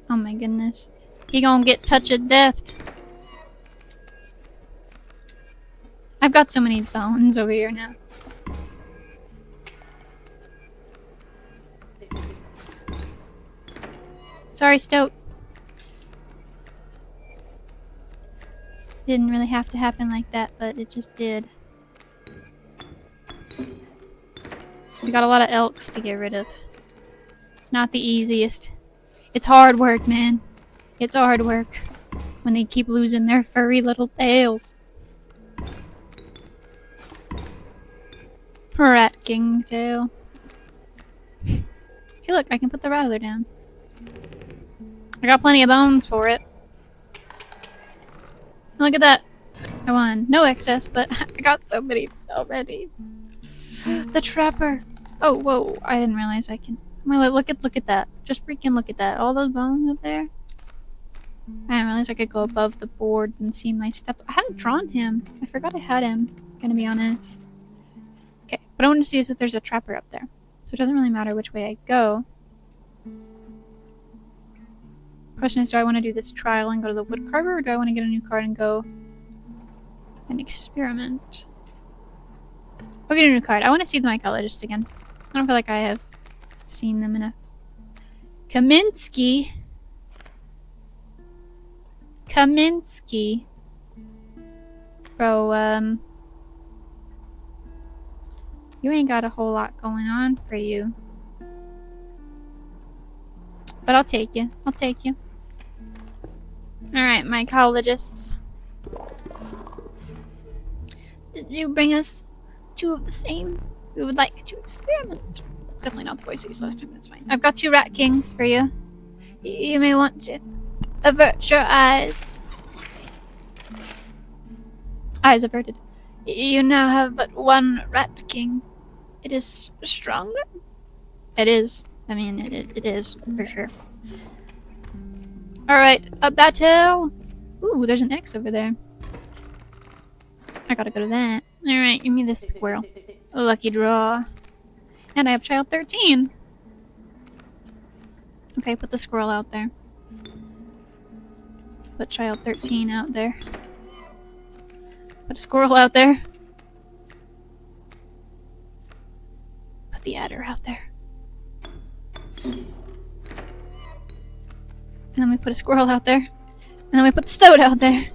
Oh my goodness. He gonna get touch of death. I've got so many bones over here now. Sorry, Stoat. Didn't really have to happen like that, but it just did. We got a lot of elks to get rid of. It's not the easiest. It's hard work, man. It's hard work when they keep losing their furry little tails. Rat king tail. Hey look, I can put the rattler down. I got plenty of bones for it. Look at that. I won. No excess, but I got so many already. The trapper. Oh, whoa. I didn't realize I can. Well, look at that. Just freaking look at that. All those bones up there. I didn't realize I could go above the board and see my steps. I haven't drawn him. I forgot I had him. Gonna be honest. Okay, what I want to see is if there's a trapper up there. So it doesn't really matter which way I go. Question is, do I want to do this trial and go to the woodcarver, or do I want to get a new card and go and experiment? I'll get a new card. I want to see the mycologist again. I don't feel like I have seen them enough. Kaminsky. Bro, you ain't got a whole lot going on for you. But I'll take you. I'll take you. Alright, mycologists. Did you bring us two of the same? We would like to experiment. That's definitely not the voice I used last time. That's fine. I've got 2 rat kings for you. You may want to avert your eyes. Eyes averted. You now have but 1 rat king. It is stronger? It is. I mean, it is, for sure. Alright, a battle! Ooh, there's an X over there. I gotta go to that. Alright, give me this squirrel. A lucky draw. And I have child 13. Okay, put the squirrel out there. Put child 13 out there. Put a squirrel out there. Put the adder out there. And then we put a squirrel out there. And then we put the stoat out there.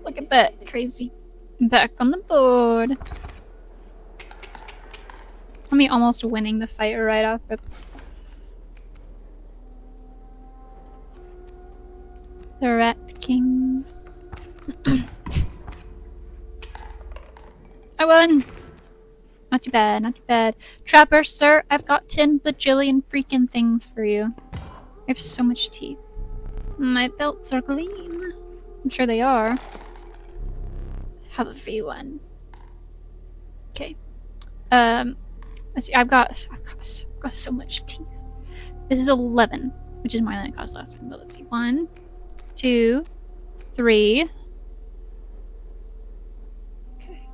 Look at that. Crazy. Back on the board. Me almost winning the fight right off rip. The Rat King. I won! Not too bad, not too bad. Trapper, sir, I've got 10 bajillion freaking things for you. I have so much teeth. My belts are clean. I'm sure they are. Have a free one. Okay. Let's see, I've got so much teeth. This is 11, which is more than it cost last time, but let's see. 1, 2, 3. Okay.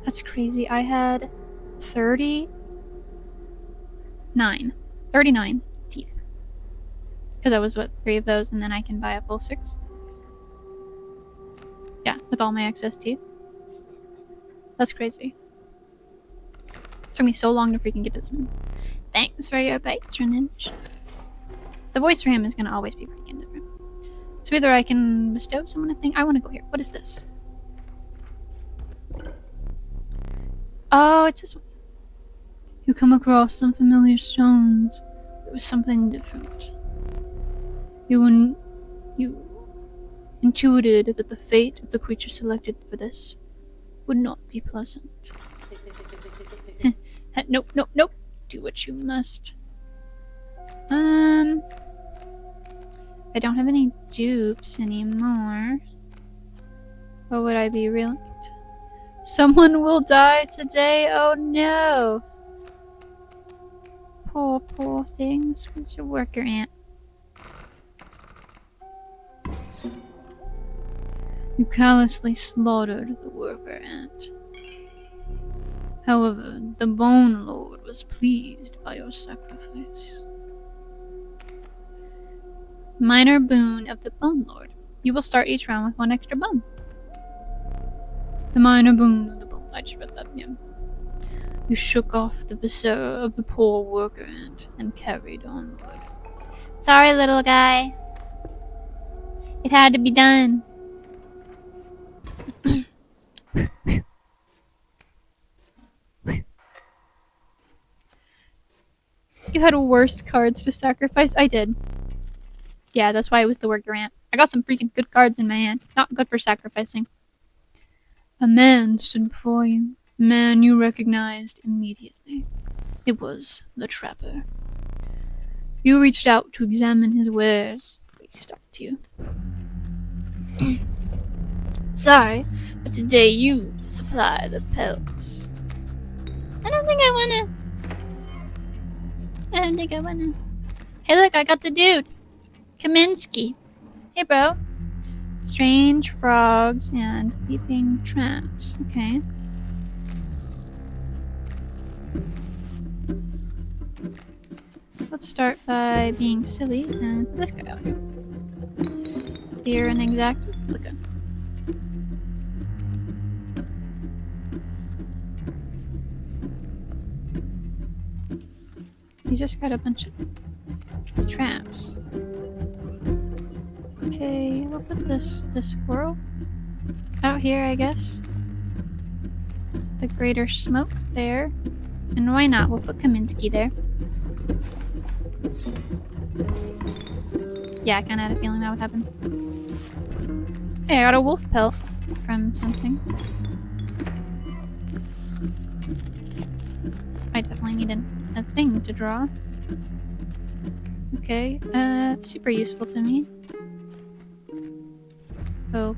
That's crazy. I had 39 teeth. Because I was, 3 of those, and then I can buy a full 6. Yeah, with all my excess teeth. That's crazy. Took me so long to freaking get to this man. Thanks for your patronage. The voice for him is gonna always be freaking different. So either I can bestow someone a thing. I want to go here. What is this? Oh, it's this one. You come across some familiar stones. It was something different. You intuited that the fate of the creature selected for this would not be pleasant. Nope. Do what you must. I don't have any dupes anymore. Or would I be real? Someone will die today. Oh no. Poor things. Where's your worker ant? You callously slaughtered the worker ant. However, the Bone Lord was pleased by your sacrifice. Minor boon of the Bone Lord. You will start each round with 1 extra bone. The minor boon of the Bone. I just read that, yeah. You shook off the viscera of the poor worker ant and carried onward. Sorry, little guy. It had to be done. You had worse cards to sacrifice? I did. Yeah, that's why it was the worker ant. I got some freaking good cards in my hand. Not good for sacrificing. A man stood before you. A man you recognized immediately. It was the trapper. You reached out to examine his wares. He stopped you. Sorry, but today you supply the pelts. I don't think I wanna. Hey look, I got the dude. Kaminsky. Hey bro. Strange frogs and leaping traps. Okay. let's start by being silly and put this guy out here. Here an exact replica. He's just got a bunch of these traps. Okay, we'll put this squirrel out here, I guess. The greater smoke there. And why not? We'll put Kaminsky there. Yeah, I kinda had a feeling that would happen. Hey, I got a wolf pelt from something. I definitely need a thing to draw. Okay, super useful to me. Oh.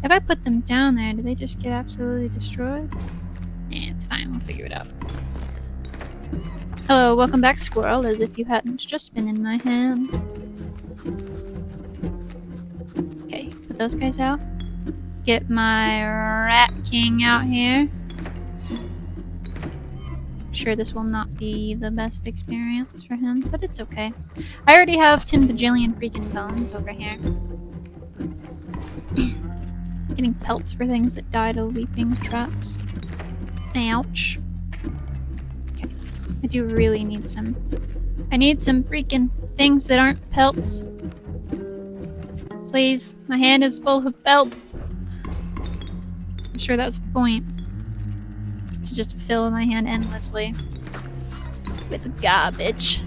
If I put them down there, do they just get absolutely destroyed? Eh, it's fine, we'll figure it out. Hello, welcome back, squirrel, as if you hadn't just been in my hand. Okay, put those guys out. Get my rat king out here. Sure, this will not be the best experience for him, but it's okay. I already have 10 bajillion freaking bones over here. Getting pelts for things that died of leaping traps. Ouch. Okay, I do really need some... I need some freaking things that aren't pelts. Please, my hand is full of pelts. I'm sure that's the point. To just fill my hand endlessly with garbage.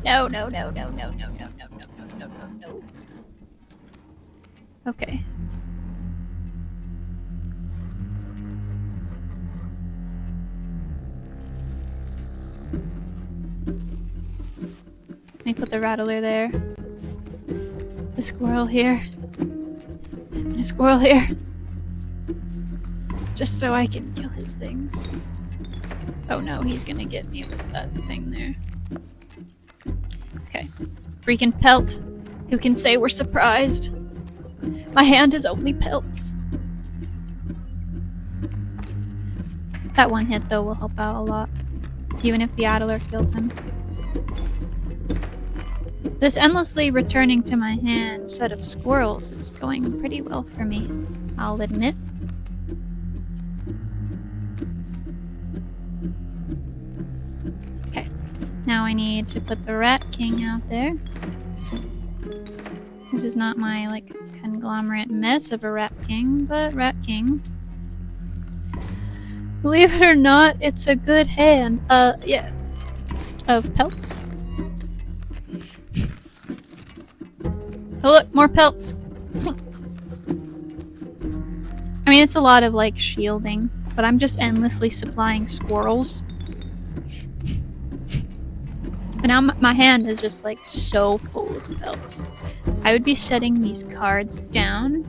No, no, no, no, no, no, no, no, no, no, no, no, no. Okay. Let me put the rattler there. The squirrel here. And a squirrel here. Just so I can kill his things. Oh no, he's gonna get me with that thing there. Okay. Freaking pelt. Who can say we're surprised? My hand is only pelts. That one hit, though, will help out a lot. Even if the Adler kills him. This endlessly returning to my hand set of squirrels is going pretty well for me, I'll admit. Okay, now I need to put the Rat King out there. This is not my, like, conglomerate mess of a Rat King, but Rat King. Believe it or not, it's a good hand. Yeah. Of pelts. Oh look, more pelts! I mean, it's a lot of, like, shielding, but I'm just endlessly supplying squirrels. But now my hand is just, like, so full of pelts. I would be setting these cards down.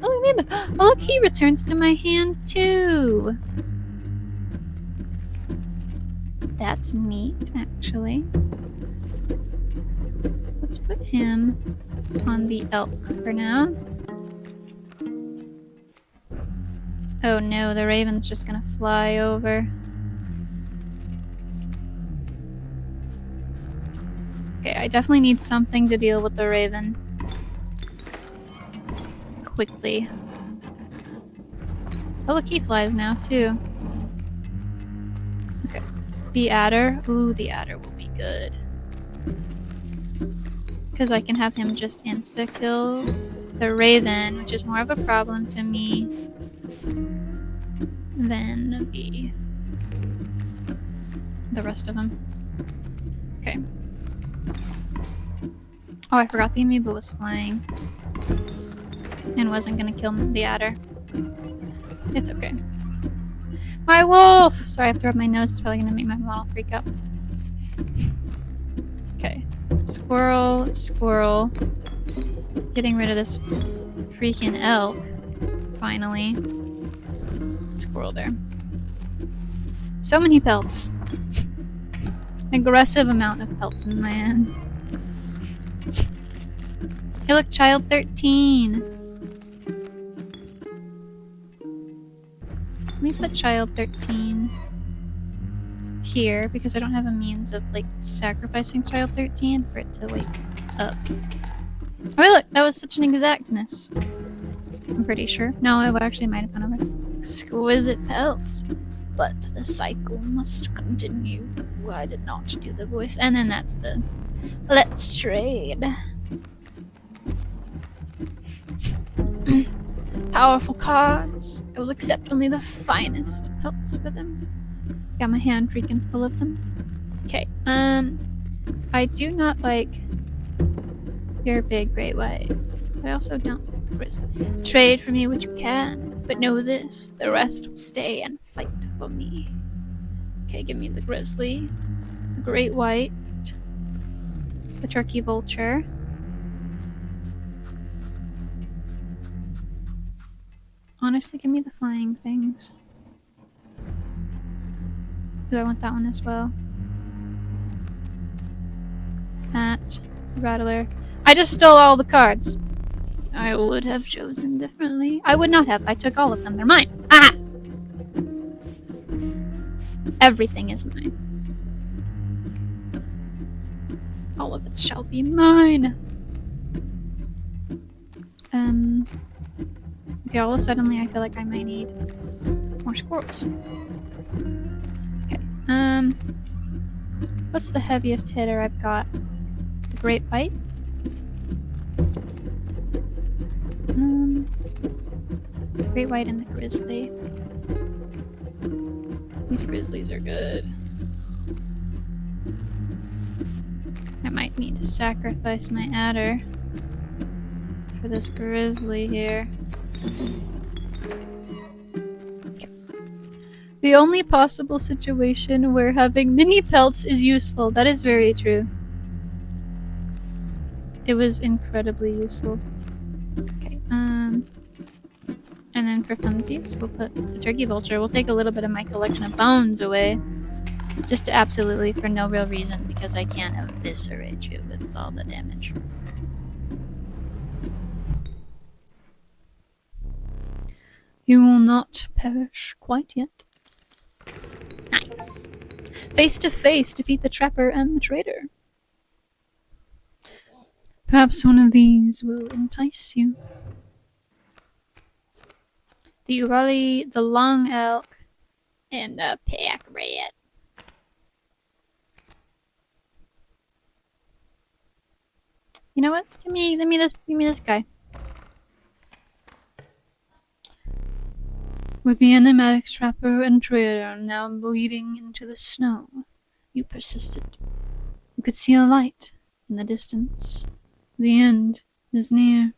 Oh look, maybe. Oh look, he returns to my hand too. That's neat, actually. Let's put him on the elk for now. Oh no, the raven's just gonna fly over. Okay, I definitely need something to deal with the raven. Quickly. Oh look, he flies now too. Okay. The adder. Ooh, the adder will be good. Because I can have him just insta-kill the raven, which is more of a problem to me than the rest of them. Okay. Oh, I forgot the amoeba was flying. And wasn't gonna kill the adder. It's okay. My wolf! Sorry, I have to rub my nose. It's probably gonna make my model freak out. Okay. Squirrel, squirrel. Getting rid of this freaking elk. Finally. Squirrel there. So many pelts. Aggressive amount of pelts in my hand. Hey look, child 13. Let me put child 13 here because I don't have a means of like sacrificing child 13 for it to wake up. Oh look, that was such an exactness. I'm pretty sure. No, I actually might have gone over. Exquisite pelts. But the cycle must continue. I did not do the voice. And then that's the let's trade. Powerful cards. I will accept only the finest pelts for them. Got my hand freaking full of them. Okay, I do not like your big great white. But I also don't like the grizzly. Trade for me what you can, but know this, the rest will stay and fight for me. Okay, give me the grizzly, the great white, the turkey vulture. Honestly, give me the flying things. Ooh, I want that one as well. That, the rattler. I just stole all the cards. I would have chosen differently. I would not have. I took all of them. They're mine. Ah! Everything is mine. All of it shall be mine. Okay, all of a sudden I feel like I might need more squirrels. Okay, what's the heaviest hitter I've got? The great white? The great white and the grizzly. These grizzlies are good. I might need to sacrifice my adder for this grizzly here. Okay. The only possible situation where having mini pelts is useful. That is very true. It was incredibly useful. Okay, and then for funsies, we'll put the turkey vulture. We'll take a little bit of my collection of bones away. Just absolutely for no real reason, because I can't eviscerate you with all the damage. You will not perish quite yet. Nice. Face to face, defeat the trapper and the traitor. Perhaps one of these will entice you. The Urali, the long elk, and the pack rat. You know what? Give me this guy. With the enigmatic trapper and traitor now bleeding into the snow, you persisted. You could see a light in the distance. The end is near.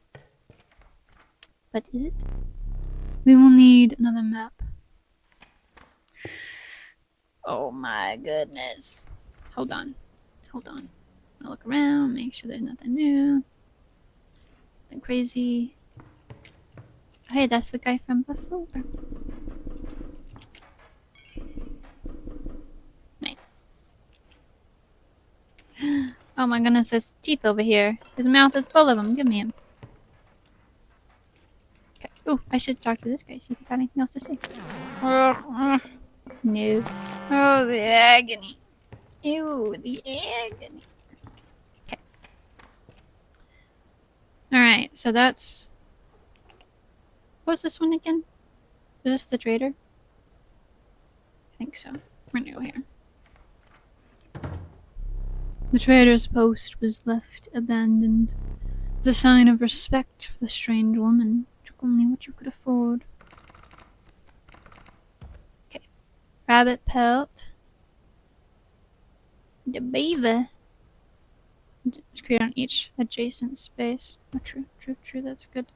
But is it? We will need another map. Oh my goodness. Hold on. I'll look around, make sure there's nothing new. Nothing crazy. Hey, that's the guy from before. Nice. Oh my goodness, there's teeth over here. His mouth is full of them. Give me him. Okay. Ooh, I should talk to this guy, see if he got anything else to say. No. Oh, the agony. Ew, the agony. Okay. Alright, so that's... What was this one again? Is this the trader? I think so. We're gonna go here. The trader's post was left abandoned. As a sign of respect for the strange woman. Took only what you could afford. Okay. Rabbit pelt. The beaver. Just create on each adjacent space. Oh, true, that's good.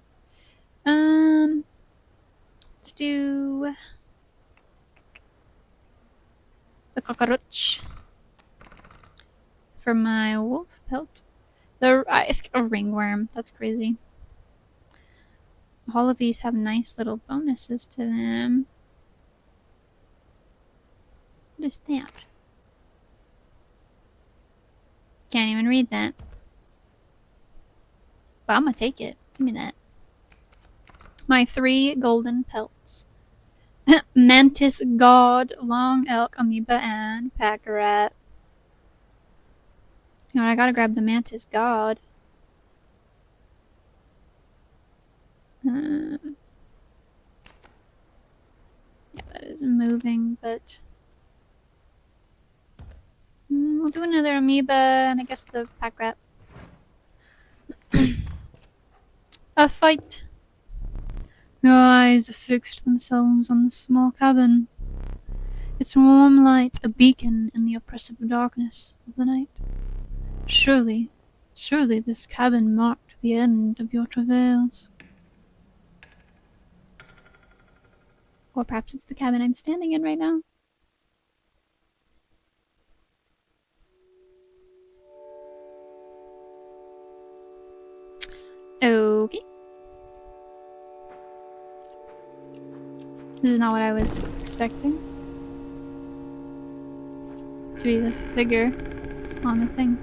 Let's do the cockroach for my wolf pelt. It's a ringworm. That's crazy. All of these have nice little bonuses to them. What is that? Can't even read that. But I'm gonna take it. Give me that. My 3 golden pelts. Mantis god, long elk, amoeba, and pack rat. You know what, I gotta grab the mantis god. Yeah, that is moving, but we'll do another amoeba, and I guess the pack rat. A fight. Your eyes have fixed themselves on the small cabin. Its warm light a beacon in the oppressive darkness of the night. Surely this cabin marked the end of your travails. Or perhaps it's the cabin I'm standing in right now. Okay. This is not what I was expecting. To be the figure on the thing.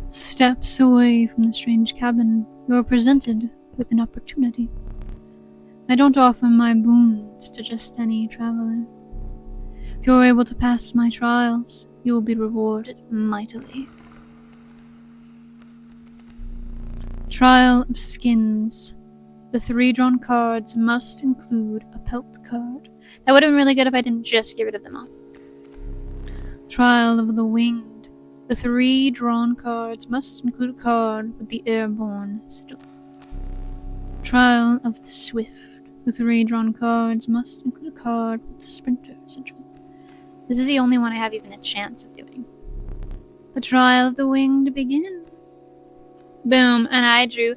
Steps away from the strange cabin, you are presented with an opportunity. I don't offer my boons to just any traveler. If you are able to pass my trials, you will be rewarded mightily. Trial of Skins. The 3 drawn cards must include a pelt card. That would have been really good if I didn't just get rid of them all. Trial of the Winged. The 3 drawn cards must include a card with the airborne sigil. Trial of the Swift. The 3 drawn cards must include a card with the sprinter sigil. This is the only one I have even a chance of doing. The Trial of the Winged begin. Boom, and I drew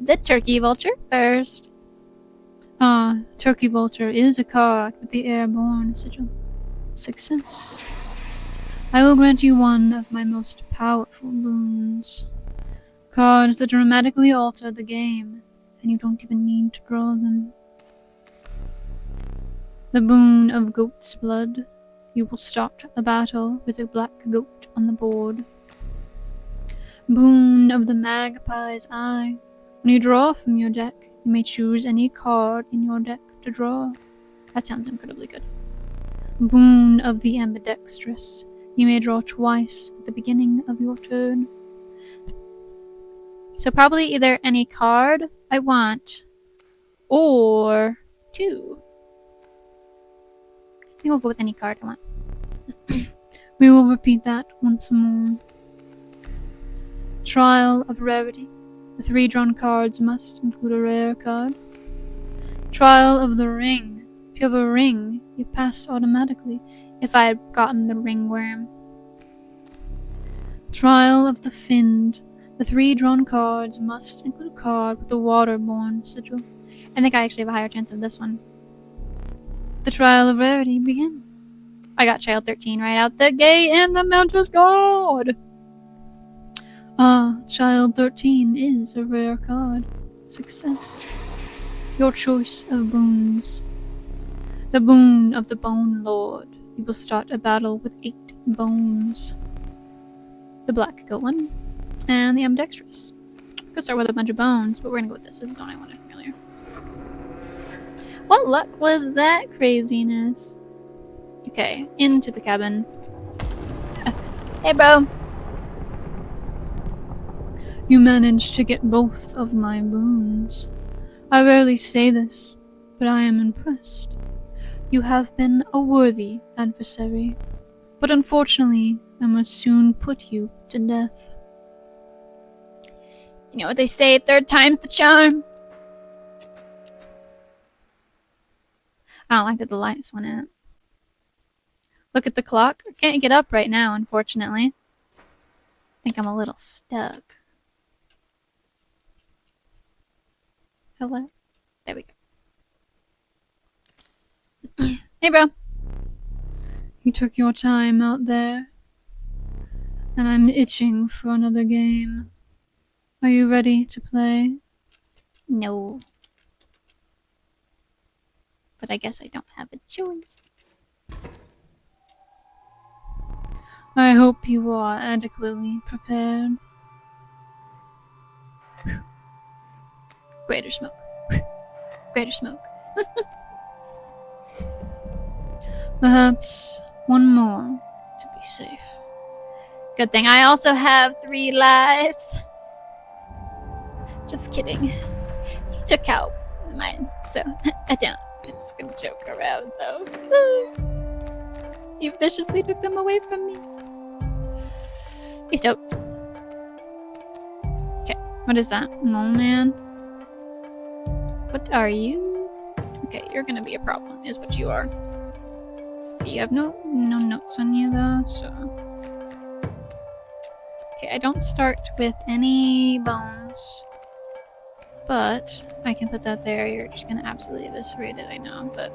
the Turkey Vulture first. Turkey Vulture is a card with the airborne sigil. Success. I will grant you one of my most powerful boons. Cards that dramatically alter the game, and you don't even need to draw them. The boon of Goat's Blood. You will start the battle with a black goat on the board. Boon of the Magpie's Eye. When you draw from your deck, you may choose any card in your deck to draw. That sounds incredibly good. Boon of the Ambidextrous. You may draw twice at the beginning of your turn. So probably either any card I want, or 2. I think we'll go with any card I want. We will repeat that once more. Trial of Rarity. The 3 drawn cards must include a rare card. Trial of the Ring. If you have a ring, you pass automatically. If I had gotten the ringworm. Trial of the Finned. The 3 drawn cards must include a card with the waterborne sigil. I think I actually have a higher chance of this one. The Trial of Rarity begin. I got Child 13 right out the gate, and the Mantis God! Child 13 is a rare card. Success. Your choice of boons. The boon of the Bone Lord. You will start a battle with 8 bones. The black goat one. And the ambidextrous. Could start with a bunch of bones, but we're gonna go with this. This is the one I wanted from earlier. What luck was that craziness? Okay, into the cabin. Hey, bro. You managed to get both of my boons. I rarely say this, but I am impressed. You have been a worthy adversary, but unfortunately, I must soon put you to death. You know what they say, 3rd time's the charm. I don't like that the lights went out. Look at the clock. I can't get up right now, unfortunately. I think I'm a little stuck. Hello? There we go. Hey, bro. You took your time out there, and I'm itching for another game. Are you ready to play? No. But I guess I don't have a choice. I hope you are adequately prepared. Greater smoke. Greater smoke. Perhaps one more to be safe. Good thing I also have 3 lives. Just kidding. He took out mine, so I don't. I'm just gonna joke around though. He viciously took them away from me. He's dope. Okay, what is that? Mole man? What are you? Okay, you're gonna be a problem, is what you are. Okay, you have no notes on you though, so. Okay, I don't start with any bones. But I can put that there. You're just gonna absolutely eviscerate it, I know, but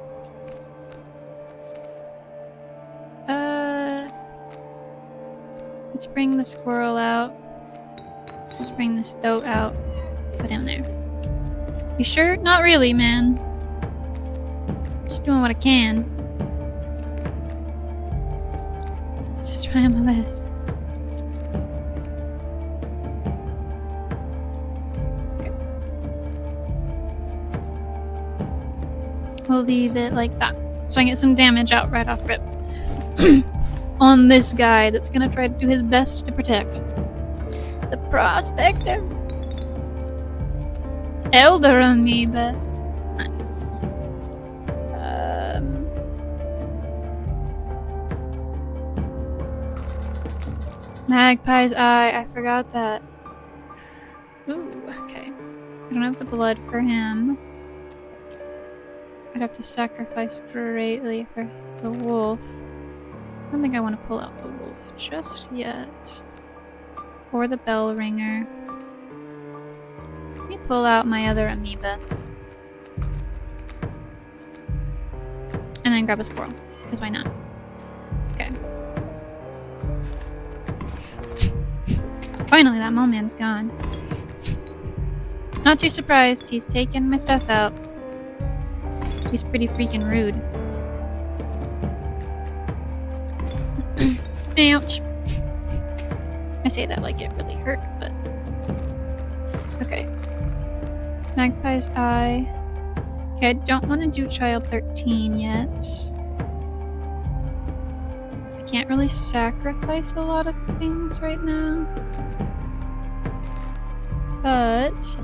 let's bring the squirrel out. Let's bring the stoat out. Put him there. You sure? Not really, man. Just doing what I can. Just trying my best. We'll leave it like that. So I get some damage out right off rip. On this guy that's gonna try to do his best to protect. The prospector. Elder amoeba. Nice. Magpie's eye. I forgot that. Ooh, okay. I don't have the blood for him. I'd have to sacrifice greatly for the wolf. I don't think I want to pull out the wolf just yet. Or the bell ringer. Let me pull out my other amoeba. And then grab a squirrel. Because why not? Okay. Finally, that mole man's gone. Not too surprised, he's taken my stuff out. He's pretty freaking rude. Ouch. I say that like it really hurt, but... Okay. Magpie's eye. Okay, I don't want to do child 13 yet. I can't really sacrifice a lot of things right now. But...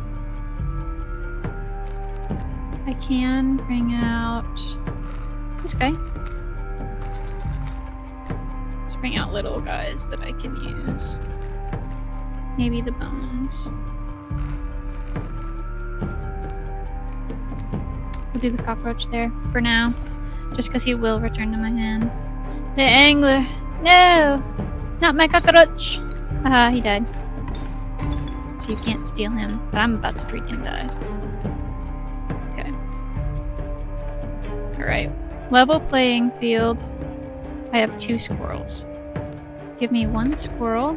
I can bring out this guy. Let's bring out little guys that I can use. Maybe the bones. We'll do the cockroach there for now. Just because he will return to my hand. The angler! No! Not my cockroach! Haha, he died. So you can't steal him, but I'm about to freaking die. Alright. Level playing field. I have 2 squirrels. Give me 1 squirrel.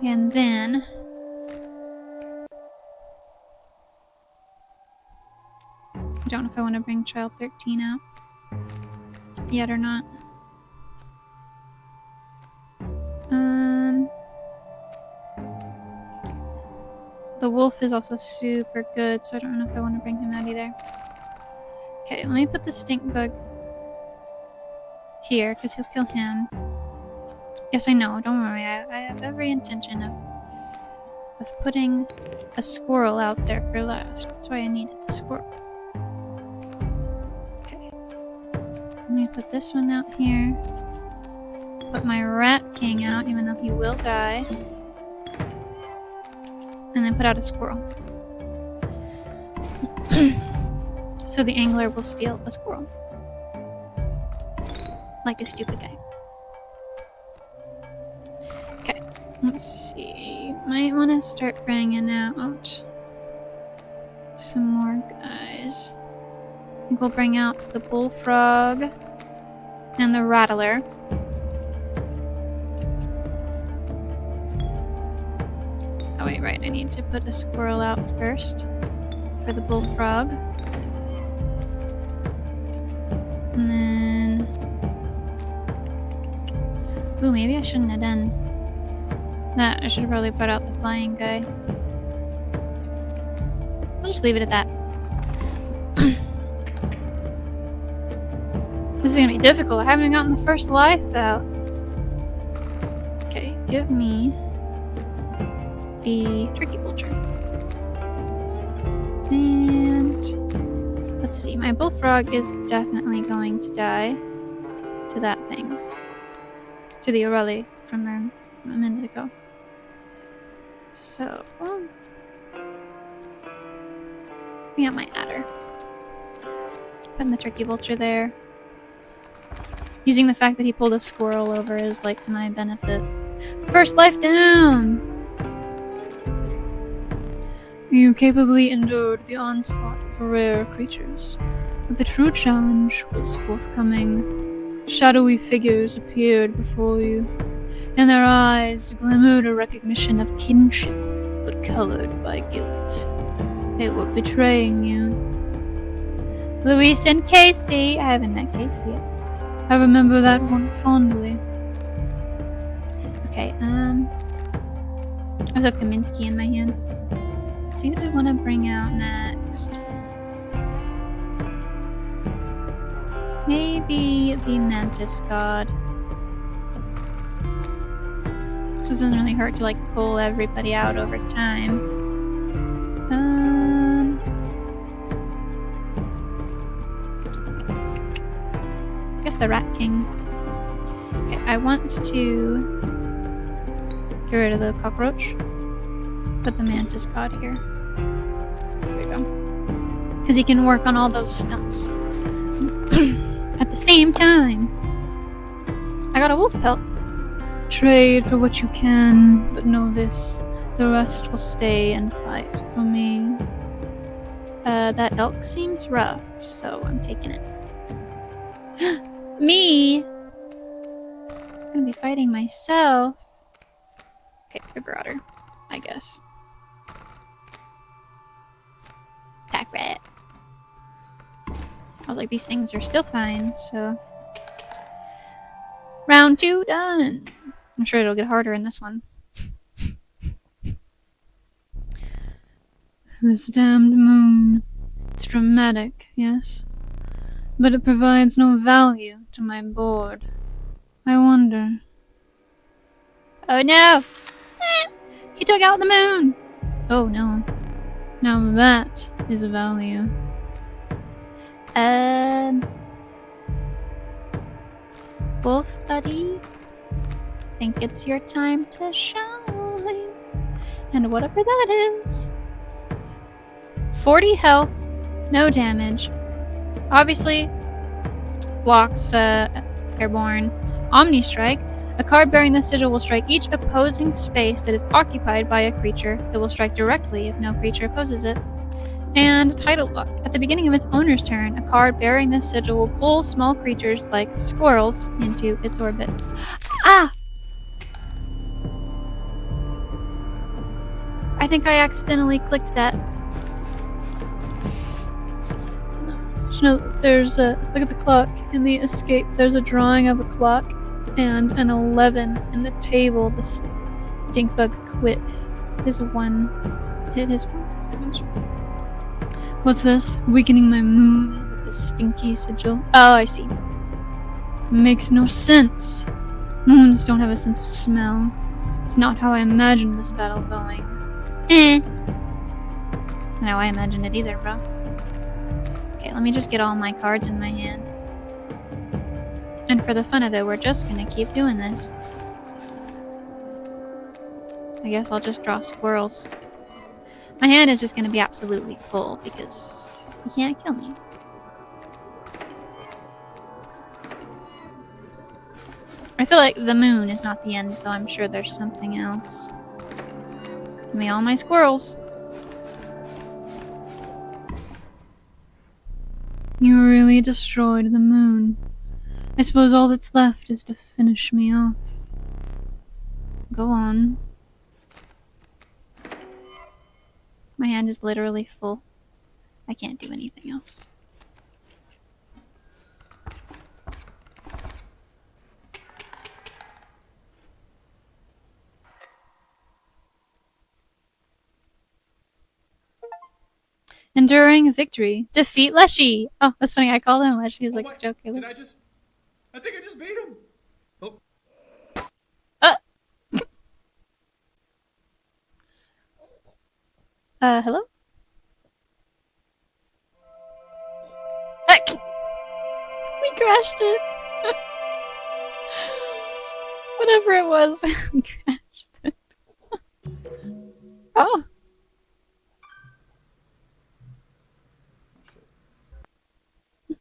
And then... I don't know if I want to bring child 13 out. Yet or not. The wolf is also super good, so I don't know if I want to bring him out either. Okay, let me put the stink bug here, because he'll kill him. Yes, I know, don't worry. I have every intention of putting a squirrel out there for last. That's why I needed the squirrel. Okay. Let me put this one out here. Put my rat king out, even though he will die. And then put out a squirrel. So the angler will steal a squirrel. Like a stupid guy. Okay, let's see. Might want to start bringing out some more guys. I think we'll bring out the bullfrog and the rattler. Oh wait, right, I need to put a squirrel out first for the bullfrog. And then... Ooh, maybe I shouldn't have done that. I should have probably put out the flying guy. We'll just leave it at that. This is gonna be difficult. I haven't gotten the first life out. Okay, give me the tricky vulture. And let's see, my bullfrog is definitely going to die to that thing. To the Aurelie from a minute ago. So, we got my adder. Putting the tricky vulture there. Using the fact that he pulled a squirrel over as like my benefit. First life down! You capably endured the onslaught of rare creatures, but the true challenge was forthcoming. Shadowy figures appeared before you. In their eyes glimmered a recognition of kinship, but colored by guilt. They were betraying you. Luis and Casey! I haven't met Casey yet. I remember that one fondly. Okay, I also have Kaminsky in my hand. Let's see who do I want to bring out next? Maybe the Mantis God. This doesn't really hurt to like pull everybody out over time. I guess the Rat King. Okay, I want to get rid of the cockroach. Put the Mantis God here. There we go. Because he can work on all those stumps at the same time. I got a wolf pelt. Trade for what you can, but know this. The rest will stay and fight for me. That elk seems rough, so I'm taking it. Me! I'm gonna be fighting myself. Okay, river otter, I guess. Pack rat. I was like, these things are still fine, so. Round 2 done. I'm sure it'll get harder in this one. This damned moon. It's dramatic, yes. But it provides no value to my board. I wonder. Oh no! He took out the moon! Oh no. Now that is a value. Wolf buddy, think it's your time to shine. And whatever that is. 40 health, no damage. Obviously, blocks airborne. Omni Strike. A card bearing this sigil will strike each opposing space that is occupied by a creature. It will strike directly if no creature opposes it. And Tidal Lock. At the beginning of its owner's turn, a card bearing this sigil will pull small creatures like squirrels into its orbit. Ah! I think I accidentally clicked that. No, there's a look at the clock in the escape. There's a drawing of a clock and an 11 in the table. The stinkbug quit his one. Hit his one. What's this? Weakening my moon with the stinky sigil. Oh, I see. Makes no sense. Moons don't have a sense of smell. It's not how I imagined this battle going. Not how I imagined it either, bro. Okay, let me just get all my cards in my hand. And for the fun of it, we're just gonna keep doing this. I guess I'll just draw squirrels. My hand is just gonna be absolutely full because he can't kill me. I feel like the moon is not the end, though I'm sure there's something else. Give me all my squirrels. You really destroyed the moon. I suppose all that's left is to finish me off. Go on. My hand is literally full. I can't do anything else. Enduring victory. Defeat Leshy! Oh, that's funny. I called him Leshy as like a joke. Did I just I think I just beat him. Oh. Uh. Hello? We crashed it. Whatever it was, we crashed it. Oh.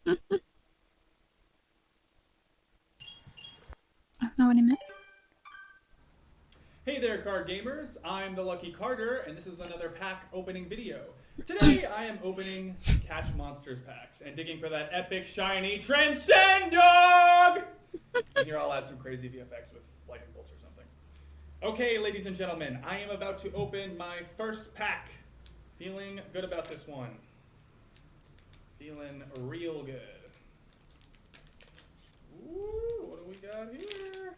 I don't know what he meant. Hey there, card gamers. I'm the Lucky Carter, and this is another pack opening video. Today, I am opening Catch Monsters packs and digging for that epic, shiny Transcend Dog! And here I'll add some crazy VFX with lightning bolts or something. Okay, ladies and gentlemen, I am about to open my first pack. Feeling good about this one. Feeling real good. Ooh, what do we got here?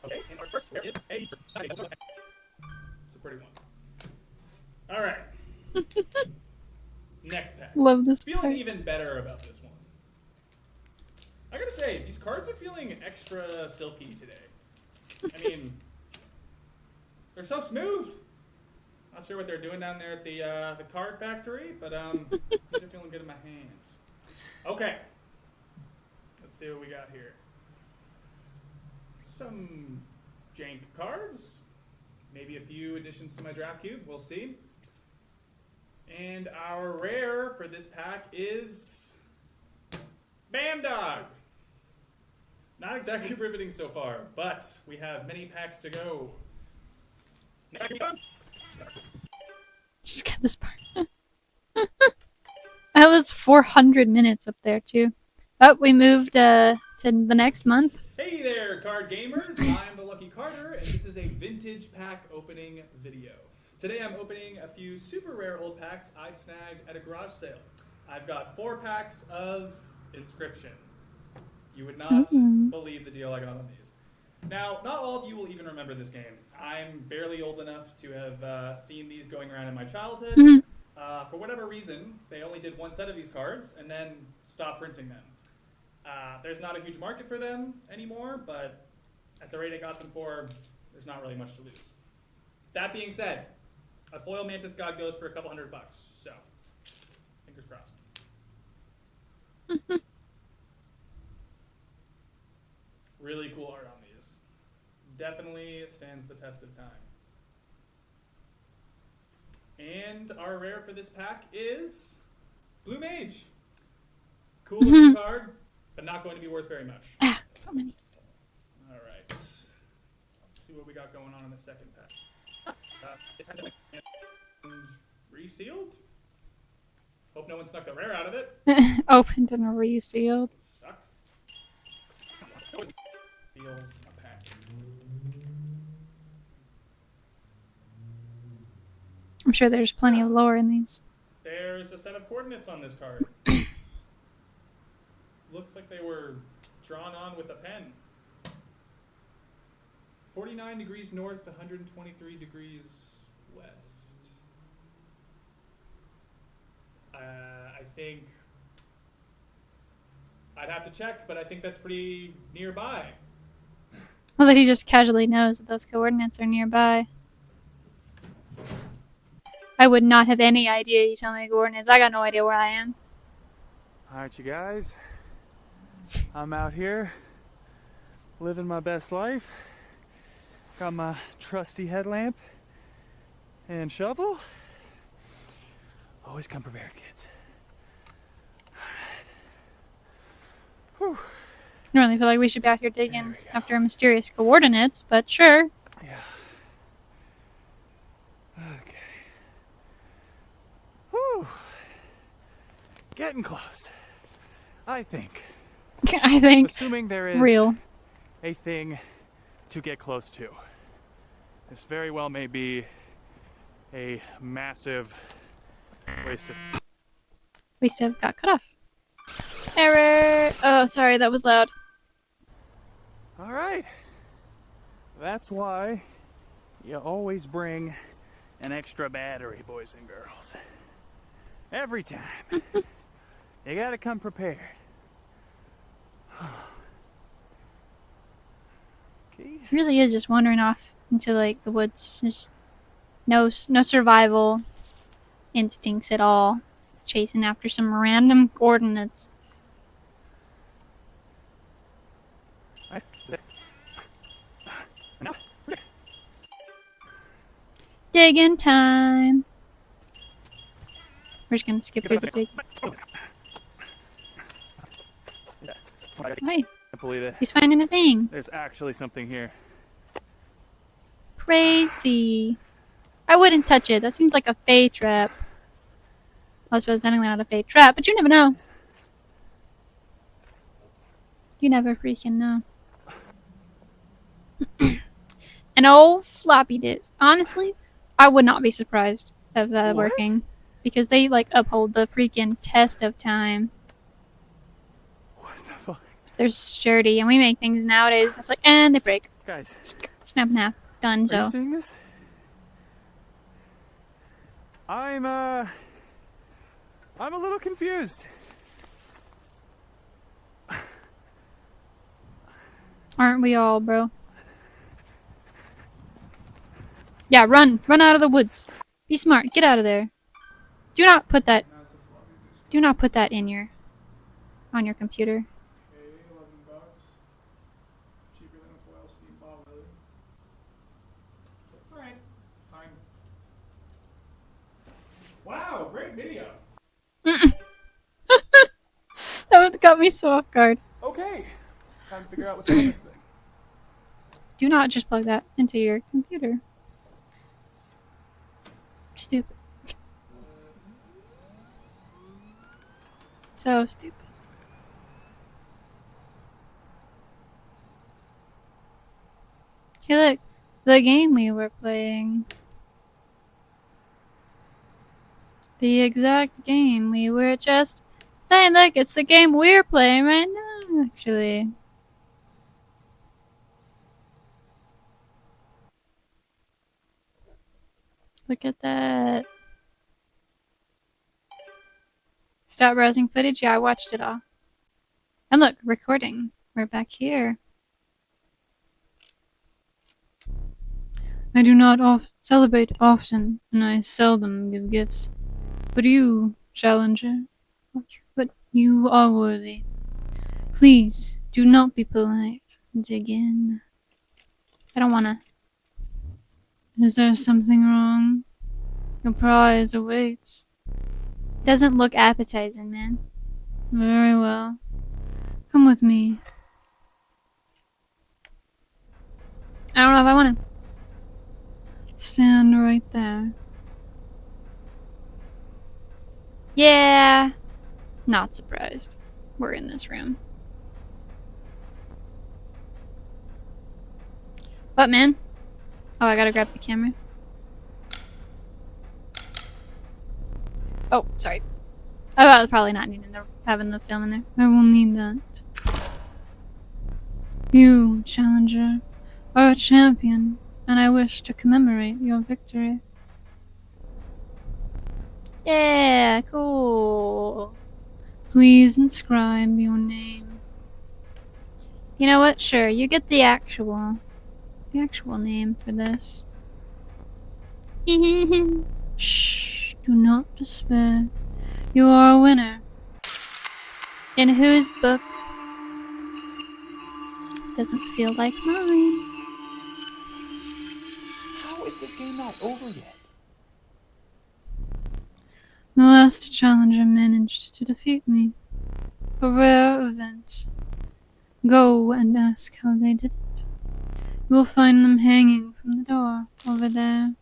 Okay, and our first pair is a... It's a pretty one. Alright. Next pack. Love this Feeling part. even better about this one. I gotta say, these cards are feeling extra silky today. I mean, they're so smooth. Not sure what they're doing down there at the card factory, but these are feeling good in my hands. Okay. Let's see what we got here. Some jank cards. Maybe a few additions to my draft cube. We'll see. And our rare for this pack is Bandog. Not exactly riveting so far, but we have many packs to go. Just get this part. That was 400 minutes up there, too. Oh, we moved to the next month. Hey there, card gamers. I'm the Lucky Carter, and this is a vintage pack opening video. Today I'm opening a few super rare old packs I snagged at a garage sale. I've got 4 packs of Inscryption. You would not believe the deal I got on these. Now, not all of you will even remember this game. I'm barely old enough to have seen these going around in my childhood. For whatever reason, they only did 1 set of these cards and then stopped printing them. There's not a huge market for them anymore, but at the rate I got them for, there's not really much to lose. That being said, a foil Mantis God goes for a couple $100, so fingers crossed. Really cool art on these. Definitely stands the test of time. And our rare for this pack is Blue Mage. Cool looking card, but not going to be worth very much. Ah, how many? All right. Let's see what we got going on in the second pack. And resealed. Hope no one snuck the rare out of it. Opened and resealed. Suck. Feels a pack. I'm sure there's plenty of lore in these. There's a set of coordinates on this card. Looks like they were drawn on with a pen. 49 degrees north, 123 degrees west. I think I'd have to check, but I think that's pretty nearby. Well, that he just casually knows that those coordinates are nearby. I would not have any idea you tell me the coordinates. I got no idea where I am. Alright, you guys. I'm out here living my best life. Got my trusty headlamp and shovel. Always come prepared, kids. Alright. I don't really feel like we should be out here digging after mysterious coordinates, but sure. Yeah. Okay. Whew. Getting close. I think. I think Assuming there is real. a thing to get close to. This very well may be a massive waste of... We still got cut off. Error! Oh, sorry, that was loud. Alright. That's why you always bring an extra battery, boys and girls. Every time. You gotta come prepared. Okay. He really is just wandering off into like the woods. Just no survival instincts at all. Chasing after some random coordinates. Digging time. We're just gonna skip through the dig. I Hey, can't believe it. he's finding a thing. There's actually something here. Crazy. I wouldn't touch it. That seems like a fey trap. I suppose technically not a fey trap, but you never know. You never freaking know. An old floppy disk. Honestly, I would not be surprised of that What? working. Because they like uphold the freaking test of time. What the fuck? They're sturdy, and we make things nowadays. It's like, and they break. Guys, Snap, snap. Done, are you so. seeing this? I'm a little confused. Aren't we all, bro? Yeah, run. Run out of the woods. Be smart. Get out of there. Do not put that. Do not put that in your. On your computer. Okay, $11. Cheaper than a foil steam ball, really. Alright, fine. Wow, great video. That got me so off guard. Okay, time to figure out what's on this thing. Do not just plug that into your computer. Stupid. So stupid. Hey look, the game we were playing. The exact game we were just playing. Look, it's the game we're playing right now, actually. Look at that. Stop browsing footage? Yeah, I watched it all. And look, recording. We're back here. I do not celebrate often, and I seldom give gifts. But you, challenger, but you are worthy. Please, do not be polite. Dig in. I don't wanna. Is there something wrong? Your prize awaits. Doesn't look appetizing, man. Very well. Come with me. I don't know if I wanna. Stand right there. Yeah. Not surprised. We're in this room. What, man? Oh, I gotta grab the camera. Oh, sorry. I was probably not needing having the film in there. I will need that. You, challenger, are a champion, and I wish to commemorate your victory. Yeah, cool. Please inscribe your name. You know what? Sure, you get the actual name for this. Shh, do not despair. You are a winner. In whose book? Doesn't feel like mine. How is this game not over yet? The last challenger managed to defeat me. A rare event. Go and ask how they did it. You will find them hanging from the door over there.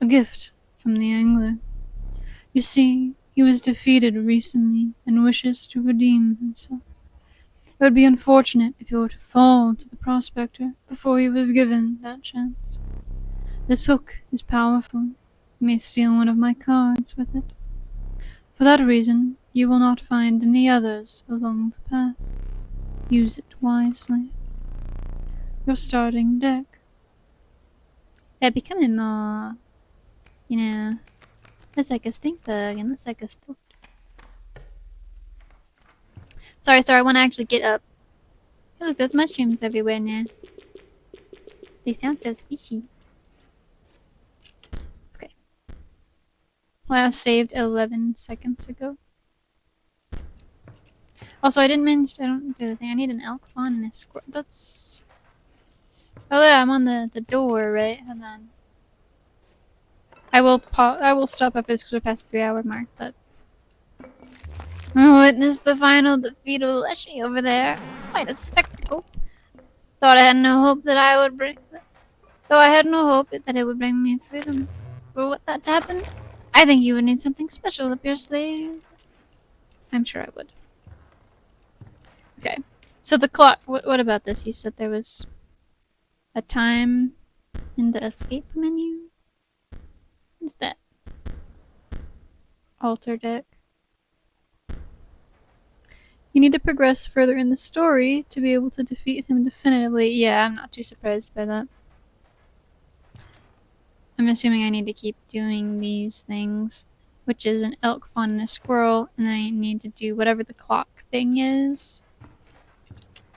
A gift from the angler. You see, he was defeated recently and wishes to redeem himself. It would be unfortunate if he were to fall to the prospector before he was given that chance. This hook is powerful. You may steal one of my cards with it. For that reason, you will not find any others along the path. Use it wisely. Your starting deck. Yeah, becoming more, looks like a stink bug and looks like a Sorry, I want to actually get up Look, there's mushrooms everywhere now. They sound so squishy. Okay. Last saved 11 seconds ago. Also, I didn't manage to, I don't do the thing. I need an elk fawn and a squirrel. That's... Oh yeah, I'm on the door, right? Hold on. I will stop after this because we're past the 3-hour mark, but... I witnessed the final defeat of Leshy over there. Quite a spectacle. Thought I had no hope that I would bring... Though I had no hope that it would bring me freedom. For what that to happen, I think you would need something special up your sleeve. I'm sure I would. Okay. So the clock, what about this? You said there was a time in the escape menu? What's that? Alter deck. You need to progress further in the story to be able to defeat him definitively. Yeah, I'm not too surprised by that. I'm assuming I need to keep doing these things, which is an elk fawn and a squirrel, and then I need to do whatever the clock thing is.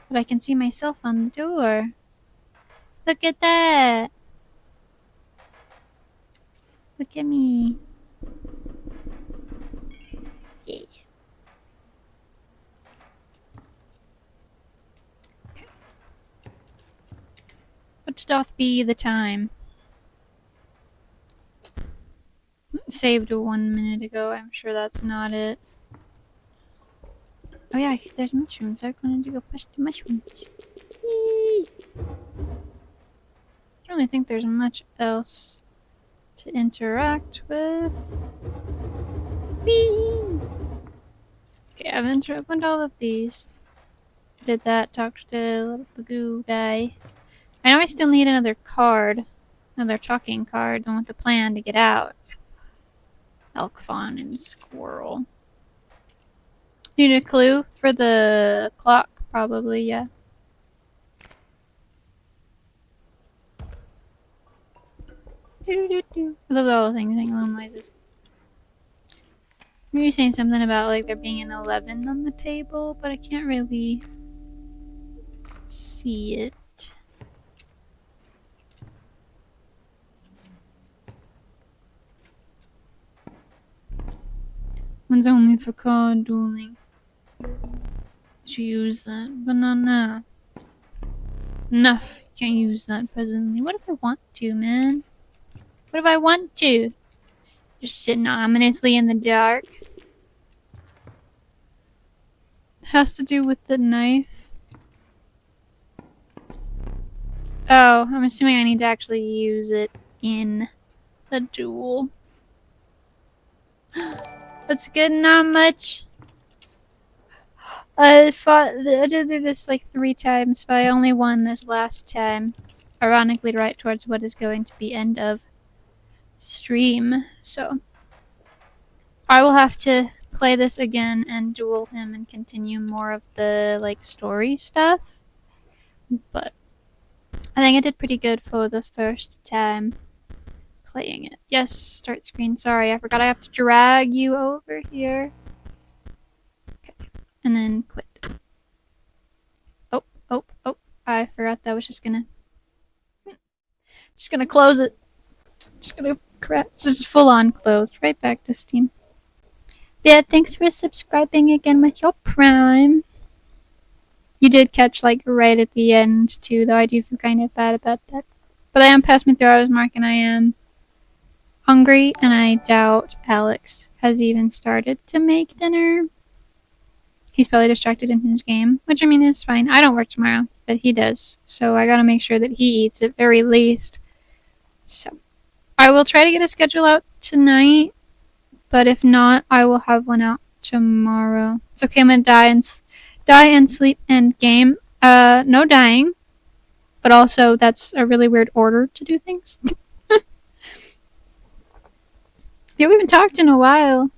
But I can see myself on the door. Look at that! Look at me. Yeah. Okay. What doth be the time? Saved 1 minute ago. I'm sure that's not it. Oh yeah, there's mushrooms. I'm going to go push the mushrooms. Eee! I don't really think there's much else to interact with. Whee! Okay, I've opened all of these. Did that, talked to the goo guy. I know I still need another card. Another talking card, the one with the plan to get out. Elk fawn and squirrel. Need a clue for the clock? Probably, yeah. I love all the things making little noises. You're saying something about like there being an 11 on the table, but I can't really see it. One's only for card dueling. Should use that, but not now. Enough. Can't use that presently. What if I want to, man? What if I want to? Just sitting ominously in the dark. Has to do with the knife. Oh, I'm assuming I need to actually use it in the duel. That's good, not much. I did do this like 3 times, but I only won this last time. Ironically, right towards what is going to be end of stream. So I will have to play this again and duel him and continue more of the like story stuff. But I think I did pretty good for the first time playing it. Yes, start screen. Sorry, I forgot I have to drag you over here. Okay, and then quit. Oh, I forgot that I was just gonna close it. Just gonna crash. Just full on closed. Right back to Steam. Yeah, thanks for subscribing again with your Prime. You did catch like right at the end too, though I do feel kind of bad about that. But I am past my 3 hours mark and I am hungry, and I doubt Alex has even started to make dinner. He's probably distracted in his game, which I mean is fine. I don't work tomorrow, but he does. So I gotta make sure that he eats at very least. So I will try to get a schedule out tonight, but if not, I will have one out tomorrow. It's okay, I'm gonna die and sleep and game. No dying. But also, that's a really weird order to do things. Yeah, we haven't talked in a while.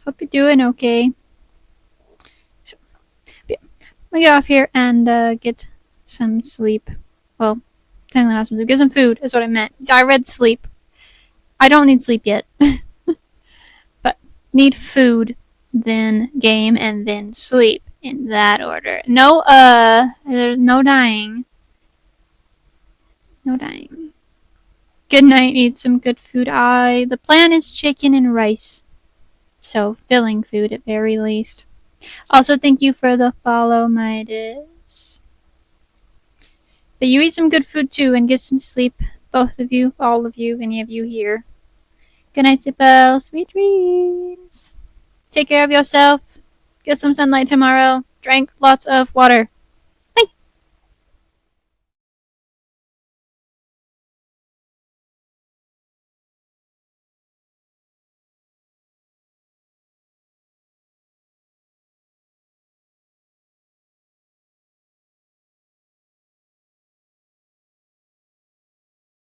Hope you're doing okay. So, yeah, we get off here and get some sleep. Well, technically not some sleep. Get some food is what I meant. I read sleep. I don't need sleep yet. But need food, then game, and then sleep. In that order. No, there's no dying. No dying. Good night, eat some good food. The plan is chicken and rice. So, filling food at very least. Also, thank you for the follow, Midas. But you eat some good food too and get some sleep. Both of you, all of you, any of you here. Good night, Sipel. Sweet dreams. Take care of yourself. Get some sunlight tomorrow. Drink lots of water.